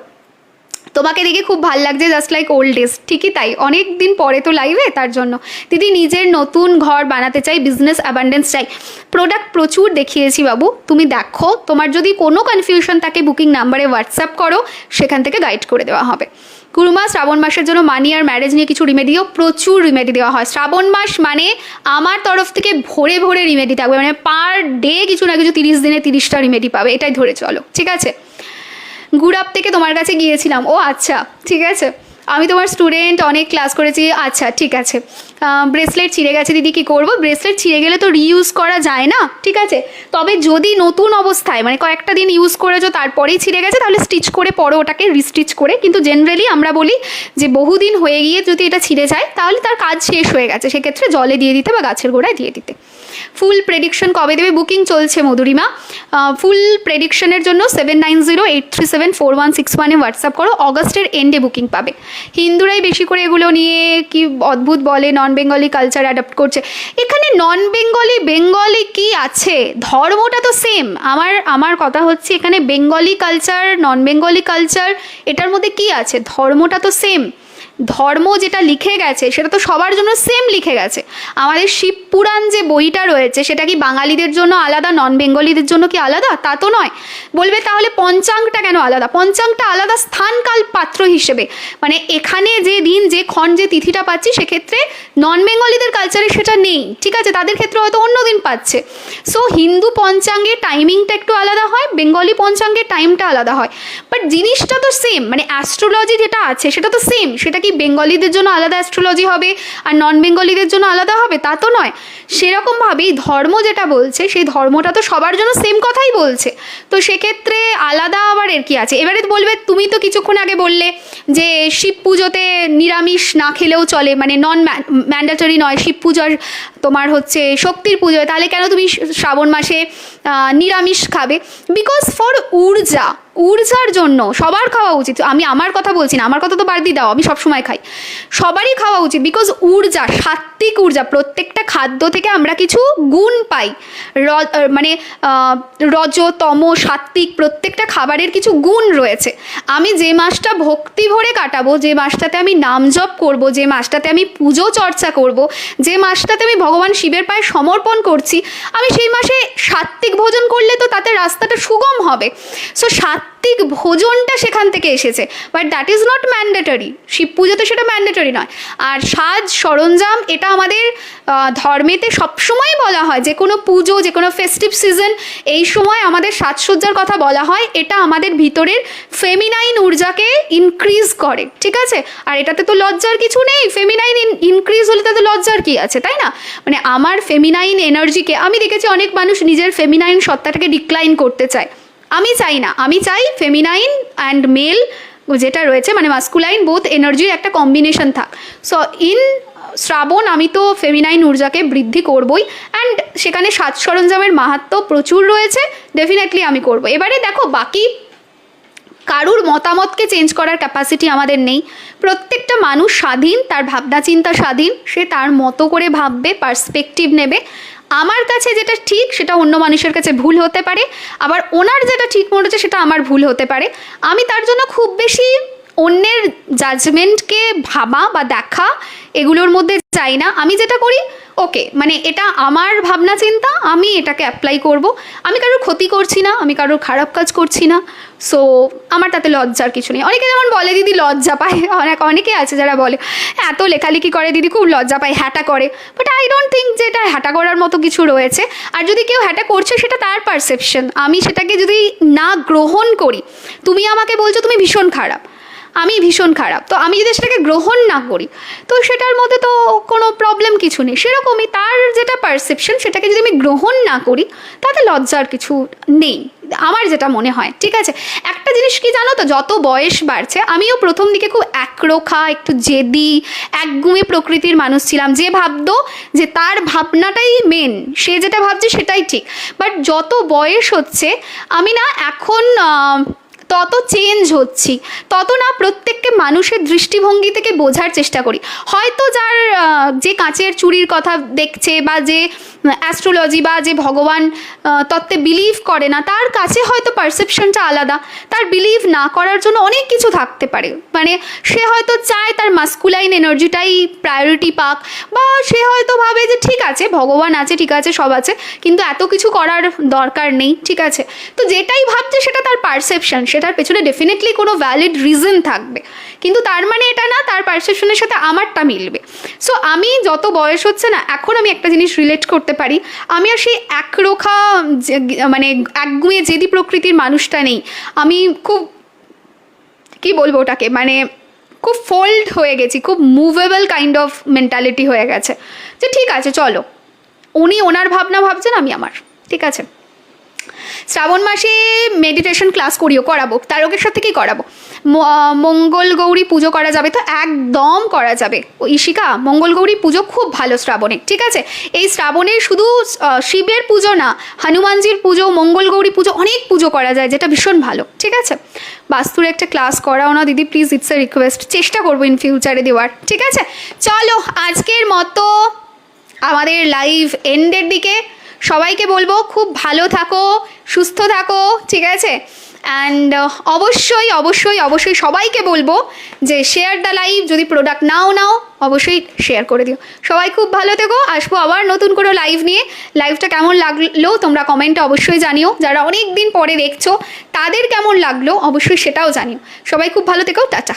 তোমাকে দেখে খুব ভালো লাগছে, জাস্ট লাইক ওল্ড ডেজ। ঠিকই তাই, অনেক দিন পরে তো লাইভে, তার জন্য। দিদি নিজের নতুন ঘর বানাতে চাই, বিজনেস অ্যাবান্ডেন্স চাই, প্রোডাক্ট প্রচুর দেখিয়েছি বাবু, তুমি দেখো। তোমার যদি কোনো কনফিউশন থাকে বুকিং নাম্বারে হোয়াটসঅ্যাপ করো, সেখান থেকে গাইড করে দেওয়া হবে। কুরুমা, শ্রাবণ মাসের জন্য মানি আর ম্যারেজ নিয়ে কিছু রিমেডিও, প্রচুর রিমেডি দেওয়া হয়। শ্রাবণ মাস মানে আমার তরফ থেকে ভরে ভরে রিমেডি থাকবে, মানে পার ডে কিছু না কিছু 30 দিনে 30টা রিমেডি পাবে, এটাই ধরে চলো, ঠিক আছে? গুড়াপ থেকে তোমার কাছে গিয়েছিলাম, ও আচ্ছা, ঠিক আছে। আমি তোমার স্টুডেন্ট, অনেক ক্লাস করেছি, আচ্ছা ঠিক আছে। ব্রেসলেট ছিঁড়ে গেছে দিদি, কী করবো? ব্রেসলেট ছিঁড়ে গেলে তো রিইউজ করা যায় না, ঠিক আছে? তবে যদি নতুন অবস্থায় মানে কয়েকটা দিন ইউজ করেছো তারপরেই ছিঁড়ে গেছে, তাহলে স্টিচ করে পরো ওটাকে, রিস্টিচ করে। কিন্তু জেনারেলি আমরা বলি যে বহুদিন হয়ে গিয়ে যদি এটা ছিঁড়ে যায় তাহলে তার কাজ শেষ হয়ে গেছে, সেক্ষেত্রে জলে দিয়ে দিতে বা গাছের গোড়ায় দিয়ে দিতে। ফুল প্রেডিকশন কবে দেবে? বুকিং চলছে মধুরিমা। ফুল প্রেডিকশনের জন্য 7908374161 হোয়াটসঅ্যাপ করো, অগস্টের এন্ডে বুকিং পাবে। হিন্দুরাই বেশি করে এগুলো নিয়ে কি অদ্ভুত বলে, নন বেঙ্গলি কালচার অ্যাডাপ্ট করছে। এখানে নন বেঙ্গলি বেঙ্গলি কি আছে? ধর্মটা তো সেম। আমার কথা হচ্ছে এখানে বেঙ্গলি কালচার, নন বেঙ্গলি কালচার, এটার মধ্যে কি আছে? ধর্মটা তো সেম। ধর্ম যেটা লিখে গেছে সেটা তো সবার জন্য সেম লিখে গেছে। আমাদের শিবপুরাণ যে বইটা রয়েছে সেটা কি বাঙালিদের জন্য আলাদা, নন বেঙ্গলিদের জন্য কি আলাদা? তা তো নয়। বলবে তাহলে পঞ্চাংটা কেন আলাদা? পঞ্চাংটা আলাদা স্থানকাল পাত্র হিসেবে, মানে এখানে যে দিন যে ক্ষণ যে তিথিটা পাচ্ছি সেক্ষেত্রে নন বেঙ্গলিদের কালচারে সেটা নেই, ঠিক আছে? তাদের ক্ষেত্রে হয়তো অন্য দিন পাচ্ছে। সো হিন্দু পঞ্চাঙ্গের টাইমিংটা একটু আলাদা হয়, বেঙ্গলি পঞ্চাঙ্গের টাইমটা আলাদা হয়, বাট জিনিসটা তো সেম। মানে অ্যাস্ট্রোলজি যেটা আছে সেটা তো সেম। সেটা কি বেঙ্গলিদের জন্য আলাদা অ্যাস্ট্রোলজি হবে আর নন বেঙ্গলিদের জন্য আলাদা হবে? তা তো নয়। সেরকমভাবেই ধর্ম যেটা বলছে সেই ধর্মটা তো সবার জন্য সেম কথাই বলছে। তো সেক্ষেত্রে আলাদা আবার এর কি আছে? এবারে বলবে তুমি তো কিছুক্ষণ আগে বললে যে শিব পুজোতে নিরামিষ না খেলেও চলে, মানে নন ম্যান্ডেটরি নয়। শিব পুজোর তোমার হচ্ছে শক্তির পুজো, তাহলে কেন তুমি শ্রাবণ মাসে নিরামিষ খাবে, বিকজ ফর ঊর্জার জন্য সবার খাওয়া উচিত। আমি আমার কথা বলছি না, আমার কথা তো বাদ দিয়ে দাও, আমি সবসময় খাই, সবারই খাওয়া উচিত, বিকজ সাত্ত্বিক ঊর্জা, প্রত্যেকটা খাদ্য থেকে আমরা কিছু গুণ পাই, মানে রজ তম সাত্ত্বিক প্রত্যেকটা খাবারের কিছু গুণ রয়েছে। আমি যে মাসটা ভক্তি ভরে কাটাবো, যে মাসটাতে আমি নাম জপ করবো, যে মাসটাতে আমি পুজো চর্চা করব, যে মাসটাতে আমি ভগবান শিবের পায়ে সমর্পণ করছি, আমি সেই মাসে সাত্ত্বিক ভোজন করলে তো তাতে রাস্তাটা সুগম হবে। সো সাত্ত্বিক ভোজনটা সেখান থেকে এসেছে, but that is not mandatory. Shiva পুজোতে সেটা ম্যান্ডেটরি নয়। আর সাজ সরঞ্জাম এটা আমাদের ধর্মেতে সবসময় বলা হয়, যে কোনো পুজো, যে কোনো ফেস্টিভ সিজন, এই সময় আমাদের সাজসজ্জার কথা বলা হয়। এটা আমাদের ভিতরের ফেমিনাইন ঊর্জাকে ইনক্রিজ করে, ঠিক আছে? আর এটাতে তো লজ্জার কিছু নেই, ফেমিনাইন ইনক্রিজ হলে তাতে লজ্জার কি আছে, তাই না? মানে আমার ফেমিনাইন এনার্জিকে, আমি দেখেছি অনেক মানুষ নিজের ফেমিনাইন সত্তাটাকে ডিক্লাইন করতে চায়, আমি চাই না। আমি চাই ফেমিনাইন অ্যান্ড মেল যেটা রয়েছে, মানে মাস্কুলাইন বোথ এনার্জির একটা কম্বিনেশন থাক। সো ইন শ্রাবণ আমি তো ফেমিনাইন ঊর্জাকে বৃদ্ধি করবই, অ্যান্ড সেখানে সাজ সরঞ্জামের মাহাত্ম্য প্রচুর রয়েছে, ডেফিনেটলি আমি করব। এবারে দেখো, বাকি কারুর মতামতকে চেঞ্জ করার ক্যাপাসিটি আমাদের নেই। প্রত্যেকটা মানুষ স্বাধীন, তার ভাবনা চিন্তা স্বাধীন, সে তার মতো করে ভাববে, পার্সপেক্টিভ নেবে। আমার কাছে যেটা ঠিক সেটা অন্য মানুষের কাছে ভুল হতে পারে, আবার ওনার যেটা ঠিক মনে হচ্ছে সেটা আমার ভুল হতে পারে। আমি তার জন্য খুব বেশি অন্যের জাজমেন্টকে ভাবা বা দেখা এগুলোর মধ্যে চাই না। আমি যেটা করি, ওকে, মানে এটা আমার ভাবনা চিন্তা, আমি এটাকে অ্যাপ্লাই করব। আমি কারোর ক্ষতি করছি না, আমি কারোর খারাপ কাজ করছি না, সো আমার তাতে লজ্জার কিছু নেই। অনেকে যেমন বলে দিদি লজ্জা পায়, অনেকে আছে যারা বলে এত লেখালেখি করে দিদি খুব লজ্জা পায়, হ্যাটা করে, বাট আই ডোন্ট থিঙ্ক যে এটা হ্যাটা করার মতো কিছু রয়েছে। আর যদি কেউ হ্যাটা করছে সেটা তার পারসেপশন, আমি সেটাকে যদি না গ্রহণ করি, তুমি আমাকে বলছো তুমি ভীষণ খারাপ, আমি ভীষণ খারাপ, তো আমি যদি সেটাকে গ্রহণ না করি, তো সেটার মধ্যে তো কোনো প্রবলেম কিছু নেই। সেরকমই তার যেটা পারসেপশন, সেটাকে যদি আমি গ্রহণ না করি, তাতে লজ্জার কিছু নেই, আমার যেটা মনে হয়, ঠিক আছে? একটা জিনিস কি জানো তো, যত বয়স বাড়ছে, আমিও প্রথম দিকে খুব একরোখা, একটু জেদি, একগুঁয়ে প্রকৃতির মানুষ ছিলাম, যে ভাবতো যে তার ভাবনাটাই মেন, সে যেটা ভাবছে সেটাই ঠিক। বাট যত বয়স হচ্ছে, আমি না এখন তত চেঞ্জ হচ্ছি, তত না প্রত্যেককে মানুষের দৃষ্টিভঙ্গি থেকে বোঝার চেষ্টা করি। হয়তো যার যে কাঁচের চুড়ির কথা দেখছে, বা যে অ্যাস্ট্রোলজি বা যে ভগবান তত্ত্বে বিলিভ করে না, তার কাছে হয়তো পারসেপশনটা আলাদা, তার বিলিভ না করার জন্য অনেক কিছু থাকতে পারে। মানে সে হয়তো চায় তার মাস্কুলাইন এনার্জিটাই প্রায়োরিটি পাক, বা সে হয়তো ভাবে যে ঠিক আছে ভগবান আছে, ঠিক আছে সব আছে, কিন্তু এত কিছু করার দরকার নেই, ঠিক আছে? তো যেটাই ভাবছে সেটা তার পারসেপশন, সেটার পেছনে ডেফিনেটলি কোনো ভ্যালিড রিজন থাকবে, কিন্তু তার মানে এটা না তার পারসেপশনের সাথে আমারটা মিলবে। সো আমি যত বয়স হচ্ছে না, এখন আমি একটা জিনিস রিলেট করতে পারি, আমি আর সেই একরোখা মানে একগুঁয়ে জেদি প্রকৃতির মানুষটা নেই। আমি খুব কি বলবো ওটাকে, মানে খুব ফোল্ড হয়ে গেছি, খুব মুভেবল কাইন্ড অফ মেন্টালিটি হয়ে গেছে, যে ঠিক আছে চলো, উনি ওনার ভাবনা ভাবছেন, আমি আমার, ঠিক আছে? শ্রাবণ মাসে মেডিটেশন ক্লাস করাবো, তারকের সাথে কি করাবো, মঙ্গল গৌরী পুজো করা যাবে তো একদম করা যাবে। ও ঈশিকা, মঙ্গল গৌরী পুজো খুব ভালো শ্রাবণে, ঠিক আছে? এই শ্রাবণে শুধু শিবের পুজো না, হনুমানজির পুজো, মঙ্গল গৌরী পুজো, অনেক পুজো করা যায়, যেটা ভীষণ ভালো, ঠিক আছে? বাস্তুর একটা ক্লাস করাও না দিদি প্লিজ, ইটস এ রিকোয়েস্ট, চেষ্টা করবো ইন ফিউচারে দেওয়ার, ঠিক আছে? চলো আজকের মতো আমাদের লাইভ এন্ডের দিকে। সবাইকে বলবো খুব ভালো থাকো, সুস্থ থাকো, ঠিক আছে? অ্যান্ড অবশ্যই অবশ্যই অবশ্যই সবাইকে বলবো যে শেয়ার দ্য লাইভ, যদি প্রোডাক্ট নাও অবশ্যই শেয়ার করে দিও। সবাই খুব ভালো থেকো, আসবো আবার নতুন করে লাইভ নিয়ে। লাইভটা কেমন লাগলো তোমরা কমেন্টে অবশ্যই জানিও, যারা অনেক দিন পরে দেখছো তাদের কেমন লাগলো অবশ্যই সেটাও জানিও। সবাই খুব ভালো থেকো, টাটা।